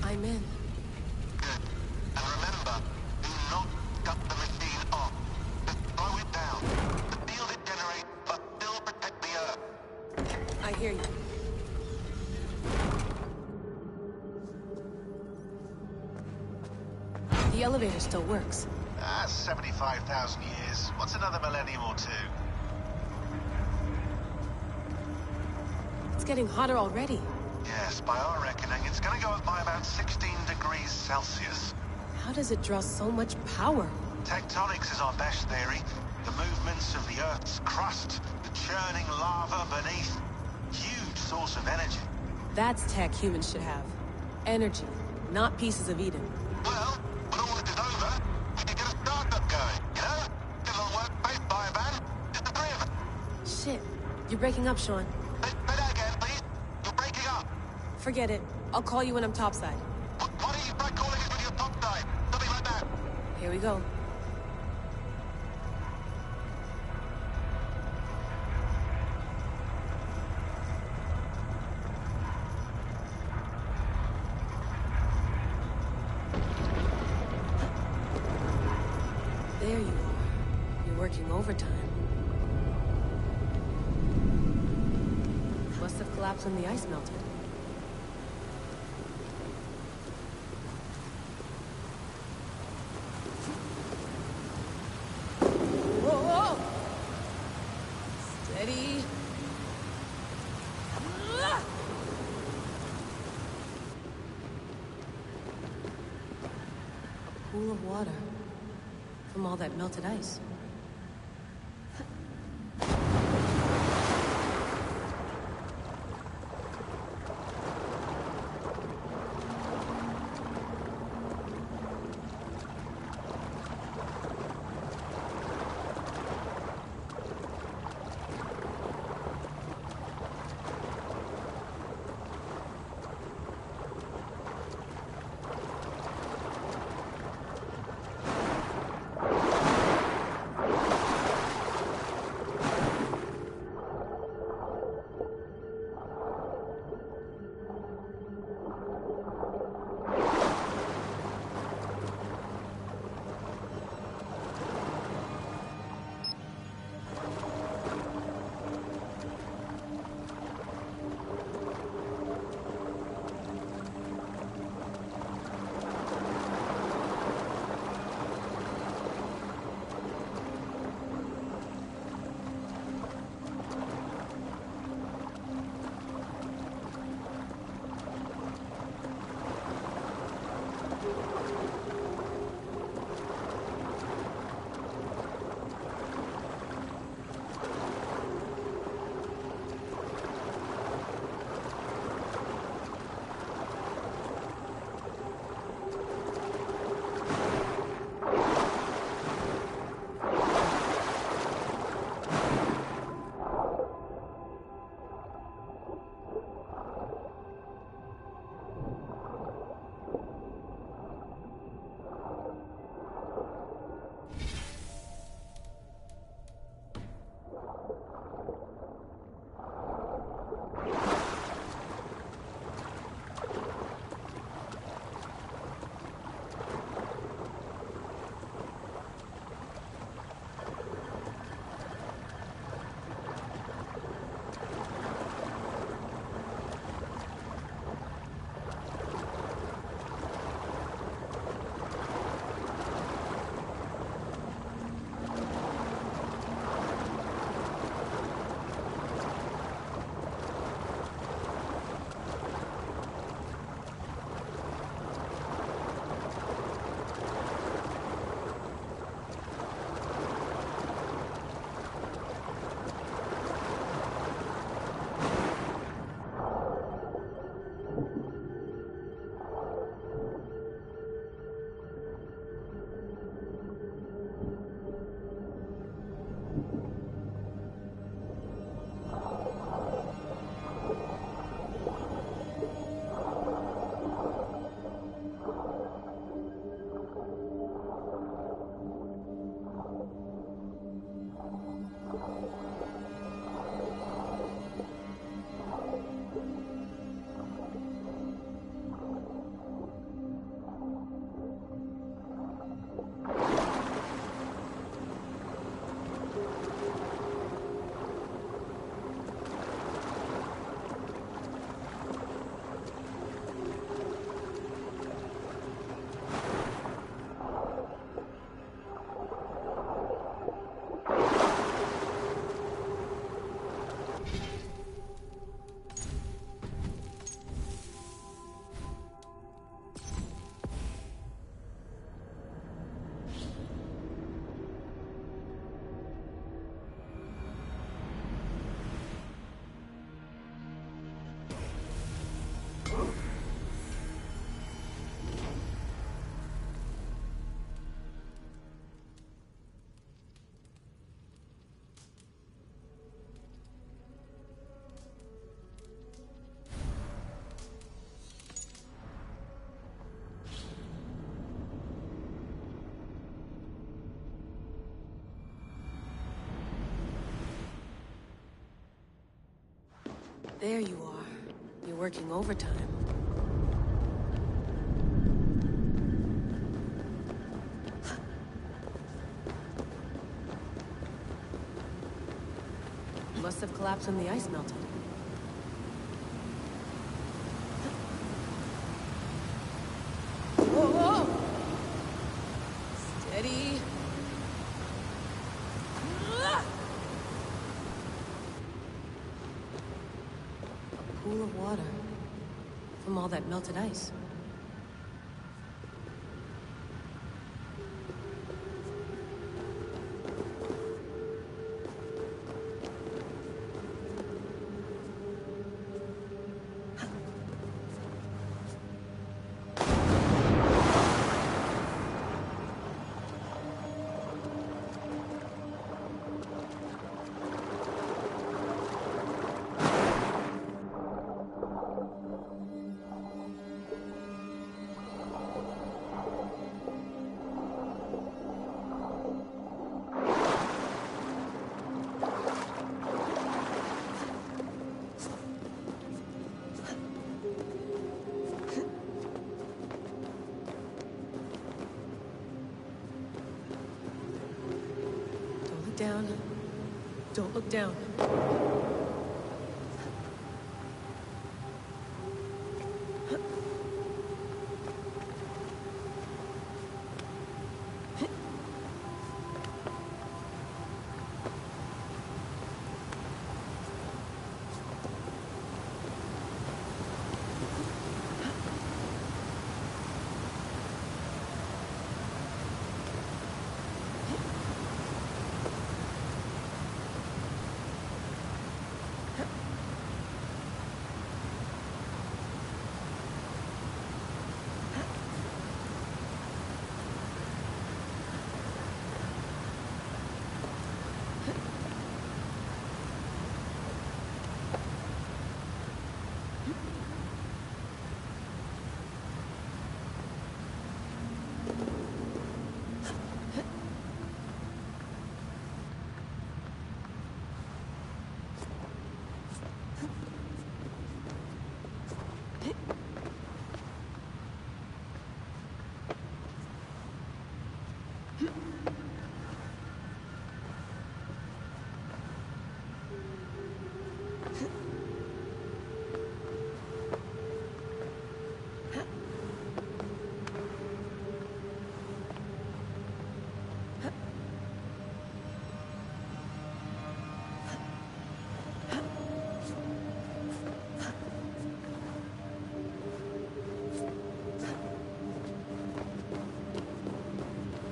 I'm in. And remember, do not cut the machine off. Just slow it down. The field it generates, but still protect the Earth. I hear you. The elevator still works. 75,000 years. What's another millennium or two? It's getting hotter already. Yes, by our reckoning, it's gonna go up by about 16 degrees Celsius. How does it draw so much power? Tectonics is our best theory. The movements of the Earth's crust, the churning lava beneath. Huge source of energy. That's tech humans should have. Energy, not pieces of Eden. Well, when all this is over, we can get a startup going, you know? Get a little workspace, buy a van, just the three of us. Shit, you're breaking up, Sean. Say that again, please. You're breaking up. Forget it. I'll call you when I'm topside. What do you try calling Here we go. There you are. You're working overtime. Must have collapsed when the ice melted. Whoa! Steady. A pool of water from all that melted ice. There you are. You're working overtime. Must have collapsed when the ice melted. Whoa, whoa! Steady. A pool of water from all that melted ice. Down. Don't look down.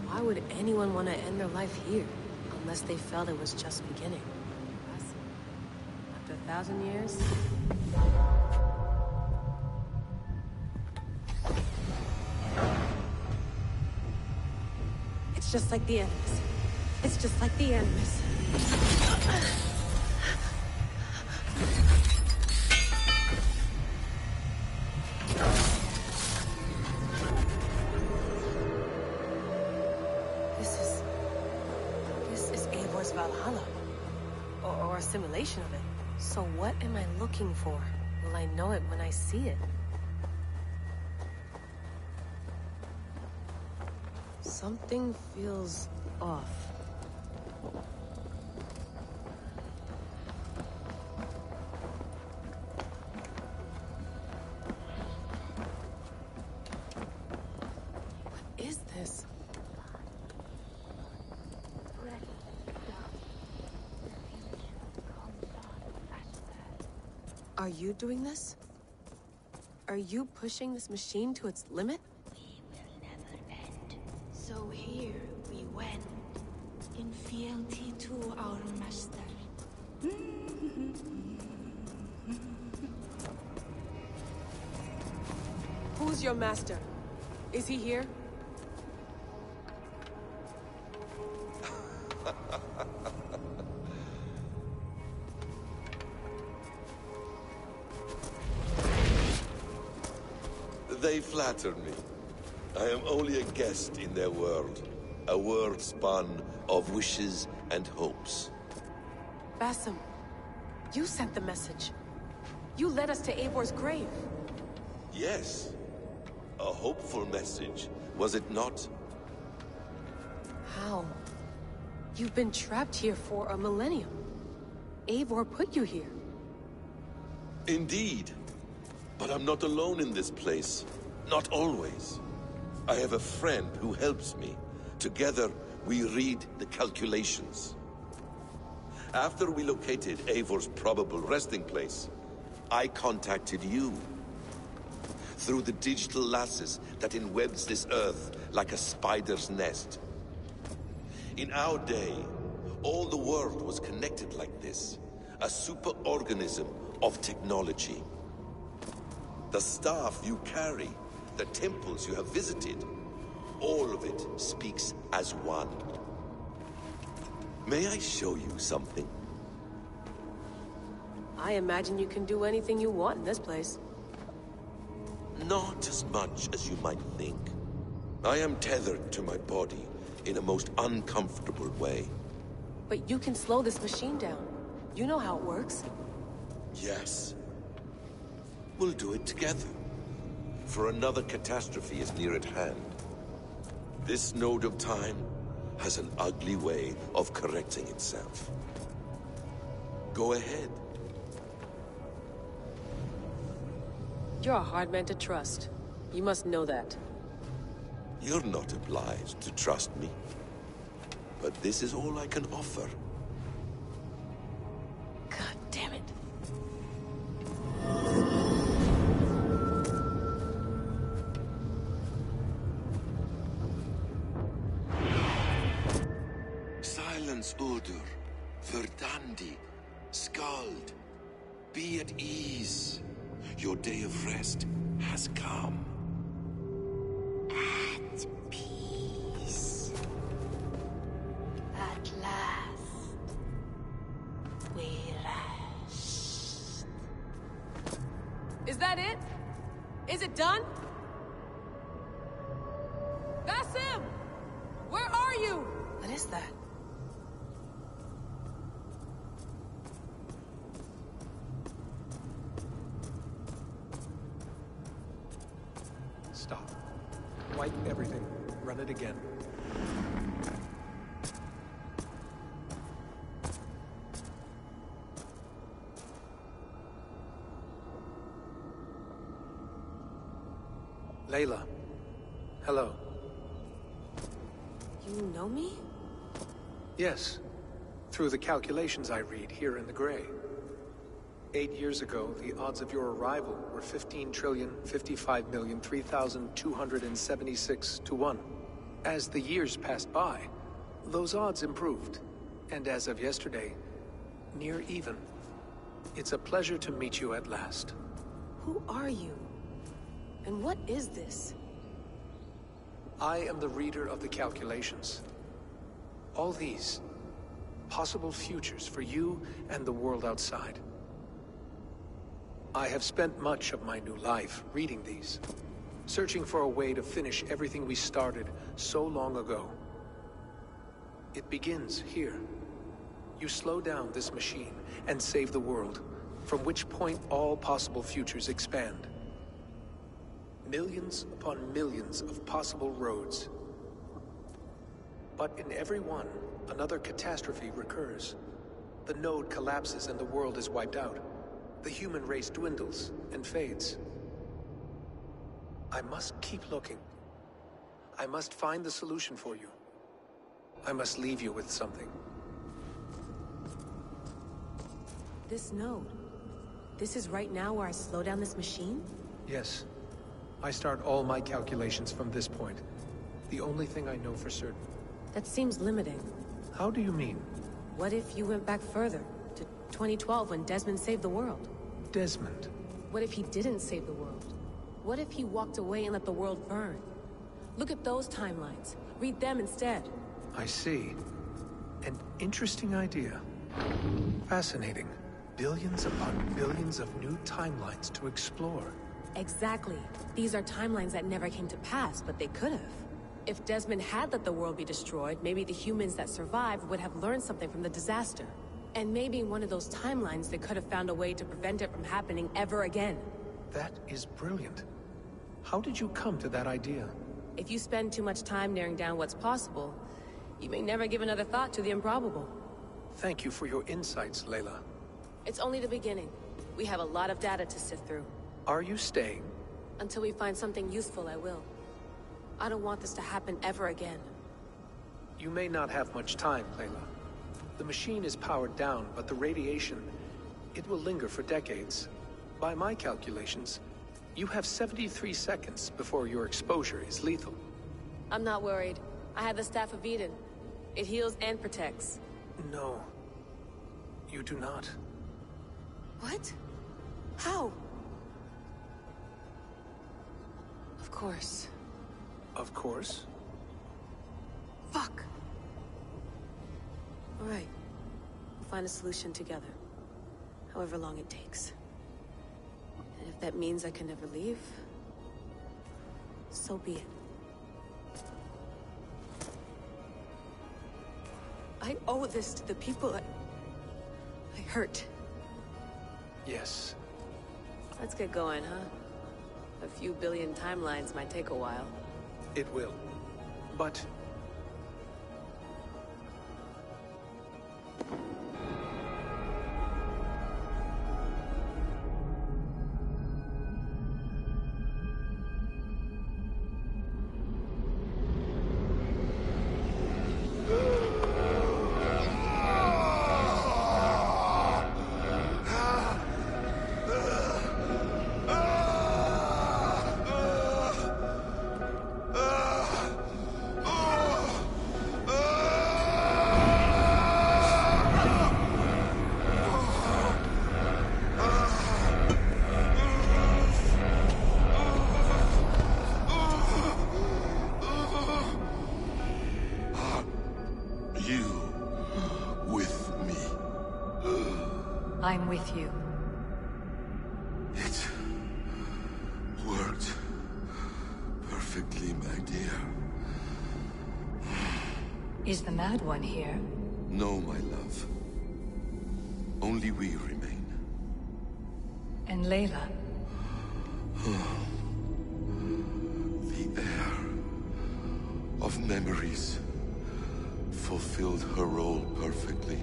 Why would anyone want to end their life here? Unless they felt it was just beginning. After 1,000 years? It's just like the Animus. It's just like the Animus. Valhalla. Or a simulation of it. So what am I looking for? Will I know it when I see it? Something feels off. What is this? Are you doing this? Are you pushing this machine to its limit? We will never end. So here we went, in fealty to our master. Who's your master? Is he here? They flatter me. I am only a guest in their world. A world spun of wishes and hopes. Basim, you sent the message. You led us to Eivor's grave. Yes. A hopeful message, was it not? How? You've been trapped here for a millennium. Eivor put you here. Indeed. But I'm not alone in this place. Not always. I have a friend who helps me. Together, we read the calculations. After we located Eivor's probable resting place, I contacted you. Through the digital lasses that enwebs this Earth like a spider's nest. In our day, all the world was connected like this. A superorganism of technology. The staff you carry, the temples you have visited, all of it speaks as one. May I show you something? I imagine you can do anything you want in this place. Not as much as you might think. I am tethered to my body in a most uncomfortable way. But you can slow this machine down. You know how it works. Yes. We'll do it together. For another catastrophe is near at hand. This node of time has an ugly way of correcting itself. Go ahead. You're a hard man to trust. You must know that. You're not obliged to trust me. But this is all I can offer. God damn it. Silence, Udur. Verdandi. Skald. Be at ease. Your day of rest has come. At peace. At last. We rest. Is that it? Is it done? Basim! Where are you? What is that? Stop. Wipe everything. Run it again. Layla. Hello. You know me? Yes. Through the calculations I read here in the gray. 8 years ago, the odds of your arrival were 15,055,003,276 to 1. As the years passed by, those odds improved. And as of yesterday, near even. It's a pleasure to meet you at last. Who are you? And what is this? I am the reader of the calculations. All these, possible futures for you and the world outside. I have spent much of my new life reading these, searching for a way to finish everything we started so long ago. It begins here. You slow down this machine and save the world, from which point all possible futures expand. Millions upon millions of possible roads. But in every one, another catastrophe recurs. The node collapses and the world is wiped out. The human race dwindles and fades. I must keep looking. I must find the solution for you. I must leave you with something. This node. This is right now where I slow down this machine? Yes. I start all my calculations from this point. The only thing I know for certain. That seems limiting. How do you mean? What if you went back further, to 2012 when Desmond saved the world? Desmond? What if he didn't save the world? What if he walked away and let the world burn? Look at those timelines. Read them instead. I see. An interesting idea. Fascinating. Billions upon billions of new timelines to explore. Exactly. These are timelines that never came to pass, but they could have. If Desmond had let the world be destroyed, maybe the humans that survived would have learned something from the disaster. And maybe in one of those timelines they could have found a way to prevent it from happening ever again. That is brilliant. How did you come to that idea? If you spend too much time narrowing down what's possible, you may never give another thought to the improbable. Thank you for your insights, Layla. It's only the beginning. We have a lot of data to sift through. Are you staying? Until we find something useful, I will. I don't want this to happen ever again. You may not have much time, Layla. The machine is powered down, but the radiation, it will linger for decades. By my calculations, you have 73 seconds before your exposure is lethal. I'm not worried. I have the Staff of Eden. It heals and protects. No. You do not. What? How? Of course. Of course? Fuck! All right. We'll find a solution together. However long it takes. And if that means I can never leave, so be it. I owe this to the people I hurt. Yes. Let's get going, huh? A few billion timelines might take a while. It will. But... I'm with you. It worked perfectly, my dear. Is the Mad One here? No, my love. Only we remain. And Layla? The air of memories fulfilled her role perfectly.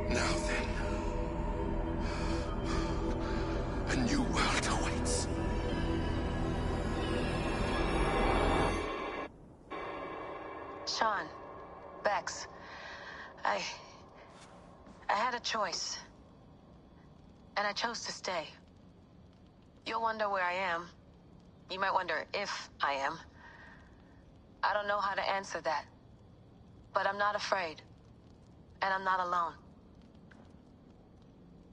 Now then, a new world awaits. Sean, Bex, I had a choice. And I chose to stay. You'll wonder where I am. You might wonder if I am. I don't know how to answer that. But I'm not afraid. And I'm not alone.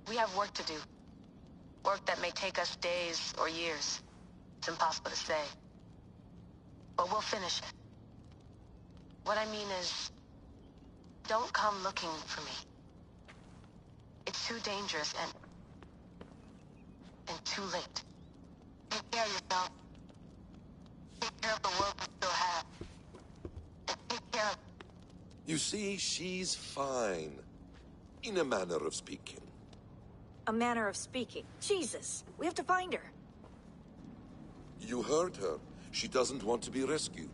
We have work to do. Work that may take us days or years. It's impossible to say. But we'll finish it. What I mean is, don't come looking for me. It's too dangerous and too late. Take care of yourself. Take care of the world we still have. And take care of... You see, she's fine. In a manner of speaking. A manner of speaking. Jesus, we have to find her. You heard her. She doesn't want to be rescued.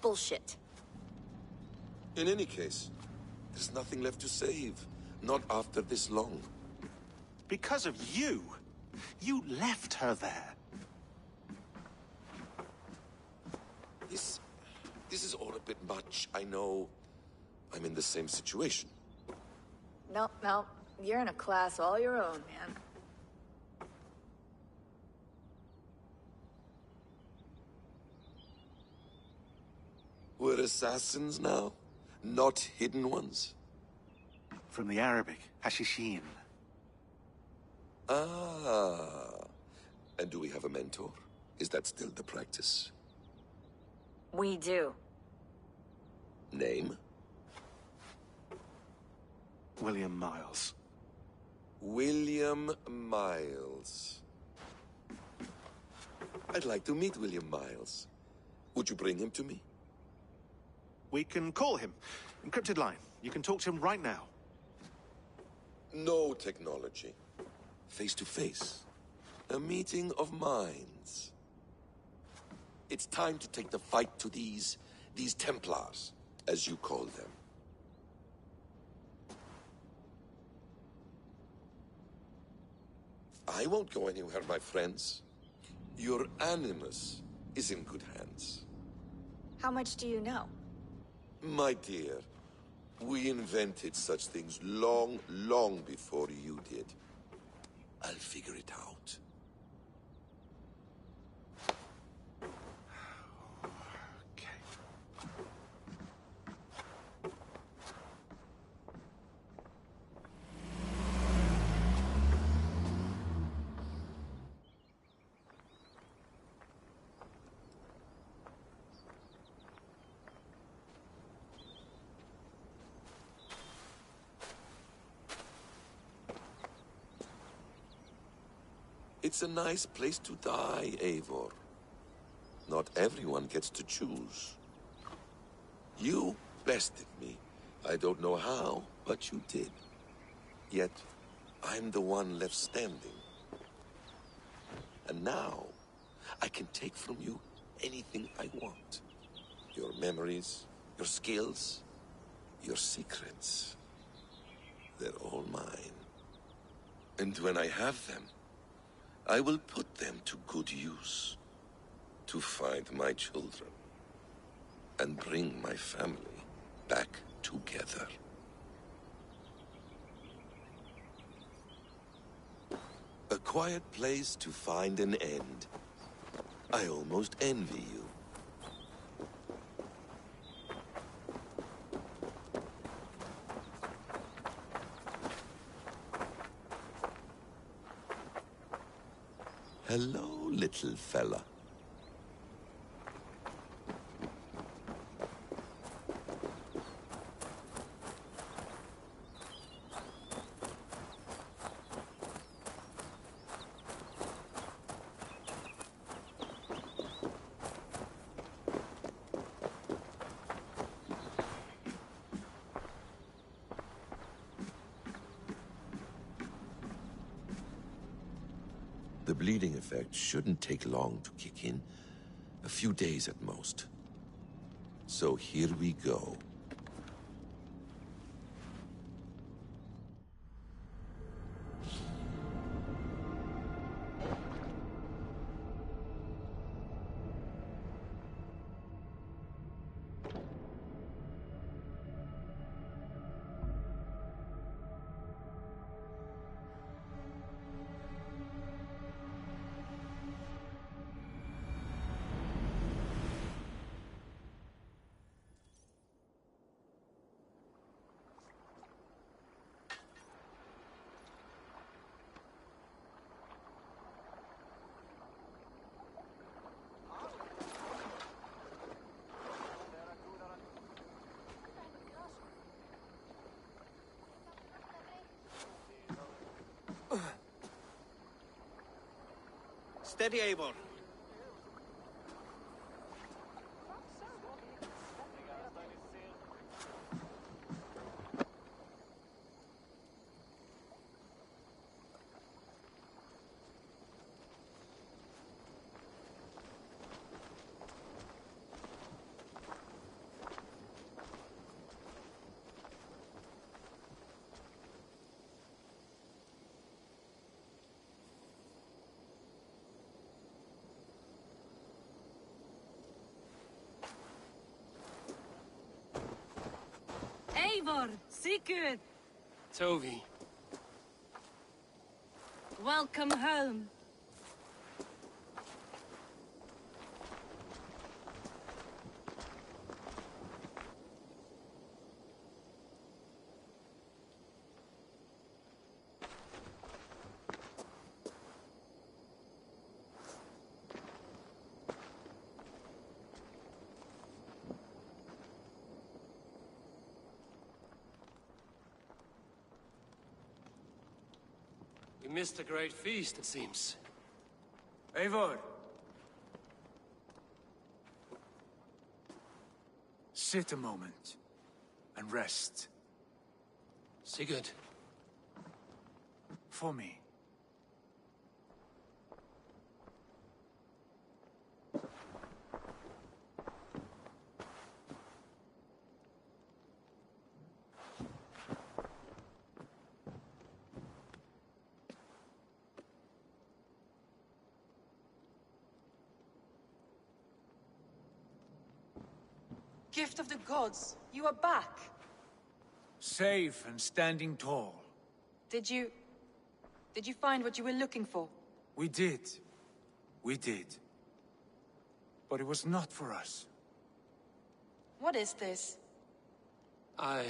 Bullshit. In any case, there's nothing left to save. Not after this long. Because of you. You left her there. This is all a bit much. I know I'm in the same situation. No, you're in a class all your own, man. We're assassins now? Not hidden ones? From the Arabic, Hashishin. Ah. And do we have a mentor? Is that still the practice? We do. Name? William Miles. William Miles. I'd like to meet William Miles. Would you bring him to me? We can call him. Encrypted line. You can talk to him right now. No technology. Face to face. A meeting of minds. It's time to take the fight to these Templars, as you call them. I won't go anywhere, my friends. Your animus is in good hands. How much do you know? My dear, we invented such things long, long before you did. I'll figure it out. It's a nice place to die, Eivor. Not everyone gets to choose. You bested me. I don't know how, but you did. Yet, I'm the one left standing. And now, I can take from you anything I want. Your memories, your skills, your secrets. They're all mine. And when I have them, I will put them to good use. To find my children. And bring my family back together. A quiet place to find an end. I almost envy you. Hello, little fella. The bleeding effect shouldn't take long to kick in. A few days at most. So here we go. Steady, Eivor. Eivor, Sigurd, Tovi. welcome home. We missed a great feast, it seems. Eivor! Sit a moment and rest. Sigurd. For me. Gift of the gods, you are back. Safe and standing tall. Did you find what you were looking for? We did. We did. But it was not for us. What is this? Eivor's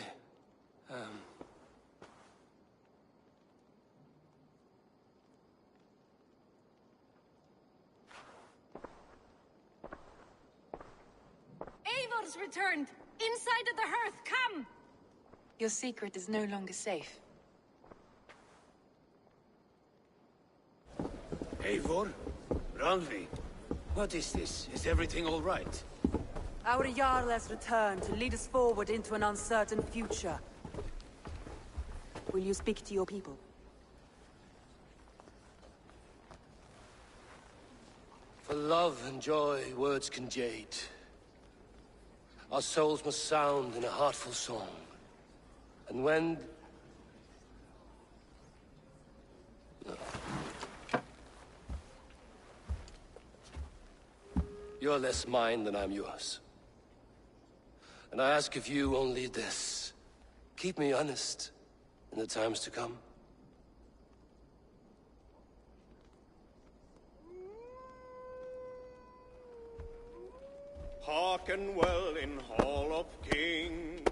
returned! Inside of the hearth, come! Your secret is no longer safe. Eivor? Randvi? What is this? Is everything all right? Our Jarl has returned to lead us forward into an uncertain future. Will you speak to your people? For love and joy, words can jade. Our souls must sound in a heartful song. And when... No. You're less mine than I'm yours. And I ask of you only this. Keep me honest in the times to come. Hearken well in Hall of Kings.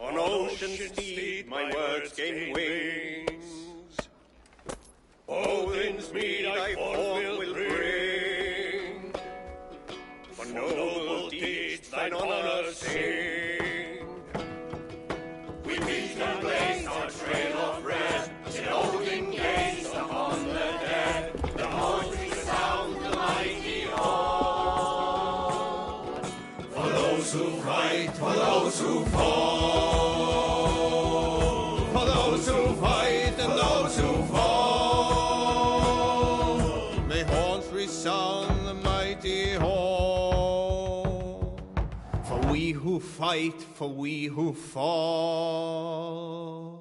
On ocean steed my words gain wings. Odin's mead I forth will bring. For noble deeds thine honor sing. We meet and blaze our trail of red. Till Odin gaze upon the dead. The voices sound the mighty all. For those who fight, for those who fall. For those who fight and those who fall. May horns resound the mighty hall. For we who fight, for we who fall.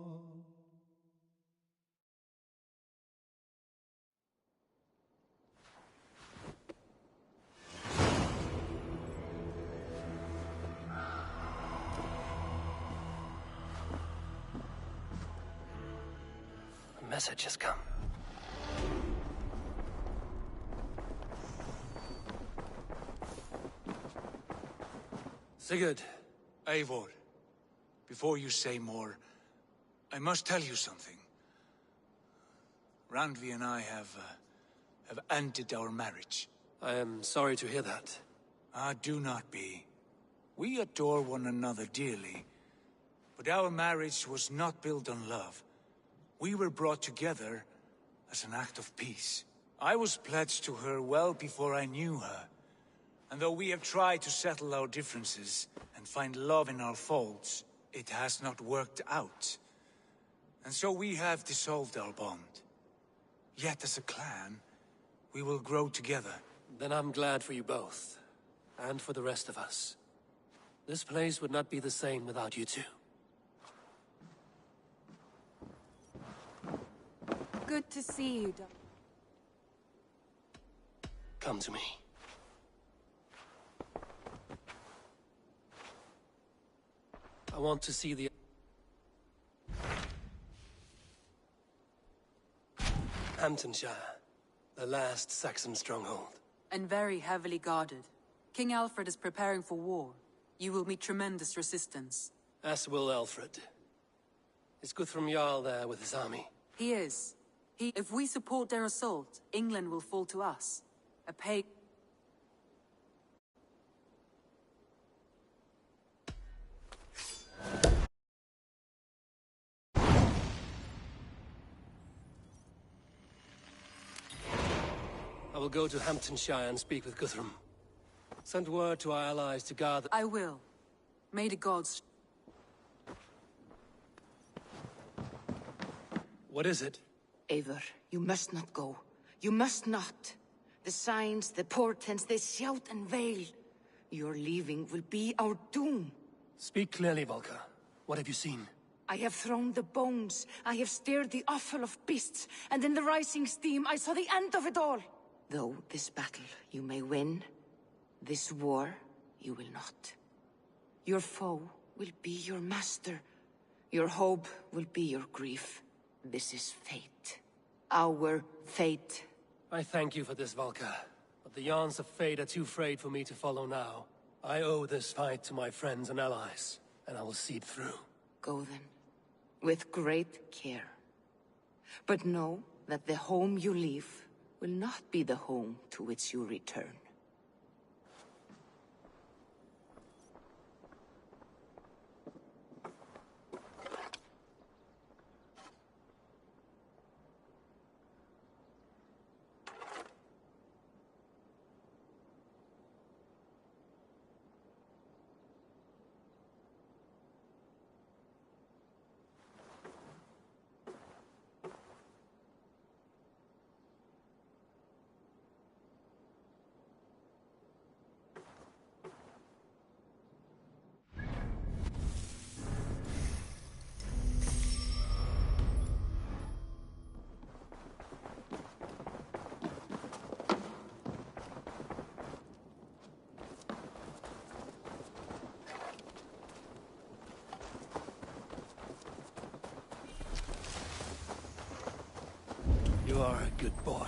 A message has come. Sigurd. Eivor, before you say more, I must tell you something. Randvi and I have ended our marriage. I am sorry to hear that. Ah, do not be. We adore one another dearly, but our marriage was not built on love. We were brought together as an act of peace. I was pledged to her well before I knew her. And though we have tried to settle our differences and find love in our faults, it has not worked out. And so we have dissolved our bond. Yet as a clan, we will grow together. Then I'm glad for you both. And for the rest of us. This place would not be the same without you two. Good to see you, Doc. Come to me. I want to see the... Hamptonshire, the last Saxon stronghold. And very heavily guarded. King Alfred is preparing for war. You will meet tremendous resistance. As will Alfred. Is Guthrum Jarl there with his army? He is. If we support their assault, England will fall to us. A pay... I will go to Hamptonshire and speak with Guthrum. Send word to our allies to guard the... I will. May the gods... What is it? Eivor, you must not go. You must not. The signs, the portents, they shout and wail. Your leaving will be our doom. Speak clearly, Volker. What have you seen? I have thrown the bones. I have stirred the offal of beasts. And in the rising steam, I saw the end of it all. Though this battle you may win, this war you will not. Your foe will be your master. Your hope will be your grief. This is fate. Our fate. I thank you for this, Volker. But the yarns of fate are too frayed for me to follow now. I owe this fight to my friends and allies, and I will see it through. Go then, with great care. But know that the home you leave will not be the home to which you return. You are a good boy.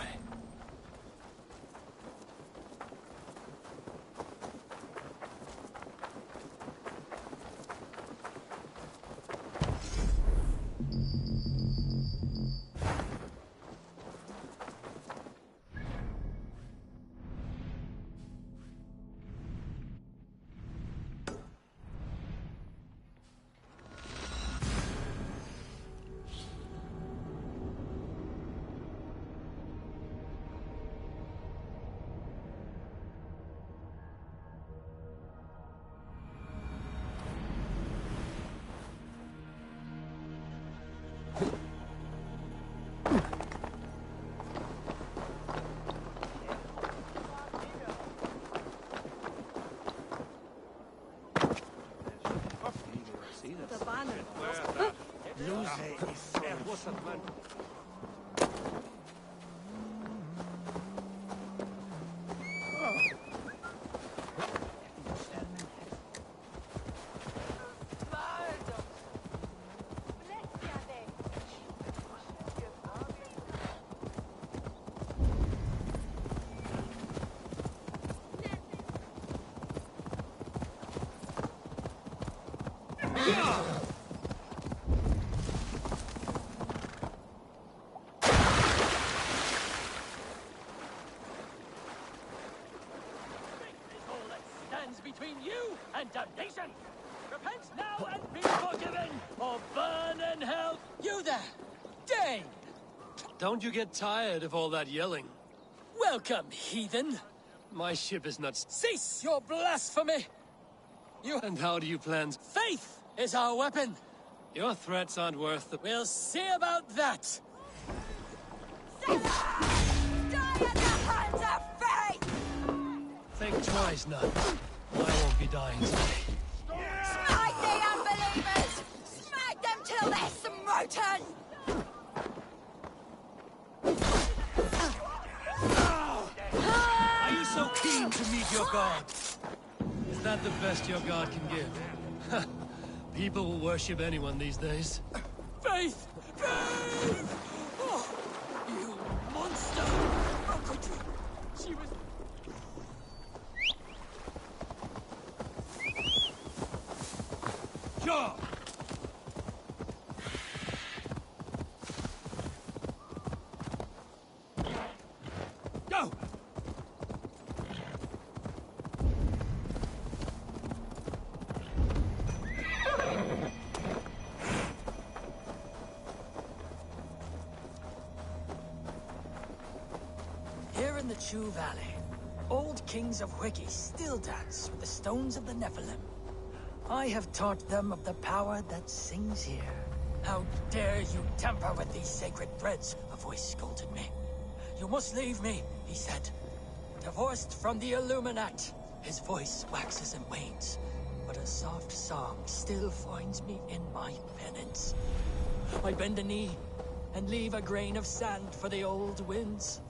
Between you and damnation! Repent now and be forgiven, or burn in hell! You there! Dane! Don't you get tired of all that yelling? Welcome, heathen! My ship is not... Cease your blasphemy! And how do you plan... Faith is our weapon! Your threats aren't worth the... We'll see about that! Die at the hands of fate! Think twice, none. I won't be dying today. Smite the unbelievers! Smite them till they're smoten! Are you so keen to meet your god? Is that the best your god can give? People will worship anyone these days. Faith! Faith! Oh, you monster! How could you? She was... Sure! Go! Here in the Chew Valley, old kings of Wiki still dance with the stones of the Nephilim. I have taught them of the power that sings here. How dare you tamper with these sacred threads? A voice scolded me. You must leave me, he said. Divorced from the Illuminat. His voice waxes and wanes, but a soft song still finds me in my penance. I bend a knee and leave a grain of sand for the old winds.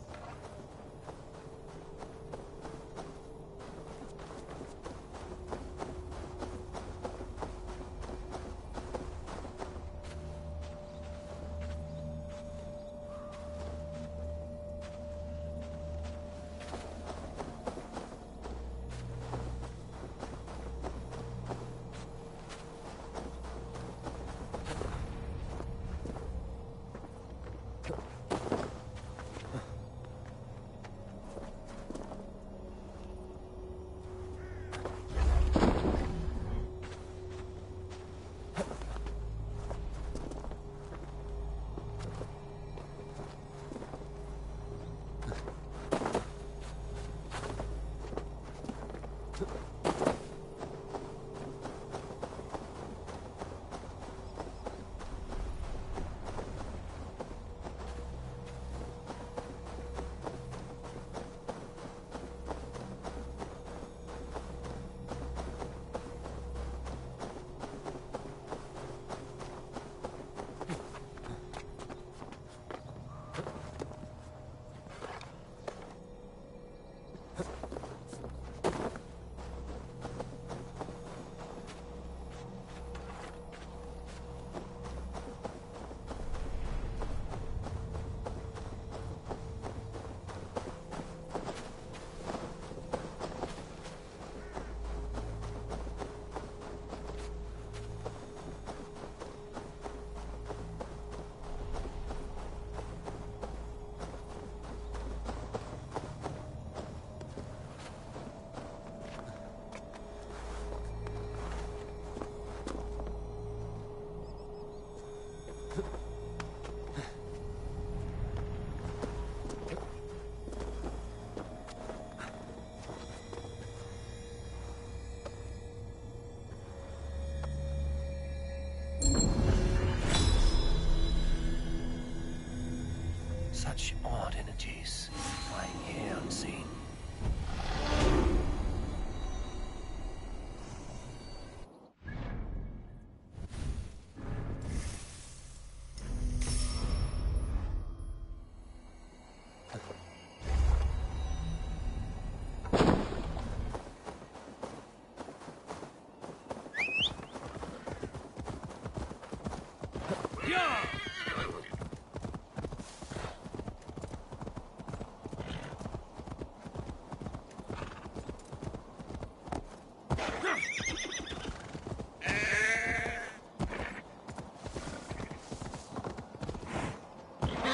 Such odd energies, flying here unseen.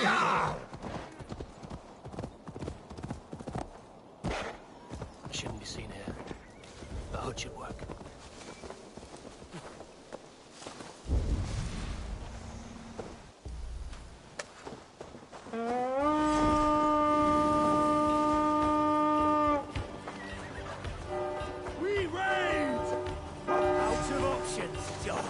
Yeah! Shouldn't be seen here. The hood should work. We raid! Out of options, John.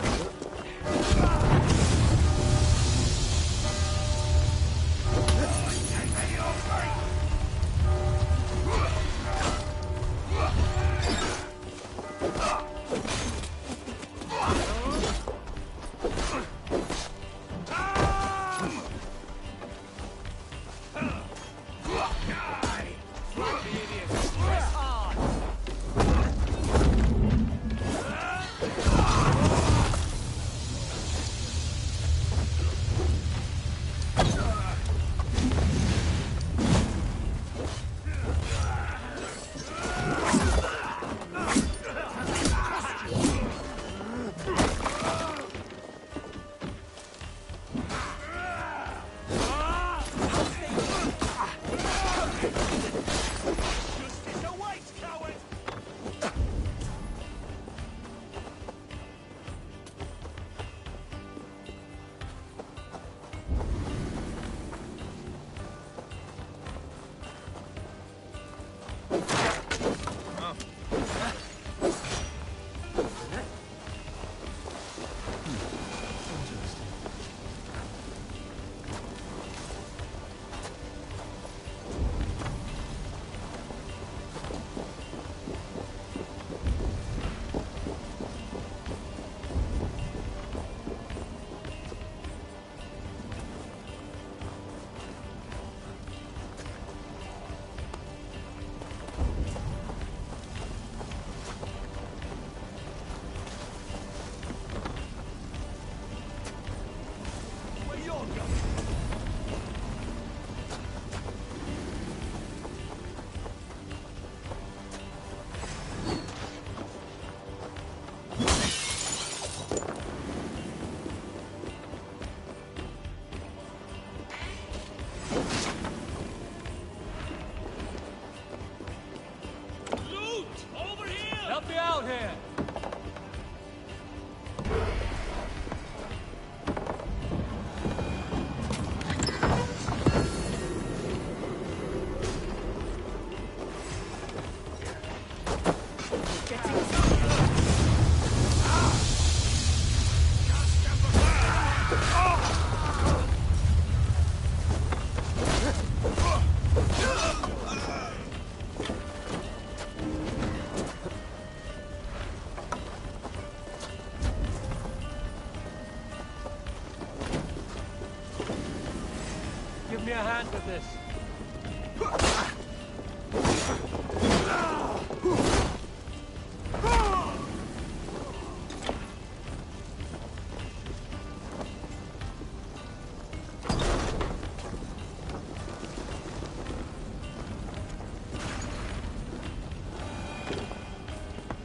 luck with this.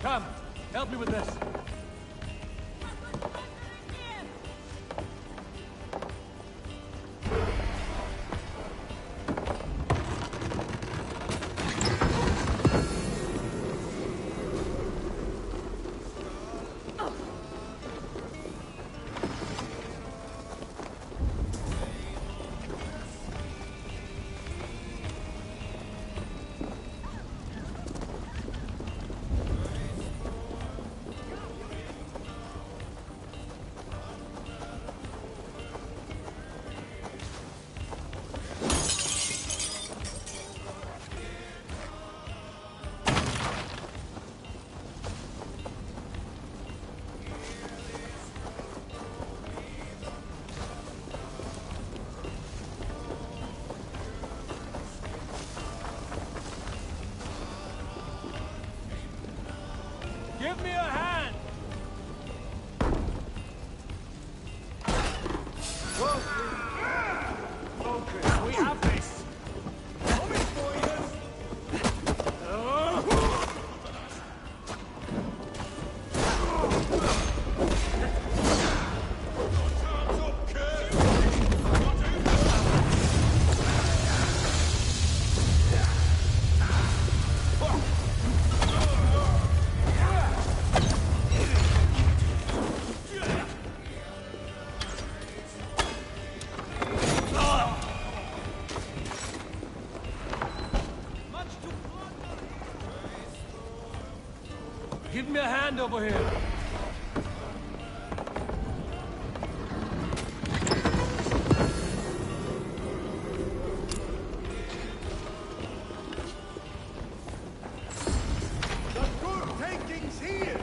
Come, help me with this. Give me a hand! Focus, we have this! Coming for you! Give me a hand over here. The good taking's here!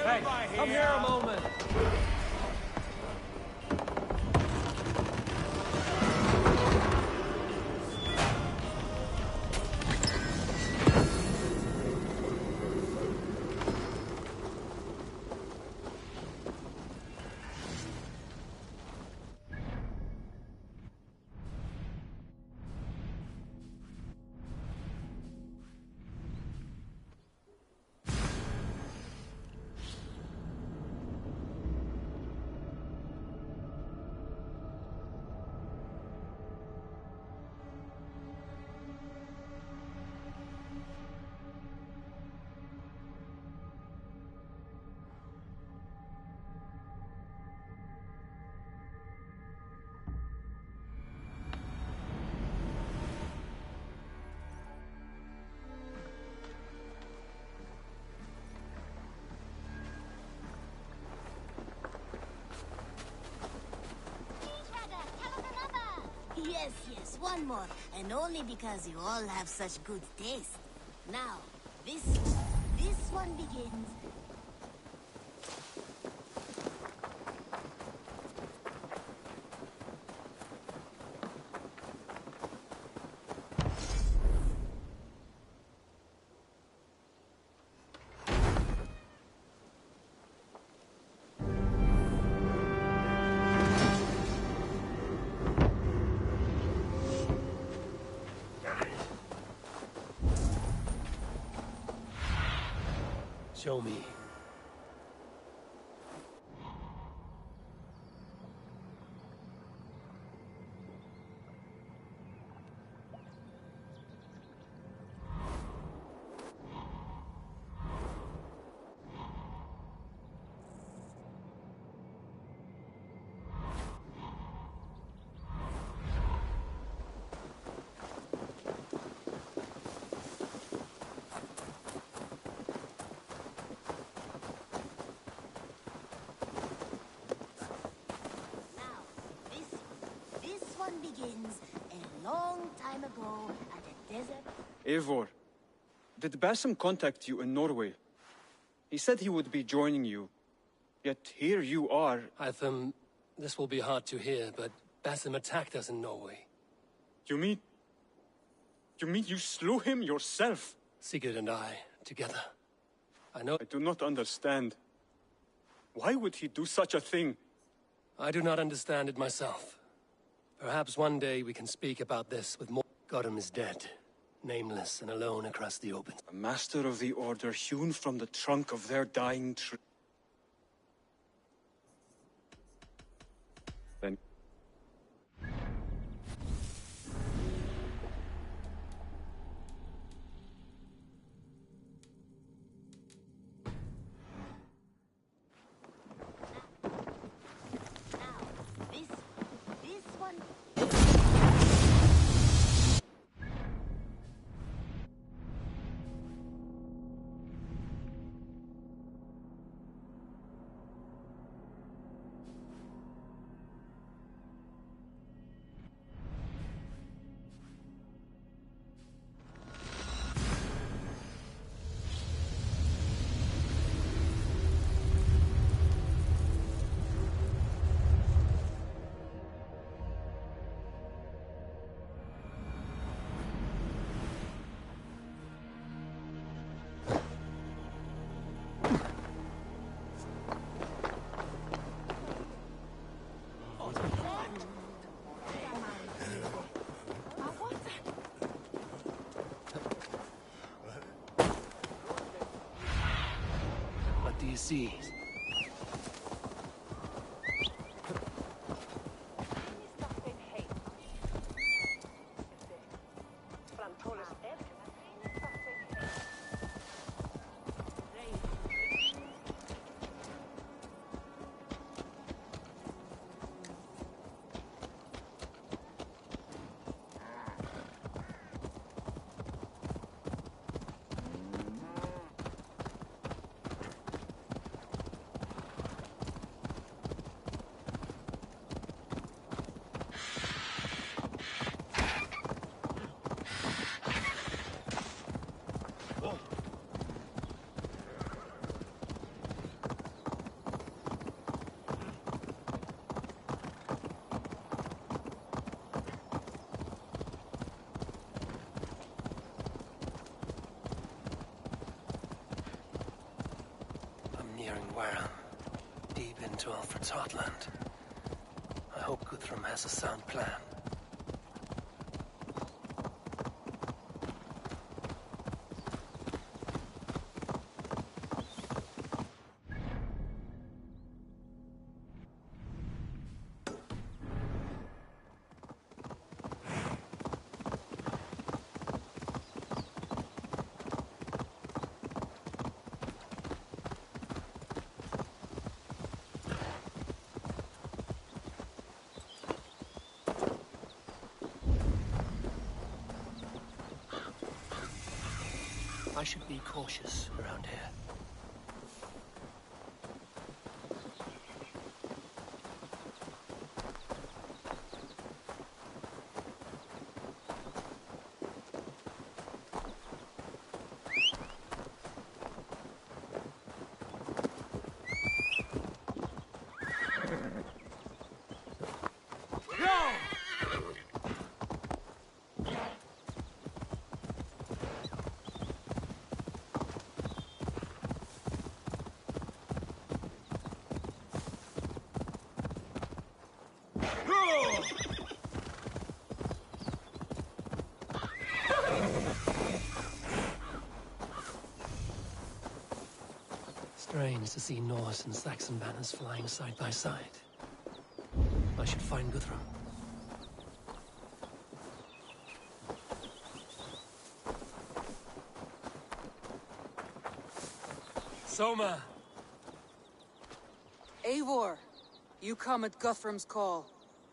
Hey, come here a moment. Yes, one more. And only because you all have such good taste. Now, this one begins. Show me. desert. Eivor, did Basim contact you in Norway? He said he would be joining you. Yet here you are. Hytham, this will be hard to hear, but Basim attacked us in Norway. You mean you slew him yourself? Sigurd and I, together. I do not understand. Why would he do such a thing? I do not understand it myself. Perhaps one day we can speak about this with more. Gotham is dead, nameless and alone across the open. A master of the Order hewn from the trunk of their dying tree. Then... This one. What do you see? Deep into Alfred's heartland. I hope Guthrum has a sound plan. I should be cautious around here. Strange to see Norse and Saxon banners flying side by side. I should find Guthrum. Soma! Eivor, you come at Guthrum's call.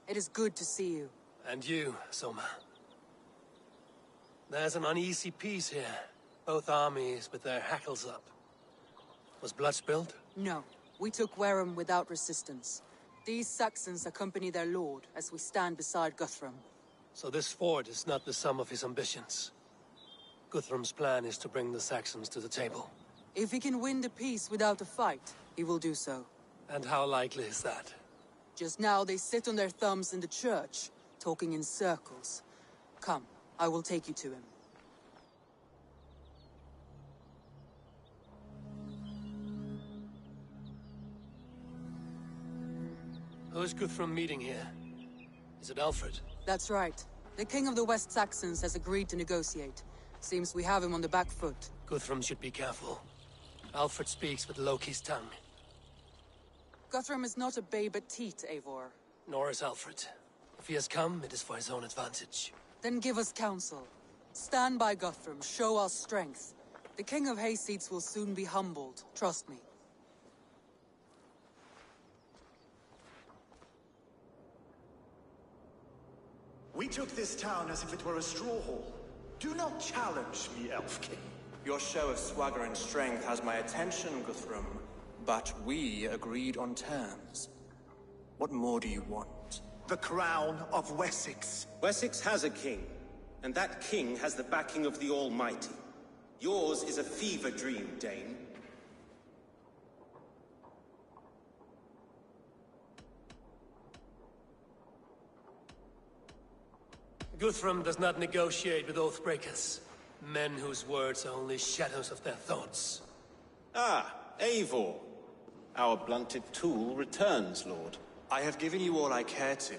It is good to see you. And you, Soma. There's an uneasy peace here. Both armies with their hackles up. Was blood spilled? No. We took Wareham without resistance. These Saxons accompany their lord as we stand beside Guthrum. So this fort is not the sum of his ambitions? Guthrum's plan is to bring the Saxons to the table. If he can win the peace without a fight, he will do so. And how likely is that? Just now they sit on their thumbs in the church, talking in circles. Come, I will take you to him. Who's Guthrum meeting here? Is it Alfred? That's right. The King of the West Saxons has agreed to negotiate. Seems we have him on the back foot. Guthrum should be careful. Alfred speaks with Loki's tongue. Guthrum is not a babe at teat, Eivor. Nor is Alfred. If he has come, it is for his own advantage. Then give us counsel. Stand by Guthrum, show our strength. The King of Hayseeds will soon be humbled, trust me. We took this town as if it were a straw hall. Do not challenge me, Elf King. Your show of swagger and strength has my attention, Guthrum. But we agreed on terms. What more do you want? The crown of Wessex. Wessex has a king, and that king has the backing of the Almighty. Yours is a fever dream, Dane. Guthrum does not negotiate with oathbreakers. Men whose words are only shadows of their thoughts. Ah, Eivor. Our blunted tool returns, Lord. I have given you all I care to.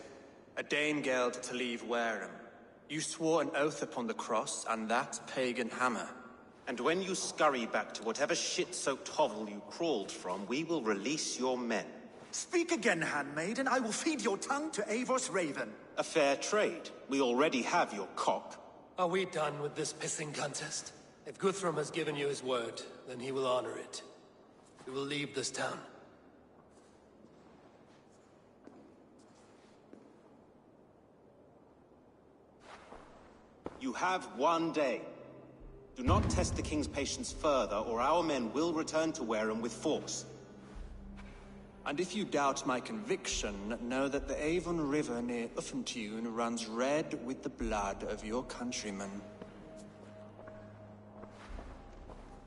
A Danegeld to leave Wareham. You swore an oath upon the cross, and that pagan hammer. And when you scurry back to whatever shit-soaked hovel you crawled from, we will release your men. Speak again, handmaid, and I will feed your tongue to Eivor's raven. A fair trade. We already have your cock. Are we done with this pissing contest? If Guthrum has given you his word, then he will honor it. We will leave this town. You have 1 day. Do not test the king's patience further, or our men will return to Wareham with force. And if you doubt my conviction, know that the Avon River near Uffentune runs red with the blood of your countrymen.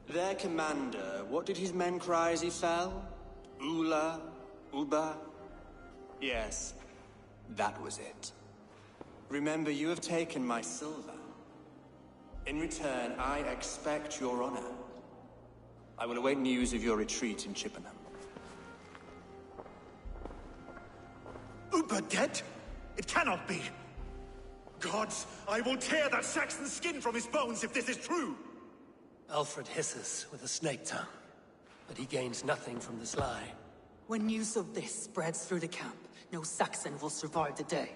Their commander, what did his men cry as he fell? Ula? Uba? Yes, that was it. Remember, you have taken my silver. In return, I expect your honor. I will await news of your retreat in Chippenham. Uber dead? It cannot be. Gods, I will tear that Saxon's skin from his bones if this is true! Alfred hisses with a snake tongue, but he gains nothing from this lie. When news of this spreads through the camp, no Saxon will survive the day.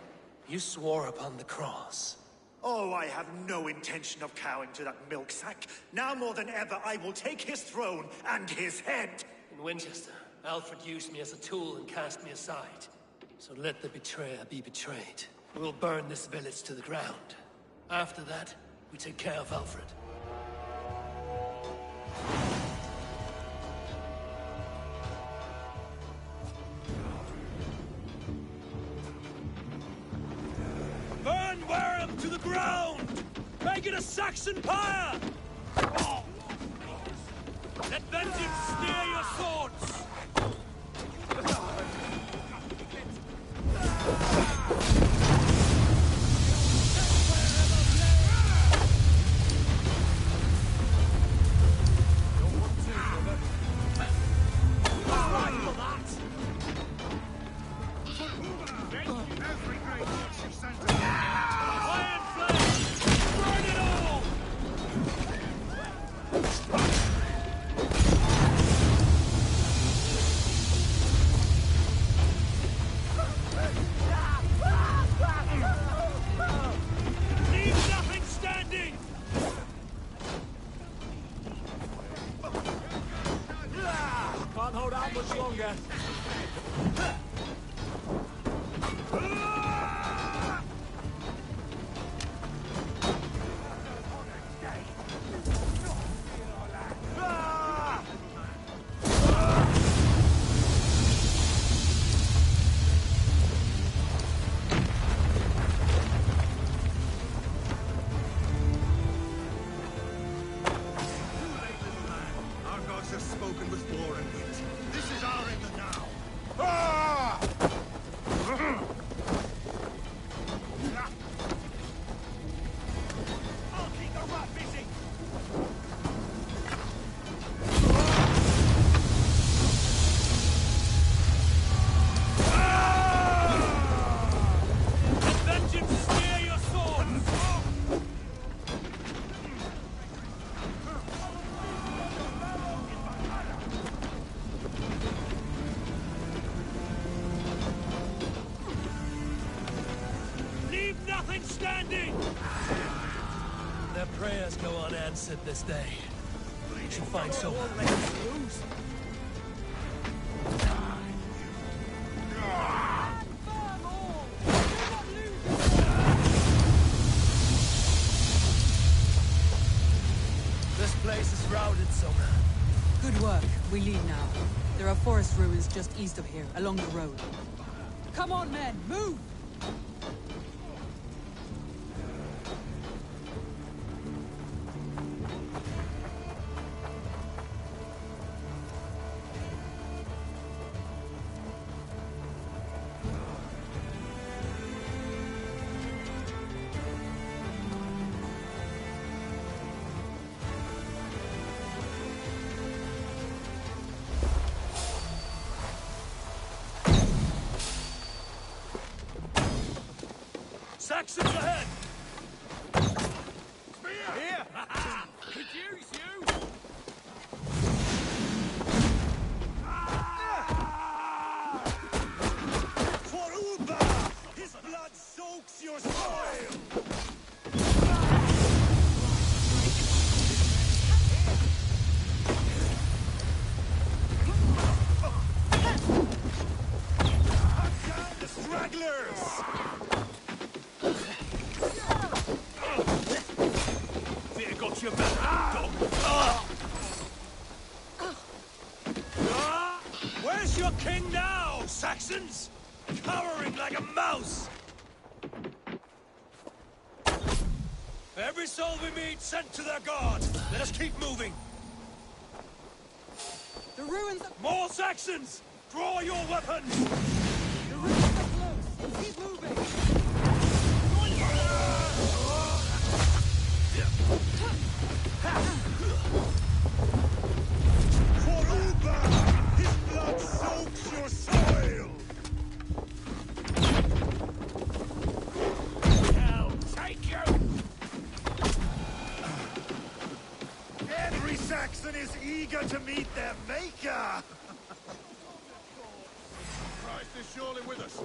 You swore upon the cross. Oh, I have no intention of cowing to that milksack. Now more than ever, I will take his throne and his head! In Winchester, Alfred used me as a tool and cast me aside. So let the betrayer be betrayed. We will burn this village to the ground. After that, we take care of Alfred. Burn Wareham to the ground! Make it a Saxon pyre! Let vengeance steer your swords! remain standing! Their prayers go unanswered this day. We should find someone. This place is routed, Soma. Good work. We leave now. There are forest ruins just east of here, along the road. Come on, men! Move! Saxons ahead! Here! Could use you! For Uba! His blood soaks your soil! Hunt down the stragglers! Fear got your back, dog! Where's your king now, Saxons? Cowering like a mouse! Every soul we meet sent to their god! Let us keep moving! The ruins... More Saxons! Draw your weapons! The ruins are close! Keep moving! For Uba! His blood soaks your soil! I'll take you! Every Saxon is eager to meet their maker! Christ is surely with us.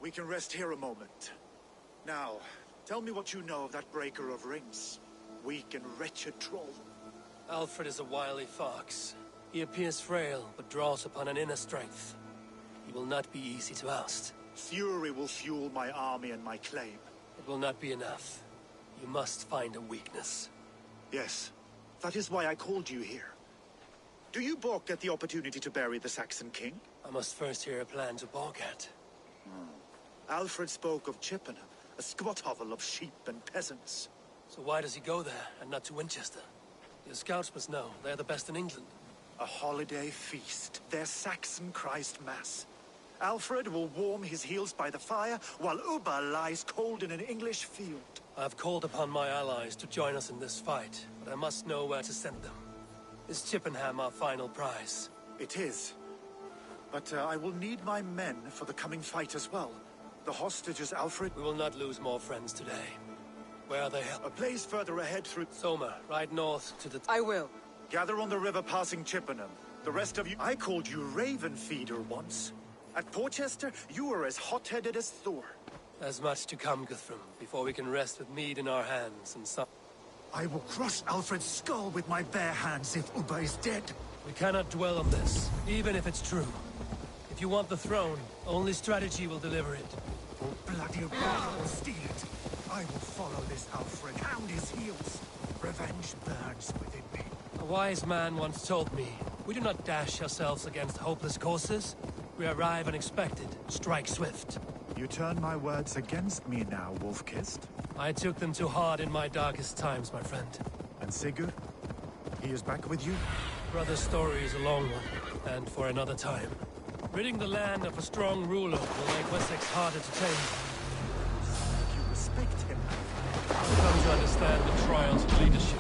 We can rest here a moment. Now, tell me what you know of that breaker of rings. Weak and wretched troll. Alfred is a wily fox. He appears frail, but draws upon an inner strength. He will not be easy to oust. Fury will fuel my army and my claim. It will not be enough. You must find a weakness. Yes, that is why I called you here. Do you balk at the opportunity to bury the Saxon king? I must first hear a plan to balk at. Alfred spoke of Chippenham, a squat hovel of sheep and peasants. So why does he go there, and not to Winchester? Your scouts must know. They're the best in England. A holiday feast, their Saxon Christ Mass. Alfred will warm his heels by the fire, while Uba lies cold in an English field. I've called upon my allies to join us in this fight, but I must know where to send them. Is Chippenham our final prize? It is. But I will need my men for the coming fight as well. The hostages, Alfred... We will not lose more friends today. Where are they held? A place further ahead through... Soma, ride north to the... I will. Gather on the river passing Chippenham. The rest of you... I called you Raven Feeder once. At Porchester, you were as hot-headed as Thor. There's much to come, Guthrum, before we can rest with mead in our hands and some... I will crush Alfred's skull with my bare hands if Uba is dead. We cannot dwell on this, even if it's true. If you want the throne, only strategy will deliver it. Oh, bloody Uba will steal it. I will follow this Alfred, hound his heels. Revenge burns within me. A wise man once told me, we do not dash ourselves against hopeless courses. We arrive unexpected, strike swift. You turn my words against me now, Wolf-Kissed. I took them too hard in my darkest times, my friend. And Sigurd? He is back with you? Brother's story is a long one, and for another time. Ridding the land of a strong ruler will make Wessex harder to tame. You respect him. I've come to understand the trials of leadership.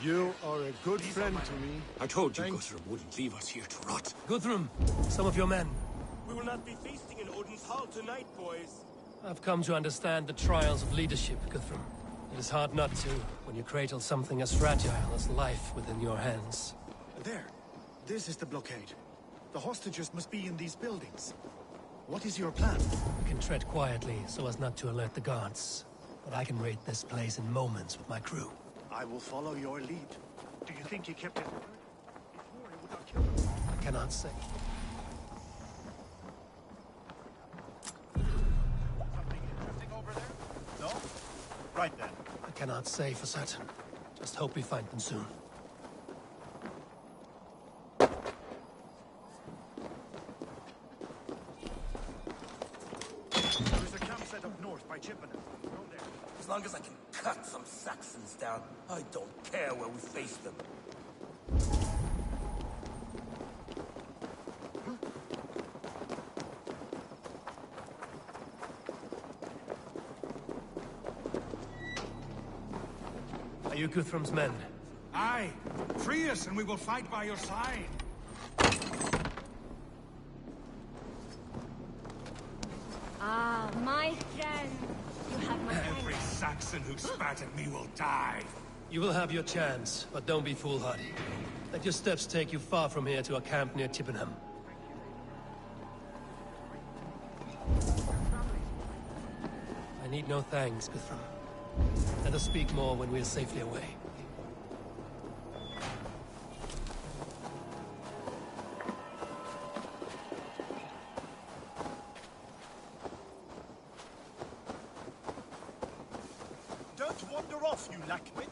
You are a good friend to me. I told you Guthrum wouldn't leave us here to rot. Guthrum, some of your men. We will not be feasting in Odin's hall tonight, boys. I've come to understand the trials of leadership, Guthrum. It is hard not to, when you cradle something as fragile as life within your hands. There. This is the blockade. The hostages must be in these buildings. What is your plan? We can tread quietly so as not to alert the guards. But I can raid this place in moments with my crew. I will follow your lead. Do you think he kept it? He swore he would not kill them. I cannot say. Something interesting over there? No? Right then. I cannot say for certain. Just hope we find them soon. There is a campsite up north by Chippenham. Go there. As long as I can cut some Saxons down, I don't care where we face them. Are you Guthrum's men? Aye. Free us and we will fight by your side. Ah, my friend. You have my Every Saxon who spat at me will die. You will have your chance, but don't be foolhardy. Let your steps take you far from here to a camp near Chippenham. I need no thanks, Guthrum. Let us speak more when we are safely away. Don't wander off, you lackwit.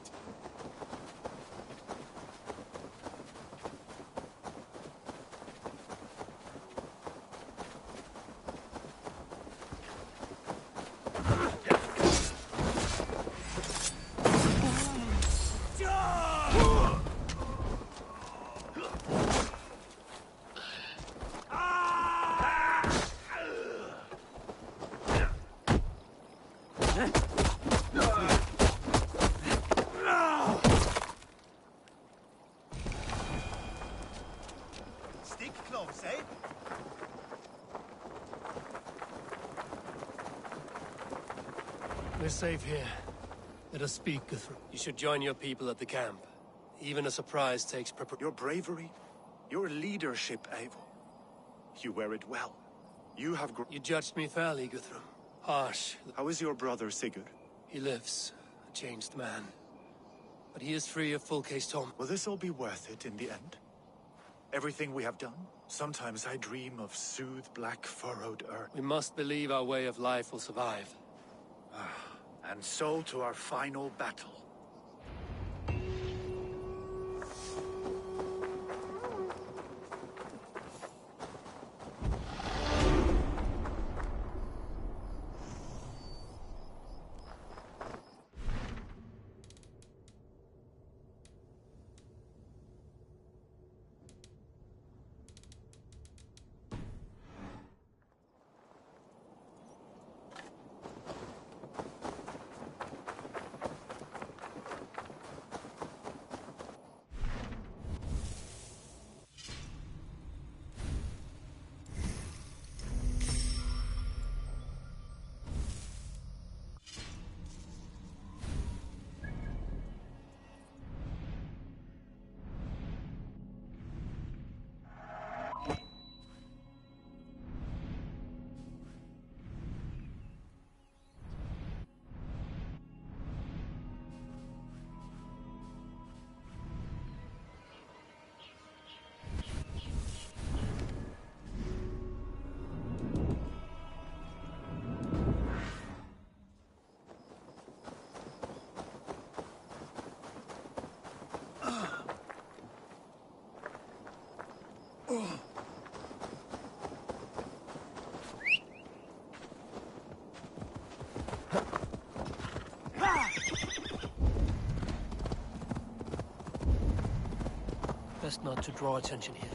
Stick close, eh? We're safe here. Let us speak, Guthrum. You should join your people at the camp. Even a surprise takes preparation. Your bravery, your leadership, Eivor. You wear it well. You have You judged me fairly, Guthrum. Harsh. How is your brother, Sigurd? He lives, a changed man. But he is free of full case torment. Will this all be worth it in the end? Everything we have done? Sometimes I dream of soothed black furrowed earth. We must believe our way of life will survive. And so to our final battle. Best not to draw attention here.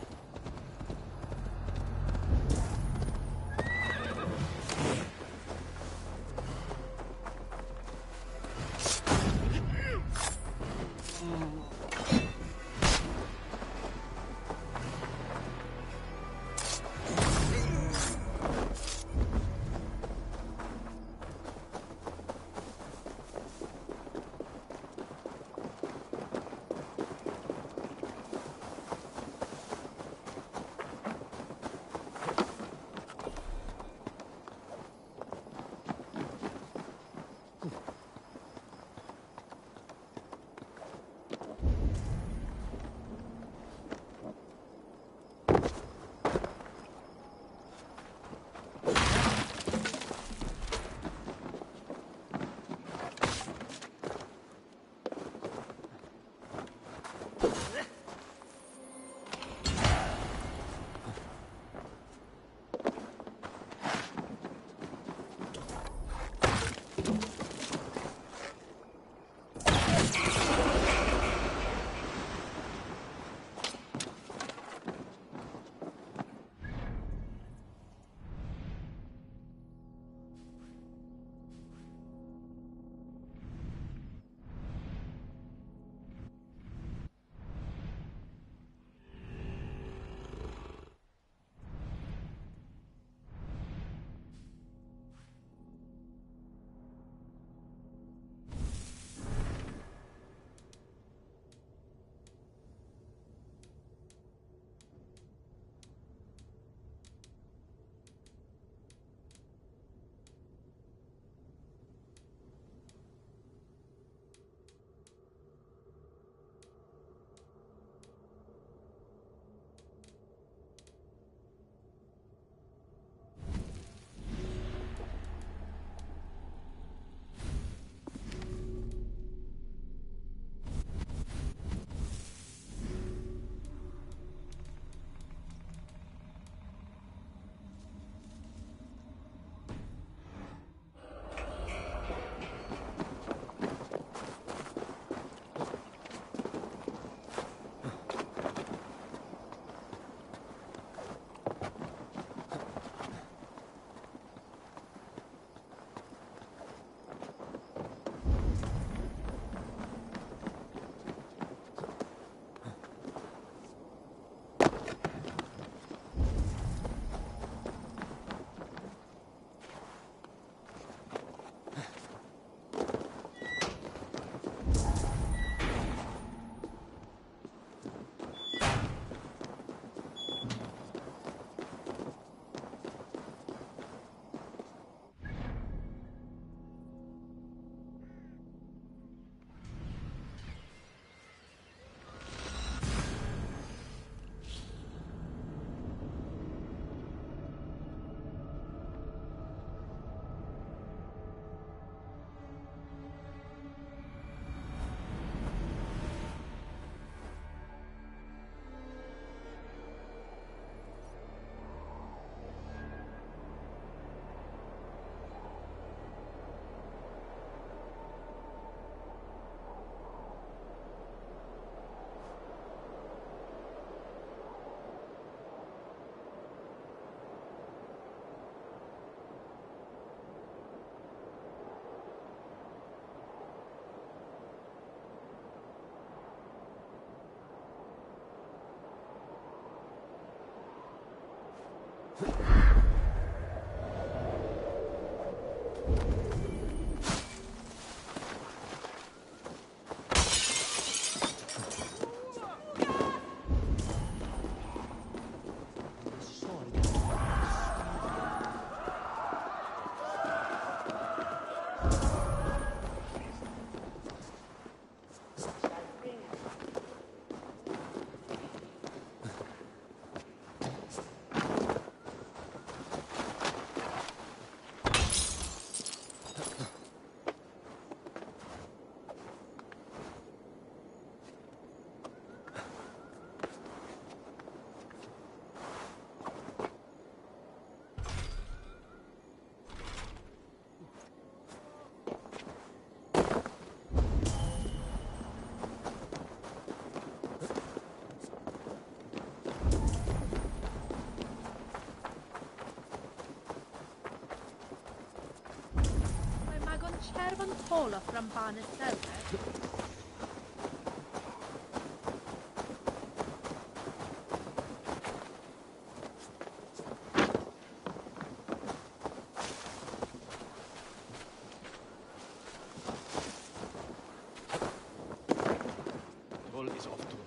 Ervan Tola from Barnesel. All is off to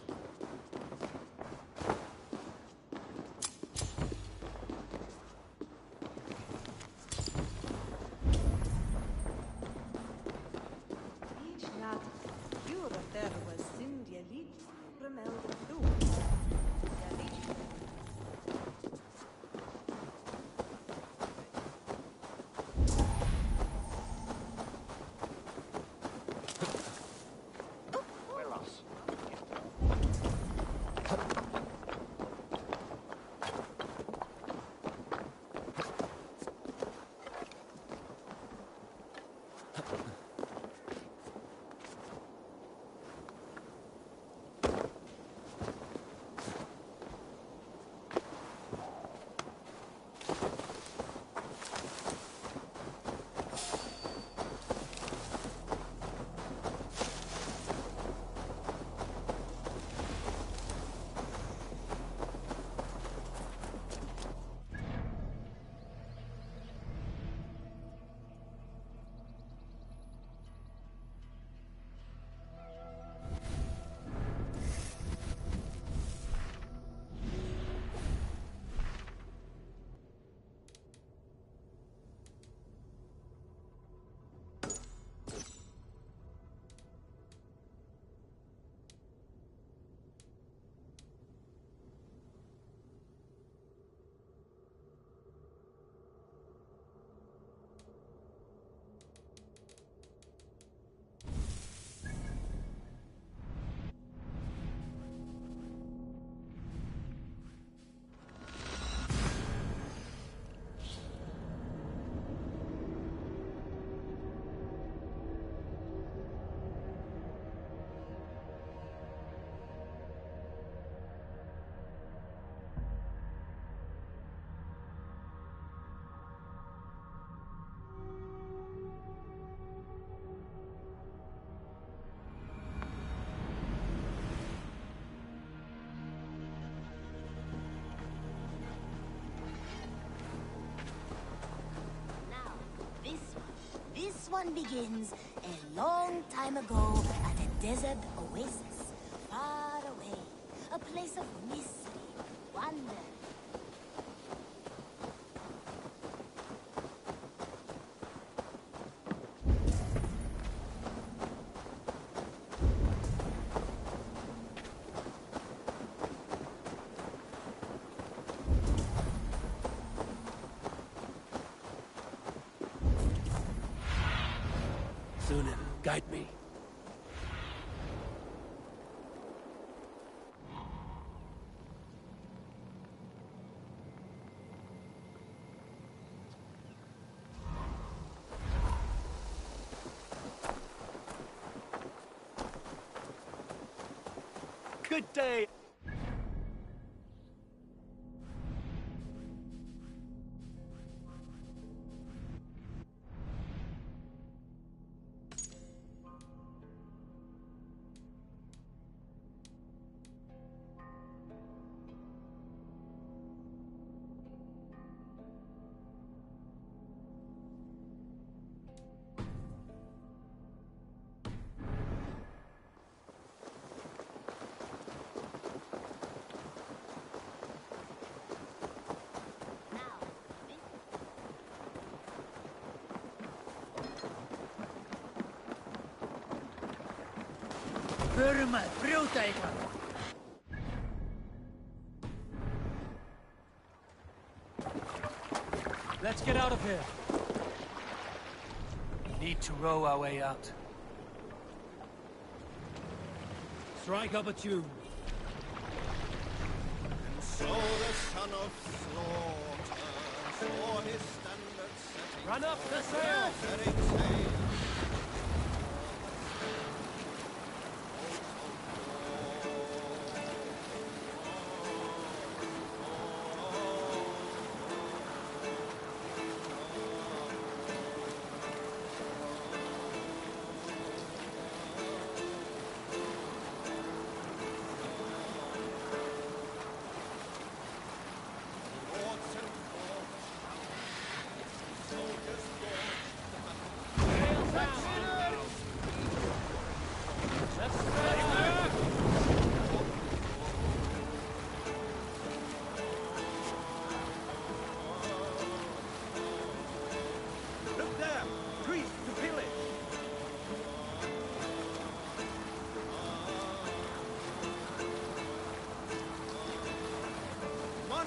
This one begins a long time ago at a desert oasis, far away. A place of mystery, wonder. Sunan, guide me. Good day. Burma, brjóta eitthvað. Let's get out of here. We need to row our way out. Strike up a tune. And so the son of slaughter saw his standard setting. Run up the sail! Setting sail.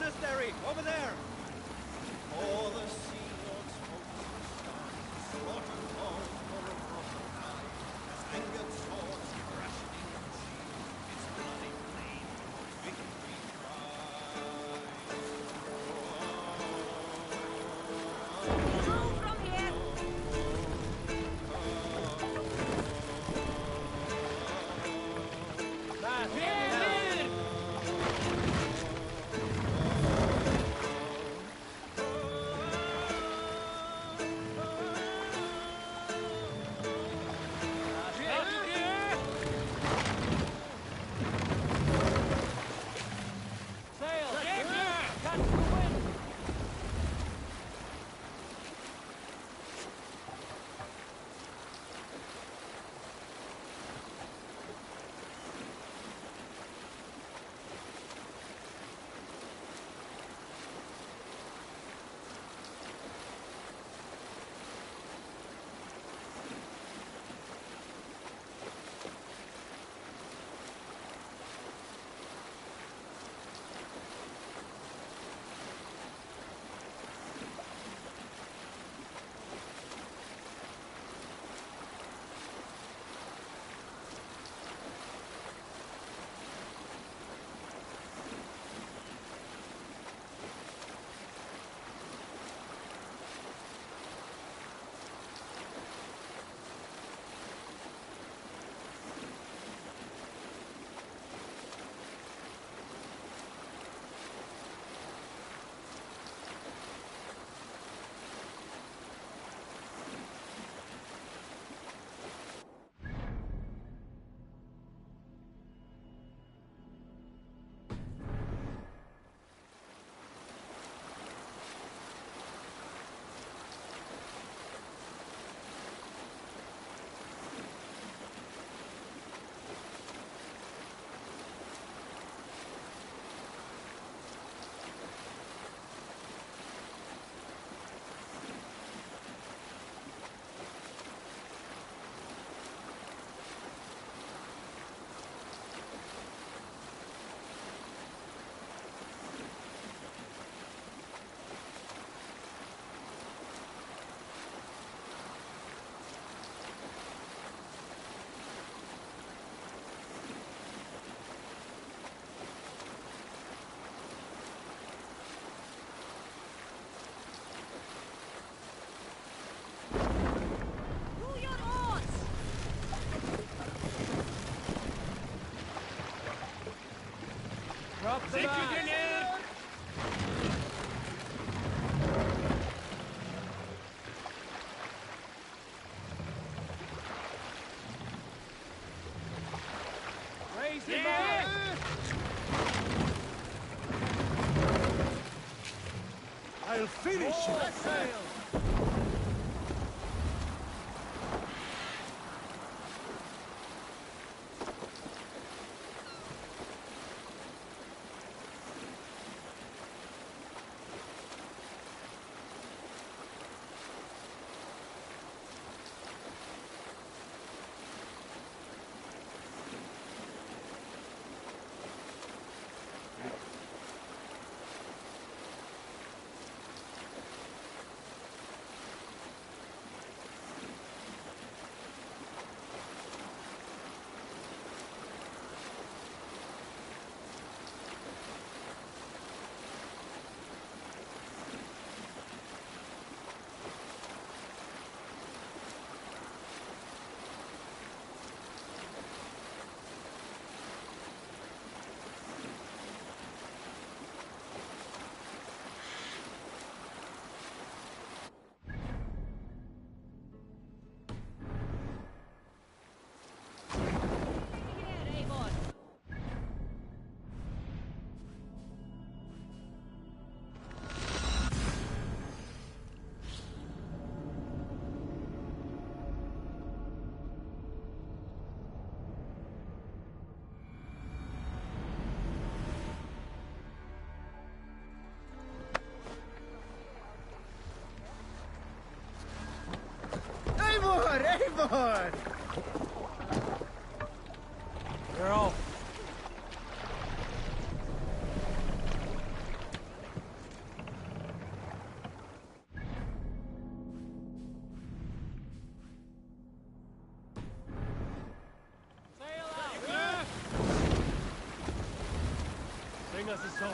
monastery! Over there! All the Sea Lord's focus slaughtered falls for a broken eye, as angered swords crashed into the sea, its bloody blade victory Move from here! Drop the back. Raise him up. I'll finish it. Sail. Eivor! They're off. us all.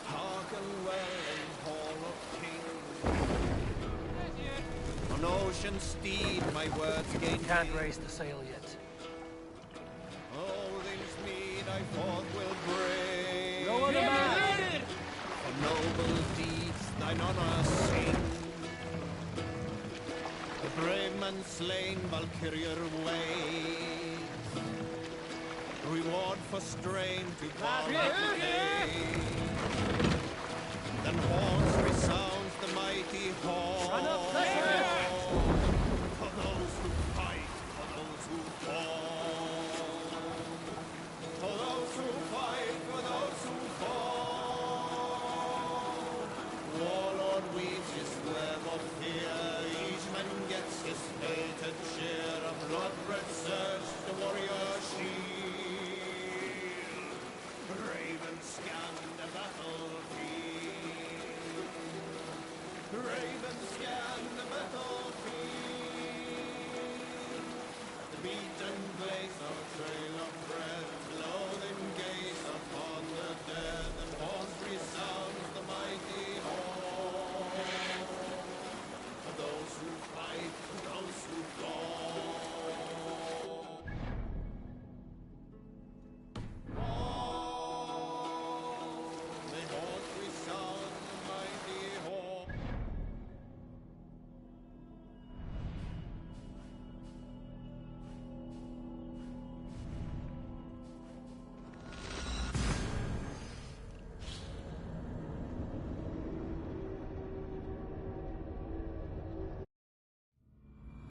Hearken well in Hall of Kings. On ocean steed my words gain. Can't raise the sail yet. All things mead I forth will bring. No other man! For noble deeds thine honor sing. The brave man slain Valkyrier ways. Reward for strain to Valhalla pay. Then horns resounds the mighty horn. For those who fight, for those who fall. For those who fight, for those who fall. Warlord weaves his web of fear. Each man gets his fated share of blood-red surge, the warrior shield. Ravens scan the battlefield. Ravens scan the battlefield. The beaten blaze of trail of bread, loathing gaze upon the dead, and horns resound.